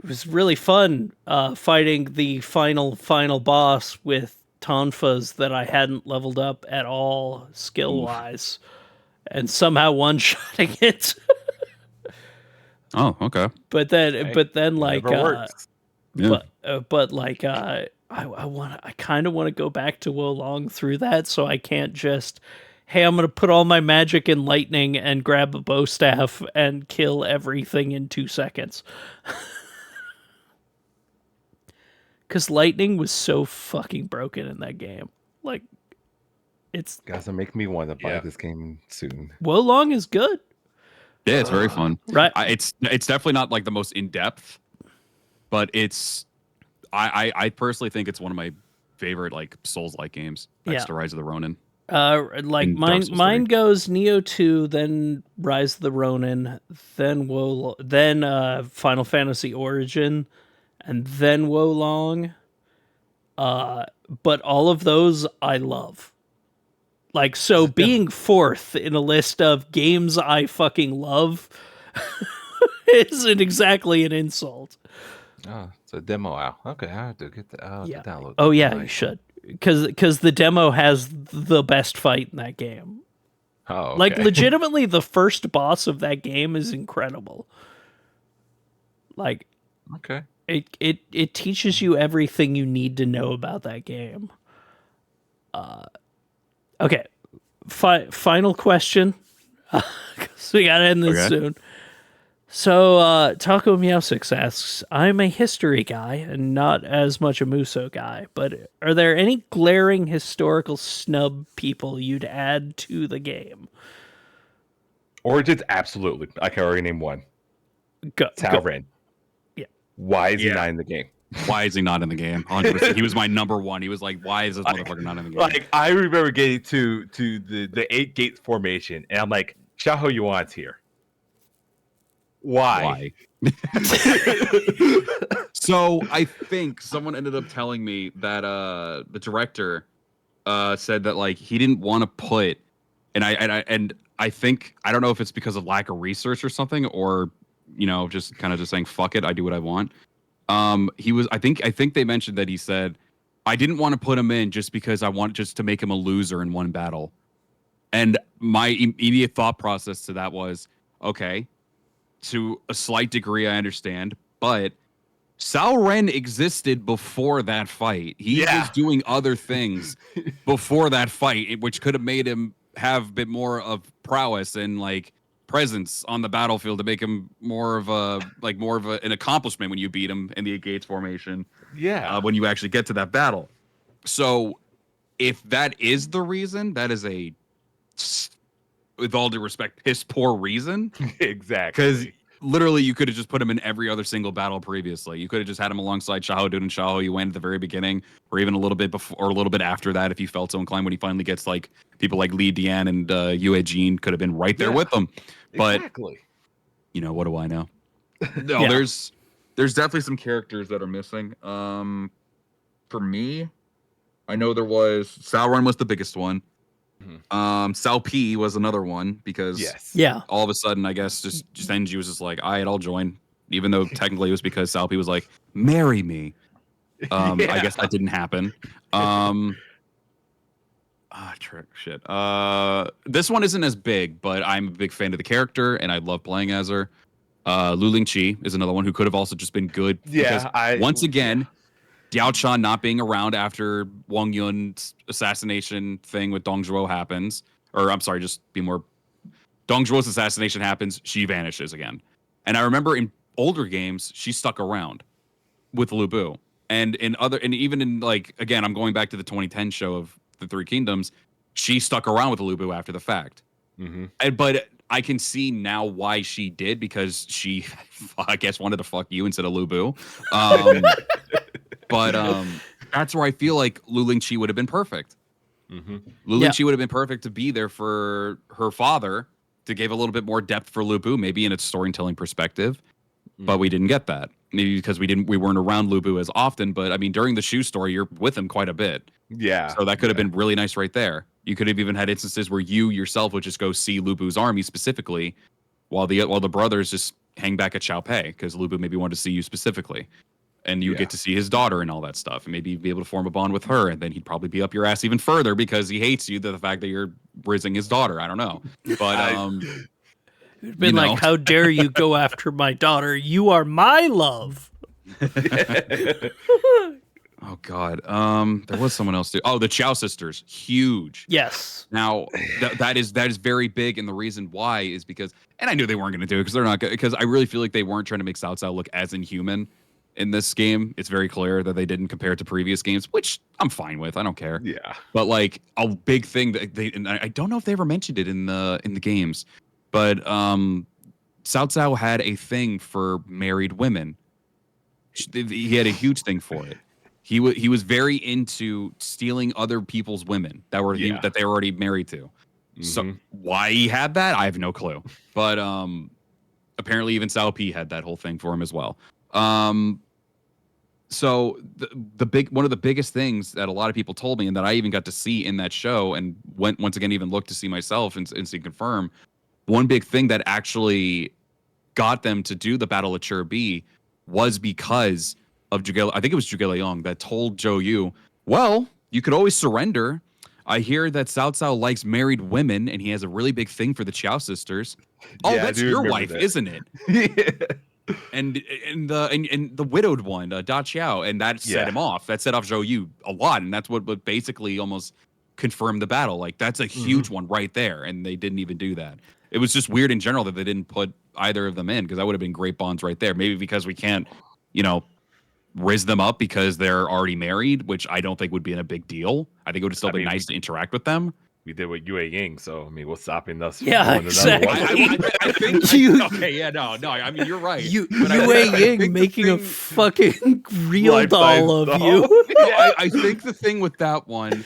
was really fun fighting the final boss with tonfas that I hadn't leveled up at all skill wise, and somehow one-shotting it. Oh, okay. But then like works. Yeah. but like I kind of want to go back to Wolong through that, so I can't just, hey, I'm gonna put all my magic in lightning and grab a bow staff and kill everything in 2 seconds. because lightning was so fucking broken in that game. Like, it's Guys, make me want to buy Yeah. this game soon. Wolong is good, Yeah, it's very fun. right? It's definitely not like the most in depth, but it's I personally think it's one of my favorite like Souls like games next Yeah. to Rise of the Ronin. Like In Dark mine Souls 3. goes Neo 2, then Rise of the Ronin, then Final Fantasy Origin, and then Wolong. But all of those I love. Like, so being fourth in a list of games I fucking love isn't exactly an insult. Oh, it's a demo out. Okay, I have to get the Yeah. download. Oh yeah, you Nice. should. Because the demo has the best fight in that game. Oh, okay. Like, legitimately, the first boss of that game is incredible. Like, Okay. it teaches you everything you need to know about that game. Okay, final question. 'Cause we gotta end this Okay. soon. So, Taco Meowsix asks, I'm a history guy and not as much a Musou guy, but are there any glaring historical snub people you'd add to the game? Origins, absolutely. I can already name one. Go. Talren. Yeah. Why is he Yeah. not in the game? Why is he not in the game? 100%. He was my number one. He was like, why is this motherfucker not in the game? Like, I remember getting to the 8 gate formation, and I'm like, Xiaoho Yuan's here. Why? So I think someone ended up telling me that the director said that like he didn't want to put, and I think I don't know if it's because of lack of research or something, or just kind of just saying fuck it, I do what I want. He was I think they mentioned that he said I didn't want to put him in just because I want just to make him a loser in one battle. And my immediate thought process to that was, okay, to a slight degree I understand, but Sao Ren existed before that fight. He was doing other things before that fight, which could have made him have a bit more of prowess and like presence on the battlefield to make him more of an accomplishment when you beat him in the Gates formation. Yeah. When you actually get to that battle. So if that is the reason, that is a, with all due respect, piss poor reason. Exactly. Because literally, you could have just put him in every other single battle previously. You could have just had him alongside Xiahou Dun and Xiahou Yuan at the very beginning, or even a little bit before, or a little bit after that, if you felt so inclined. When he finally gets like people like Li Dian and Yue Jin, could have been right there with them. But exactly. What do I know? No, Yeah. there's definitely some characters that are missing. For me, I know there was Sao Ren was the biggest one. Sao P was another one because Yeah. all of a sudden, I guess just Enji was just like, all right, I'll join. Even though technically it was because Sao P was like, marry me. I guess that didn't happen. Shit. This one isn't as big, but I'm a big fan of the character and I love playing as her. Lu Lingqi is another one who could have also just been good. Yeah. Once again, Diao Chan not being around after Wang Yun's assassination thing with Dong Zhuo happens, or I'm sorry, just be more. Dong Zhuo's assassination happens, she vanishes again. And I remember in older games, she stuck around with Lu Bu. And even in like, again, I'm going back to the 2010 show of the Three Kingdoms, she stuck around with Lu Bu after the fact. But I can see now why she did, because she, I guess, wanted to fuck you instead of Lu Bu. But that's where I feel like Lu Lingqi would have been perfect. Lu Lingqi would have been perfect to be there for her father, to give a little bit more depth for Lu Bu, maybe in its storytelling perspective. But we didn't get that. Maybe because we weren't around Lu Bu as often. But I mean, during the Shu story, you're with him quite a bit. Yeah. So that could have been really nice right there. You could have even had instances where you yourself would just go see Lu Bu's army specifically, while the brothers just hang back at Xiaopei, because Lu Bu maybe wanted to see you specifically. And you get to see his daughter and all that stuff, and maybe be able to form a bond with her, and then he'd probably be up your ass even further because he hates you, the fact that you're rizzing his daughter. I don't know. But It'd been like, how dare you go after my daughter? You are my love. Oh God. There was someone else too. Oh, the Chow sisters, huge. Yes. Now that is very big, and the reason why is because, and I knew they weren't going to do it because they're not good. Because I really feel like they weren't trying to make Cao Cao look as inhuman in this game. It's very clear that they didn't compare it to previous games, which I'm fine with. I don't care. Yeah. But like a big thing that and I don't know if they ever mentioned it in the games, but Cao Cao had a thing for married women. He had a huge thing for it. He was very into stealing other people's women that that they were already married to. So why he had that, I have no clue. But apparently even Cao Pi had that whole thing for him as well. So one of the biggest things that a lot of people told me, and that I even got to see in that show, and went once again even looked to see myself and see confirm, one big thing that actually got them to do the Battle of Chirbi was because of I think it was Zhuge Liang that told Zhou Yu, well, you could always surrender. I hear that Cao Cao likes married women, and he has a really big thing for the Qiao sisters. Oh, that's your wife, isn't it? Yeah. And the widowed one, Da Qiao, and that set him off. That set off Zhou Yu a lot, and that's what basically almost confirmed the battle. Like, that's a huge one right there, and they didn't even do that. It was just weird in general that they didn't put either of them in, because that would have been great bonds right there. Maybe because we can't, riz them up because they're already married, which I don't think would be a big deal. I think it would have still been nice to interact with them. We did with Yue Ying, so I mean, what's stopping us? Yeah, exactly. I think. Okay, yeah, no. I mean, you're right. Yue Ying making a fucking real doll of you. I think the thing with that one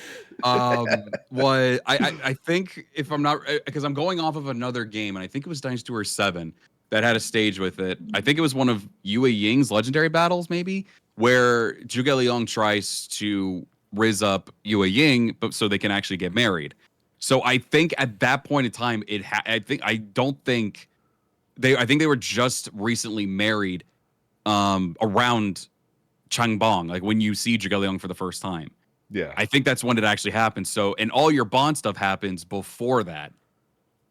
was I think, if I'm not, because I'm going off of another game, and I think it was Dynasty Warriors 7 that had a stage with it. I think it was one of Yue Ying's legendary battles, maybe, where Zhuge Liang tries to riz up Yue Ying, but so they can actually get married. So I think at that point in time, I think they were just recently married around Changbang, like when you see Zhuge Liang for the first time. Yeah. I think that's when it actually happens. So, and all your bond stuff happens before that.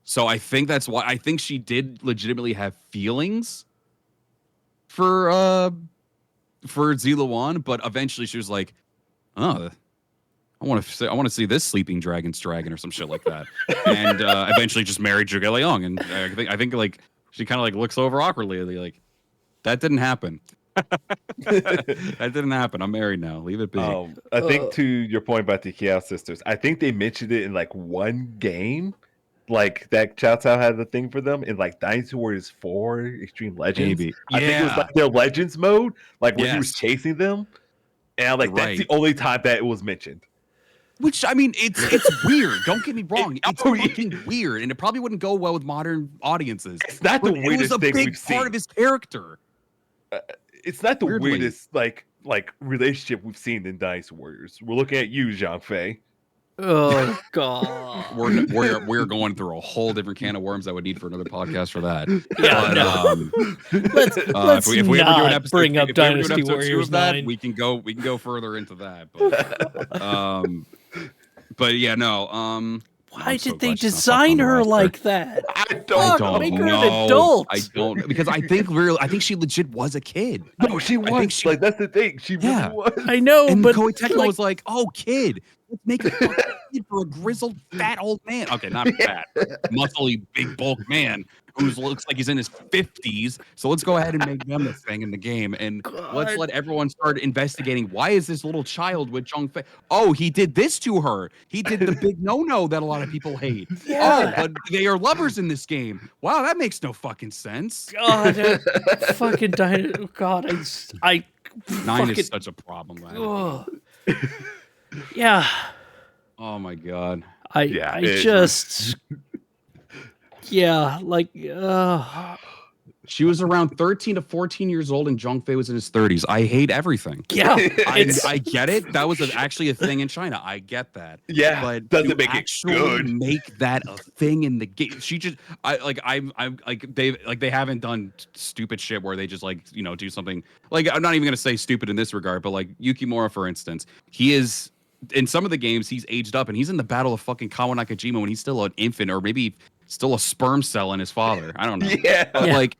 So I think that's why I think she did legitimately have feelings for Ziluan, but eventually she was like, oh, I want to see this sleeping dragon's dragon or some shit like that, and eventually just married Zhuge Liang. And I think like she kind of like looks over awkwardly, like, that didn't happen. That didn't happen. I'm married now. Leave it be. I think to your point about the Qiao sisters, I think they mentioned it in like one game, like that Cao Cao had the thing for them in like Dynasty Warriors 4 Extreme Legends. Maybe. I think it was like their Legends mode, like when he was Yes. chasing them, and like You're that's right. the only time that it was mentioned. Which, I mean, it's weird. Don't get me wrong. It's fucking weird, and it probably wouldn't go well with modern audiences. It's not the But weirdest thing we've it was a big seen. part of his character. It's not the Weirdly. weirdest like relationship we've seen in Dynasty Warriors. We're looking at you, Zhang Fei. Oh god. We're going through a whole different can of worms that would need for another podcast for that. Yeah, But, let's if we ever do an not episode, bring up if we ever do an Dynasty episode 2 Warriors of that, 9. we can go further into that. But yeah, no. Why I'm so did they glad she's not design fucking on the her roster. like that? I I don't don't make her an know. adult. I don't, because I think she legit was a kid. No, she I was. think she- Like, that's the thing. She really Yeah. was. I know, And but Koei Tecmo like, was like, "Oh, kid, let's make a fucking kid for a grizzled, fat old man." Okay, not fat, muscly, big bulk man who looks like he's in his 50s. So let's go ahead and make them the thing in the game, and let's God. let everyone start investigating. Why is this little child with Zhang Fei? Oh, he did this to her. He did the big no-no that a lot of people hate. Yeah. Oh, but they are lovers in this game. Wow, that makes no fucking sense. God, fucking God, I 9 fucking, is such a problem, man. ugh. Yeah, Oh my god. I Yeah, it- just, yeah, like, She was around 13 to 14 years old, and Zhang Fei was in his 30s. I hate everything. yeah, it's, I get it. That was actually a thing in China. I get that. Yeah, But doesn't to make it actually good. make that a thing in the game. She just, I'm like they haven't done stupid shit where they just do something. Like, I'm not even gonna say stupid in this regard, but like Yukimura, for instance, he is in some of the games he's aged up, and he's in the Battle of fucking Kawanakajima when he's still an infant, or maybe still a sperm cell in his father. I don't know. Yeah. But Yeah. like,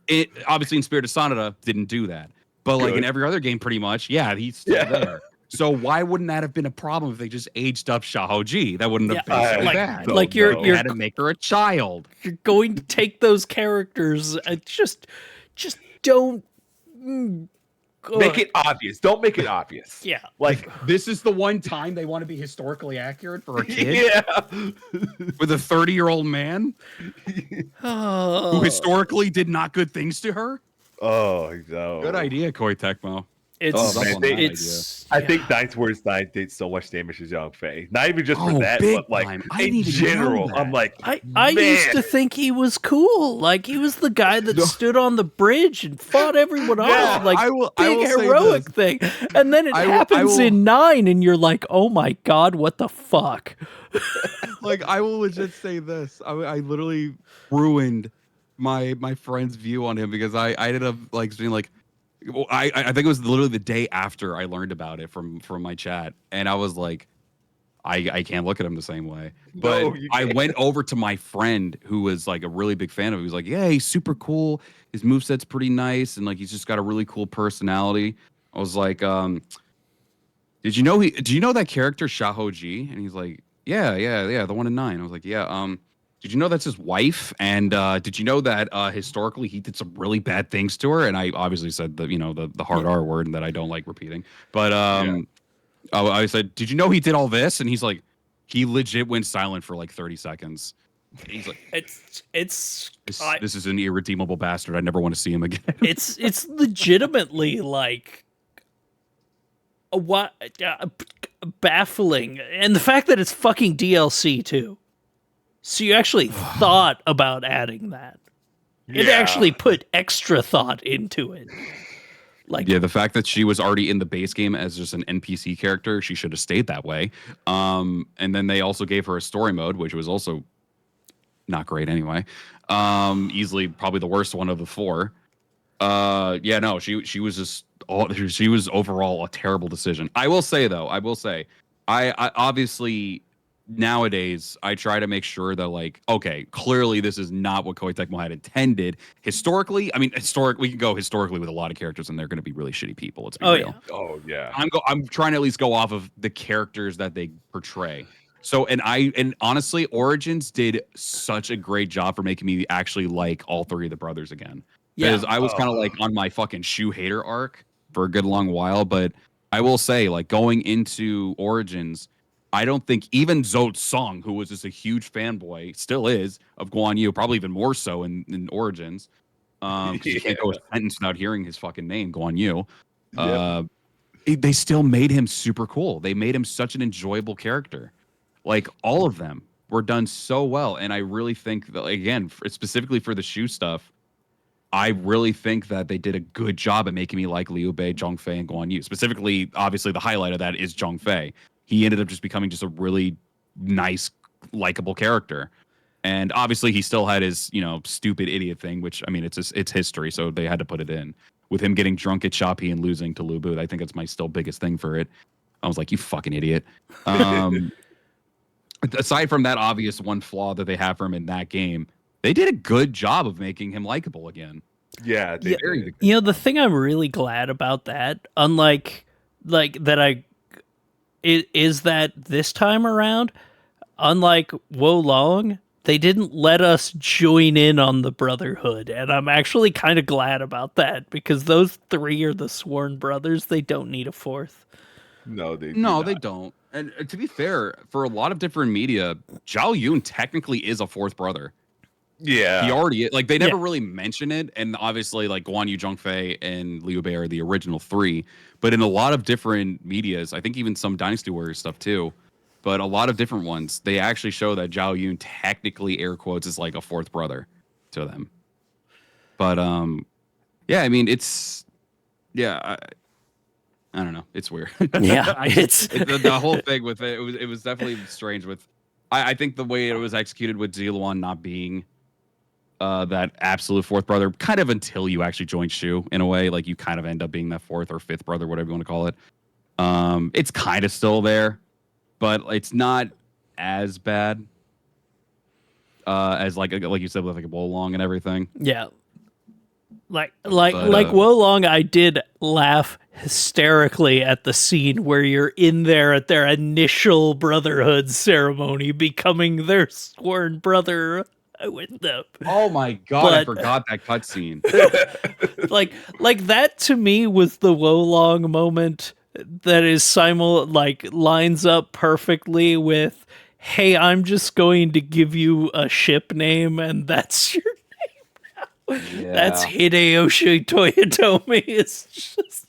it obviously in Spirit of Sonata didn't do that. But like Good. in every other game, pretty much, yeah, he's still there. So why wouldn't that have been a problem if they just aged up Xiaoji? That wouldn't have Yeah, been so like- bad. don't like you're know. They had to make her a child. you're going to take those characters and just don't. Make it obvious. Don't make it obvious. Yeah. Like This is the one time they want to be historically accurate for a kid yeah. with a 30-year-old man who historically did not good things to her. Oh no. Good idea, Koei Tecmo. It's Oh, man, it's I think Dynasty Warriors 9 did so much damage to Zhang Fei. Not even just for that, big but like time. I didn't in even know general. that. I'm like, I used to think he was cool. Like he was the guy that stood on the bridge and fought everyone off. Like I will big say heroic this. thing. And then it happens in 9 and you're like, "Oh my god, what the fuck?" Like I will legit say this. I literally ruined my friend's view on him because I ended up like being like, well, I think it was literally the day after I learned about it from my chat, and I was like, I can't look at him the same way. But No, you I can't. went over to my friend who was like a really big fan of it. He was like, yeah, he's super cool. His moveset's pretty nice, and like he's just got a really cool personality. I was like, do you know that character Shaho Ji? And he's like, yeah, the one in 9. I was like, yeah, did you know that's his wife? And did you know that historically he did some really bad things to her? And I obviously said the hard R word that I don't like repeating. But I said, did you know he did all this? And he's like, he legit went silent for like 30 seconds. He's like, this is an irredeemable bastard. I never want to see him again. It's legitimately like what baffling, and the fact that it's fucking DLC too. So you actually thought about adding that. It actually put extra thought into it. Like, yeah, the fact that she was already in the base game as just an NPC character, she should have stayed that way. And then they also gave her a story mode, which was also not great anyway. Easily probably the worst one of the 4. Yeah, no, she was just she was overall a terrible decision. I will say though, I obviously nowadays I try to make sure that like, okay, clearly this is not what Koei Tecmo had intended. Historically, I mean, we can go historically with a lot of characters, and they're going to be really shitty people. Let's be real. Yeah. Oh yeah. I'm trying to at least go off of the characters that they portray. So, and honestly, Origins did such a great job for making me actually like all 3 of the brothers again. Because I was kind of like on my fucking Shu hater arc for a good long while, but I will say, like, going into Origins, I don't think even Zhou Song, who was just a huge fanboy, still is, of Guan Yu, probably even more so in Origins, because you can't go a sentence without hearing his fucking name, Guan Yu. They still made him super cool. They made him such an enjoyable character. Like, all of them were done so well, and I really think that, again, specifically for the Shu stuff, I really think that they did a good job at making me like Liu Bei, Zhang Fei, and Guan Yu. Specifically, obviously, the highlight of that is Zhang Fei. He ended up just becoming just a really nice, likable character. And obviously, he still had his, stupid idiot thing, which, I mean, it's history, so they had to put it in. With him getting drunk at Shopee and losing to Lu Bu, I think that's my still biggest thing for it. I was like, you fucking idiot. Aside from that obvious one flaw that they have for him in that game, they did a good job of making him likable again. Yeah, they did. the thing I'm really glad about that, unlike that is that this time around, unlike Wo Long, they didn't let us join in on the Brotherhood, and I'm actually kind of glad about that, because those 3 are the sworn brothers. They don't need a 4th. No, they don't. And to be fair, for a lot of different media, Zhao Yun technically is a 4th brother. Yeah. He already, like, they never really mention it. And obviously, like, Guan Yu, Zhang Fei, and Liu Bei are the original 3. But in a lot of different medias, I think even some Dynasty Warriors stuff too, but a lot of different ones, they actually show that Zhao Yun technically, air quotes, is like a 4th brother to them. But, yeah, I mean, I don't know. It's weird. Yeah, it's the whole thing with it. It was definitely strange. With I think the way it was executed with Ziluan not being that absolute 4th brother, kind of until you actually join Shu in a way, like you kind of end up being that 4th or 5th brother, whatever you want to call it. It's kind of still there, but it's not as bad as like you said with like a Wo Long and everything. Yeah. Like Wo Long, I did laugh hysterically at the scene where you're in there at their initial Brotherhood ceremony, becoming their sworn brother. with them. Oh my god, I But- forgot that cutscene. like that to me was the Wolong moment that is lines up perfectly with, hey, I'm just going to give you a ship name and that's your that's Hideyoshi Toyotomi. It's just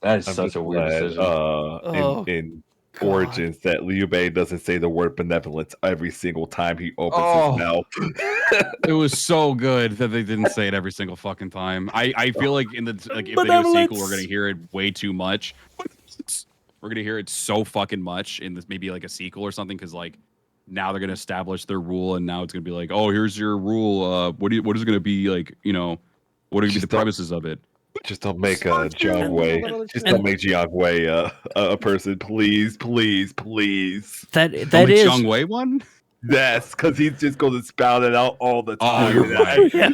That is I'm such just a weird glad, decision. Oh, in God. Origins that Liu Bei doesn't say the word benevolence every single time he opens Oh. his mouth. It was so good that they didn't say it every single fucking time. I feel like if they do a sequel, Benevolence. we're gonna hear it way too much. We're gonna hear it so fucking much in this maybe like a sequel or something because like now they're gonna establish their rule and now it's gonna be like, oh, here's your rule. What is it gonna be like? You know, what are gonna be the premises of it? Just don't make Start Jiang to- Wei. Just don't And- make Jiang Wei a person, please, please, please. that Don't make is Zhang Wei one. Yes, because he's just going to spout it out all the time. you're right. yeah.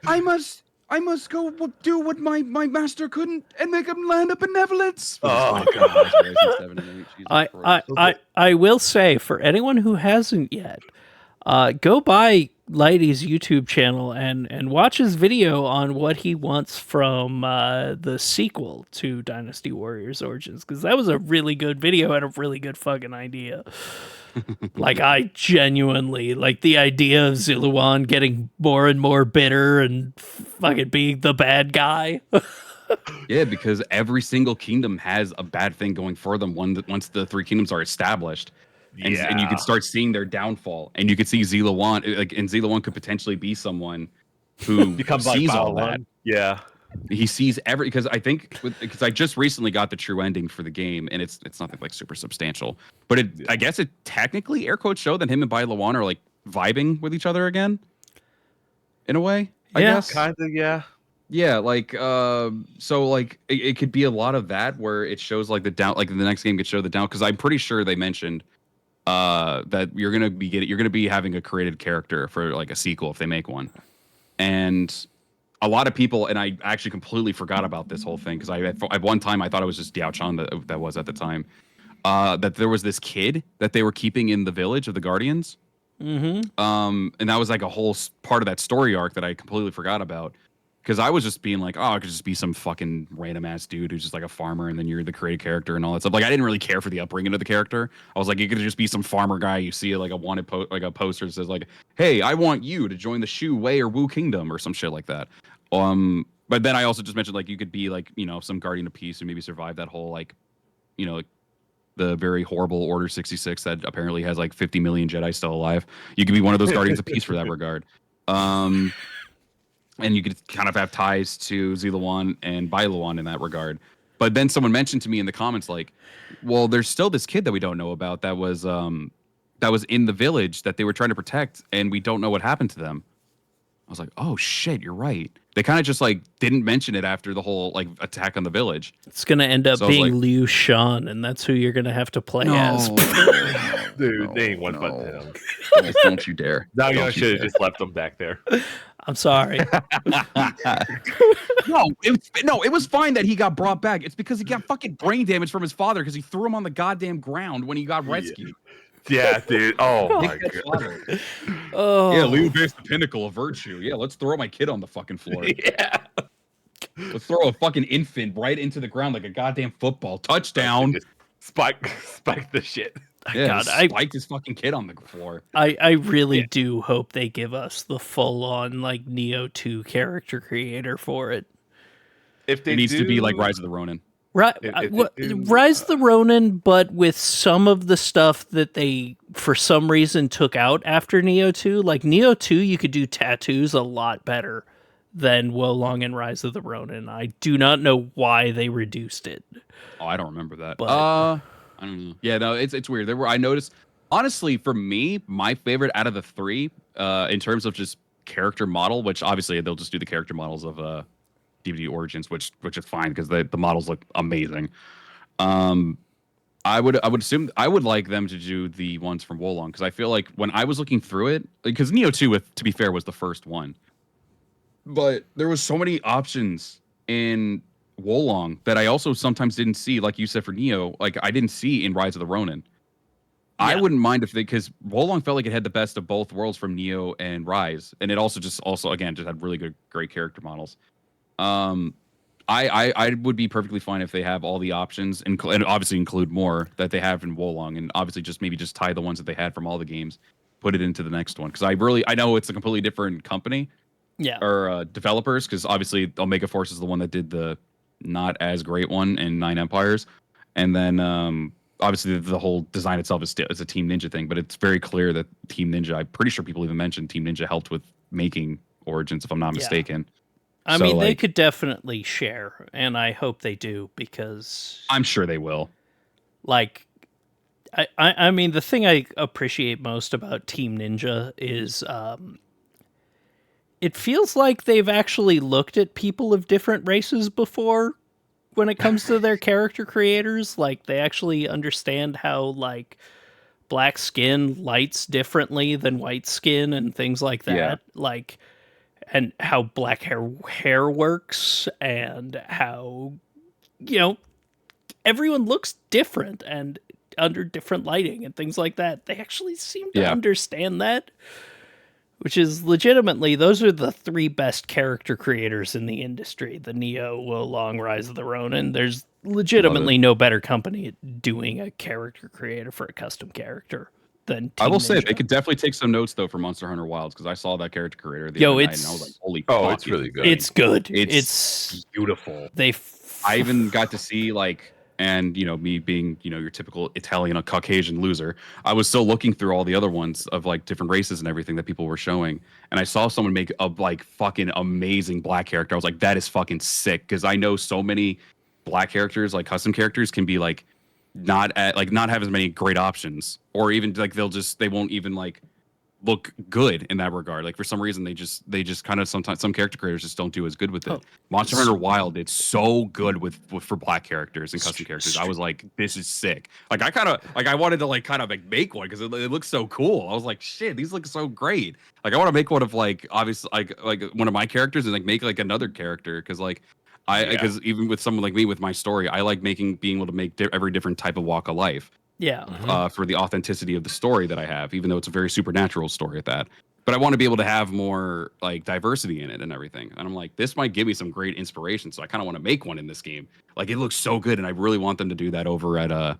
I must go do what my master couldn't and make him land a benevolence. Oh, I will say for anyone who hasn't yet, go by Lighty's YouTube channel and watch his video on what he wants from the sequel to Dynasty Warriors Origins, because that was a really good video and a really good fucking idea. Like, I genuinely like the idea of Ziluan getting more and more bitter and fucking being the bad guy. Yeah, because every single kingdom has a bad thing going for them once the three kingdoms are established. And you could start seeing their downfall. And you could see Ziluan, and Ziluan could potentially be someone who becomes sees like all that. Yeah. He sees because I just recently got the true ending for the game, and it's nothing like super substantial. But I guess it technically air quotes show that him and Bai Luan are like vibing with each other again. In a way, I Yeah. guess. Kind of, yeah. Yeah, like so like it could be a lot of that where it shows like the down, like the next game could show the down, because I'm pretty sure they mentioned that you're gonna be having a created character for like a sequel if they make one. And a lot of people, and I actually completely forgot about this whole thing because at one time I thought it was just Diao Chan that was at the time, that there was this kid that they were keeping in the village of the Guardians. Mm-hmm. And that was like a whole part of that story arc that I completely forgot about. Because I was just being like, oh, it could just be some fucking random ass dude who's just like a farmer, and then you're the created character and all that stuff. Like, I didn't really care for the upbringing of the character. I was like, it could just be some farmer guy. You see like a wanted like a poster that says like, hey, I want you to join the Shu, Wei, or Wu Kingdom or some shit like that. But then I also just mentioned like you could be like, you know, some guardian of peace and maybe survive that whole like, you know, like the very horrible Order 66 that apparently has like 50 million Jedi still alive. You could be one of those guardians of peace for that regard. And you could kind of have ties to Ziluan and Bai Luan in that regard. But then someone mentioned to me in the comments, like, well, there's still this kid that we don't know about that was in the village that they were trying to protect, and we don't know what happened to them. I was like, oh shit, you're right. They kind of just like didn't mention it after the whole like attack on the village. It's gonna end up So I was being like- Liu Shan, and that's who you're gonna have to play as. Dude, they ain't one but him. Don't you dare. Now you Don't should have dare. just left them back there. I'm sorry. It was fine that he got brought back. It's because he got fucking brain damage from his father because he threw him on the goddamn ground when he got rescued. Yeah, dude. Oh my Dickhead god. father. Oh, Yeah, Liu Bei's the pinnacle of virtue. Yeah, let's throw my kid on the fucking floor. Yeah. Let's throw a fucking infant right into the ground like a goddamn football. Touchdown. Just spike the shit. Yeah, God, spiked his fucking kid on the floor. I really do hope they give us the full on like Neo 2 character creator for it. If they It needs to be like do- Rise of the Ronin. Right, If they do- Rise the Ronin, but with some of the stuff that they for some reason took out after Neo 2. Like Neo 2, you could do tattoos a lot better than Wolong and Rise of the Ronin. I do not know why they reduced it. Oh, I don't remember that. But- I don't know. Yeah, no, it's weird. I noticed, honestly, for me, my favorite out of the three, in terms of just character model, which obviously they'll just do the character models of DVD Origins, which is fine because the models look amazing. I would assume I would like them to do the ones from Wolong because I feel like when I was looking through it, because Neo 2, to be fair, was the first one, but there was so many options in Wolong that I also sometimes didn't see, like you said for Neo, like I didn't see in Rise of the Ronin. I wouldn't mind if because Wolong felt like it had the best of both worlds from Neo and Rise, and it also again just had really great character models. I would be perfectly fine if they have all the options and obviously include more that they have in Wolong, and obviously just tie the ones that they had from all the games, put it into the next one, because I know it's a completely different company, or developers, because obviously Omega Force is the one that did the not as great one in Nine Empires, and then obviously the whole design itself is a Team Ninja thing, but it's very clear that Team Ninja, I'm pretty sure people even mentioned Team Ninja helped with making Origins, if I'm not mistaken. I mean, they could definitely share, and I hope they do, because I'm sure they will. Like, I mean, the thing I appreciate most about Team Ninja is it feels like they've actually looked at people of different races before when it comes to their character creators. Like, they actually understand how, like, black skin lights differently than white skin and things like that. Yeah. Like, and how black hair works, and how, everyone looks different and under different lighting and things like that. They actually seem to understand that, which is legitimately, those are the three best character creators in the industry: the Neo, Wolong, Rise of the Ronin. There's legitimately no better company at doing a character creator for a custom character than Team I will say Ninja. they could definitely take some notes though for Monster Hunter Wilds, because I saw that character creator the other night and I was like, holy fuck, it's really good. It's good. It's beautiful. I even got to see and me being your typical Italian Caucasian loser, I was still looking through all the other ones of like different races and everything that people were showing, and I saw someone make a fucking amazing black character. I was like, that is fucking sick, because I know so many black characters, like custom characters, can be not have as many great options, or even they won't even look good in that regard. Like, for some reason they just kind of, sometimes some character creators just don't do as good with it. Monster Hunter Wild did so good with for black characters and custom characters. I was like, this is sick. Like, I kind of I wanted to make one, because it looks so cool. I was like, shit, these look so great. Like, I want to make one of obviously like one of my characters, and make another character, because because even with someone like me with my story, I like being able to make every different type of walk of life. For the authenticity of the story that I have, even though it's a very supernatural story at that. But I want to be able to have more diversity in it and everything. And I'm like, this might give me some great inspiration. So I kind of want to make one in this game. Like, it looks so good, and I really want them to do that over at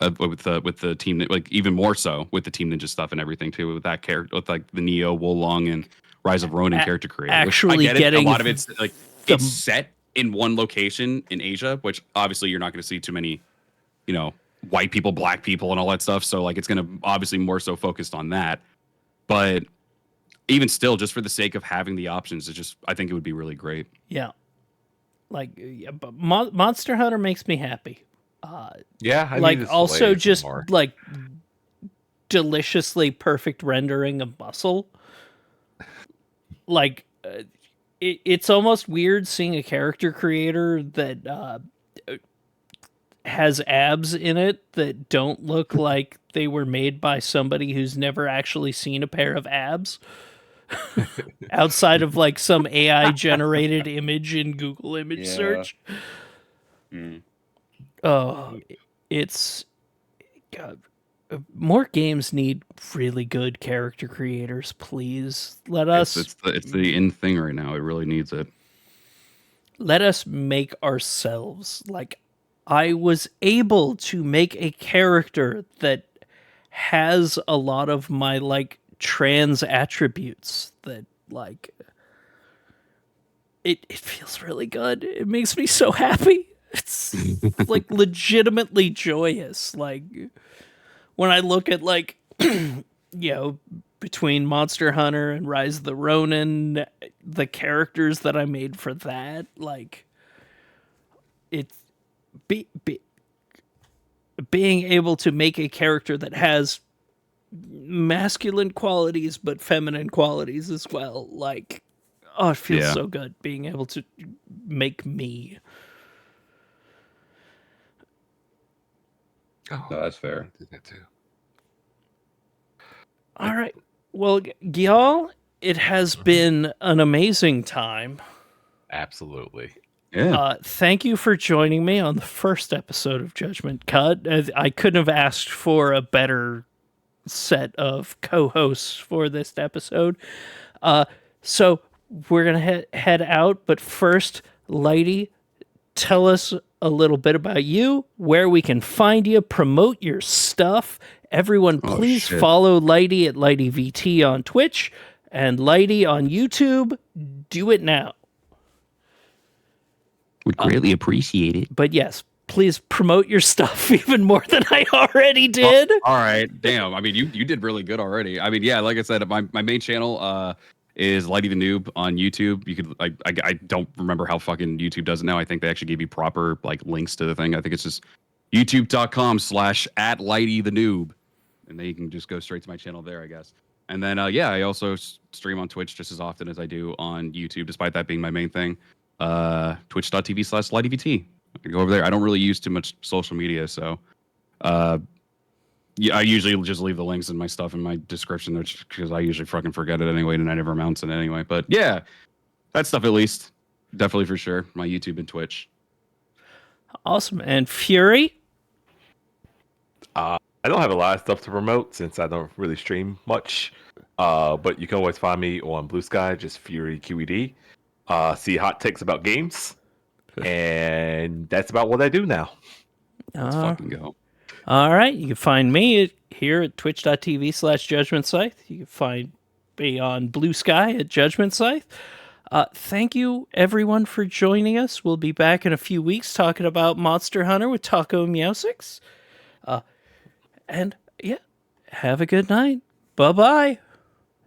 with the team, even more so with the Team Ninja stuff and everything too, with that character, with the Neo, Wolong, and Rise of Ronin character creator. Actually, I get it. A lot of it's it's set in one location in Asia, which obviously you're not going to see too many, white people, black people, and all that stuff. So it's going to obviously more so focused on that. But even still, just for the sake of having the options, I think it would be really great. Yeah. But Monster Hunter makes me happy. I also just deliciously perfect rendering of muscle. It's almost weird seeing a character creator that has abs in it that don't look like they were made by somebody who's never actually seen a pair of abs outside of some AI generated image in Google image search. Oh, it's God. More games need really good character creators, please. It's the in thing right now. It really needs it. Let us make ourselves. I was able to make a character that has a lot of my trans attributes that it feels really good. It makes me so happy. It's legitimately joyous. When I look at between Monster Hunter and Rise of the Ronin, the characters that I made for that, it's being able to make a character that has masculine qualities but feminine qualities as well. It feels so good being able to make me. Oh, no, that's fair. I did that too. All right. Well, y'all, it has been an amazing time. Absolutely. Yeah. Thank you for joining me on the first episode of Judgment Cut. I couldn't have asked for a better set of co-hosts for this episode. So we're gonna head out, but first, Lighty, tell us a little bit about you, where we can find you, promote your stuff. Everyone, please follow Lighty at LightyVT on Twitch and Lighty on YouTube. Do it now. Would greatly appreciate it. But yes, please promote your stuff even more than I already did. All right. Damn. I mean, you did really good already. I mean, yeah, like I said, my main channel is Lighty the Noob on YouTube. You could I don't remember how fucking YouTube does it now. I think they actually gave you proper like links to the thing. I think it's just youtube.com/@Lighty the Noob. And then you can just go straight to my channel there, I guess. And then yeah, I also stream on Twitch just as often as I do on YouTube, despite that being my main thing. Twitch.tv/LightyVT. I can go over there. I don't really use too much social media, so yeah, I usually just leave the links and my stuff in my description, because I usually fucking forget it anyway, and I never announce it anyway. But yeah, that stuff at least, definitely for sure. My YouTube and Twitch. Awesome. And Fury? I don't have a lot of stuff to promote since I don't really stream much. But you can always find me on Blue Sky, just Fury QED. See hot takes about games. And that's about what I do now. Let's fucking go. All right. You can find me here at twitch.tv/Judgement Scythe. You can find me on Blue Sky at Judgement Scythe. Thank you, everyone, for joining us. We'll be back in a few weeks talking about Monster Hunter with Taco Meowsix. And yeah, have a good night. Bye-bye.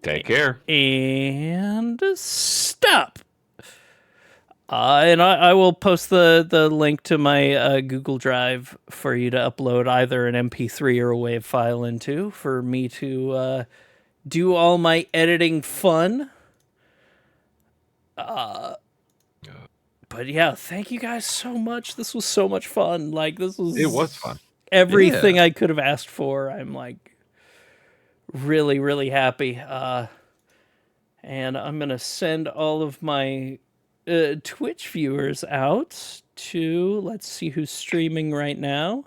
Take care. And stop. And I will post the link to my Google Drive for you to upload either an MP3 or a WAV file into for me to do all my editing fun. But yeah, thank you guys so much. This was so much fun. Like, it was fun. Everything I could have asked for. I'm like really, really happy. And I'm going to send all of my Twitch viewers out to, let's see who's streaming right now.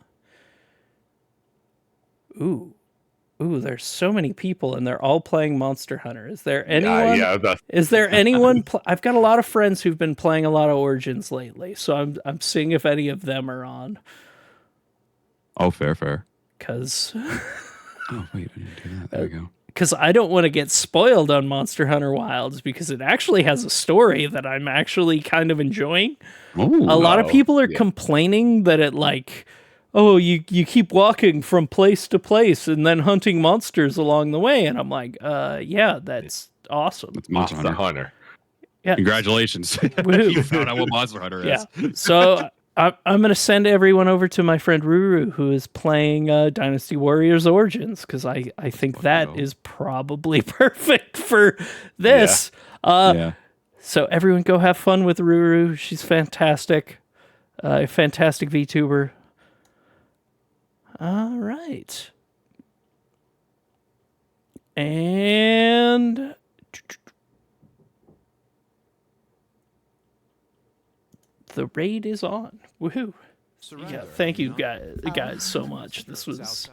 Ooh, there's so many people and they're all playing Monster Hunter. Is there anyone? Is there anyone? I've got a lot of friends who've been playing a lot of Origins lately, so I'm seeing if any of them are on. Oh, fair. Because. Oh wait, I didn't do that. There we go. Because I don't want to get spoiled on Monster Hunter Wilds, because it actually has a story that I'm actually kind of enjoying. Ooh, a lot of people are complaining that it you keep walking from place to place and then hunting monsters along the way. And I'm like, yeah, that's awesome. It's Monster Hunter. Yeah. Congratulations. You found out what Monster Hunter is. Yeah. So I'm going to send everyone over to my friend Ruru, who is playing Dynasty Warriors Origins, because I think that is probably perfect for this. Yeah. So everyone go have fun with Ruru. She's fantastic. A fantastic VTuber. All right. And the raid is on. Woohoo. Yeah, thank you guys so much. This was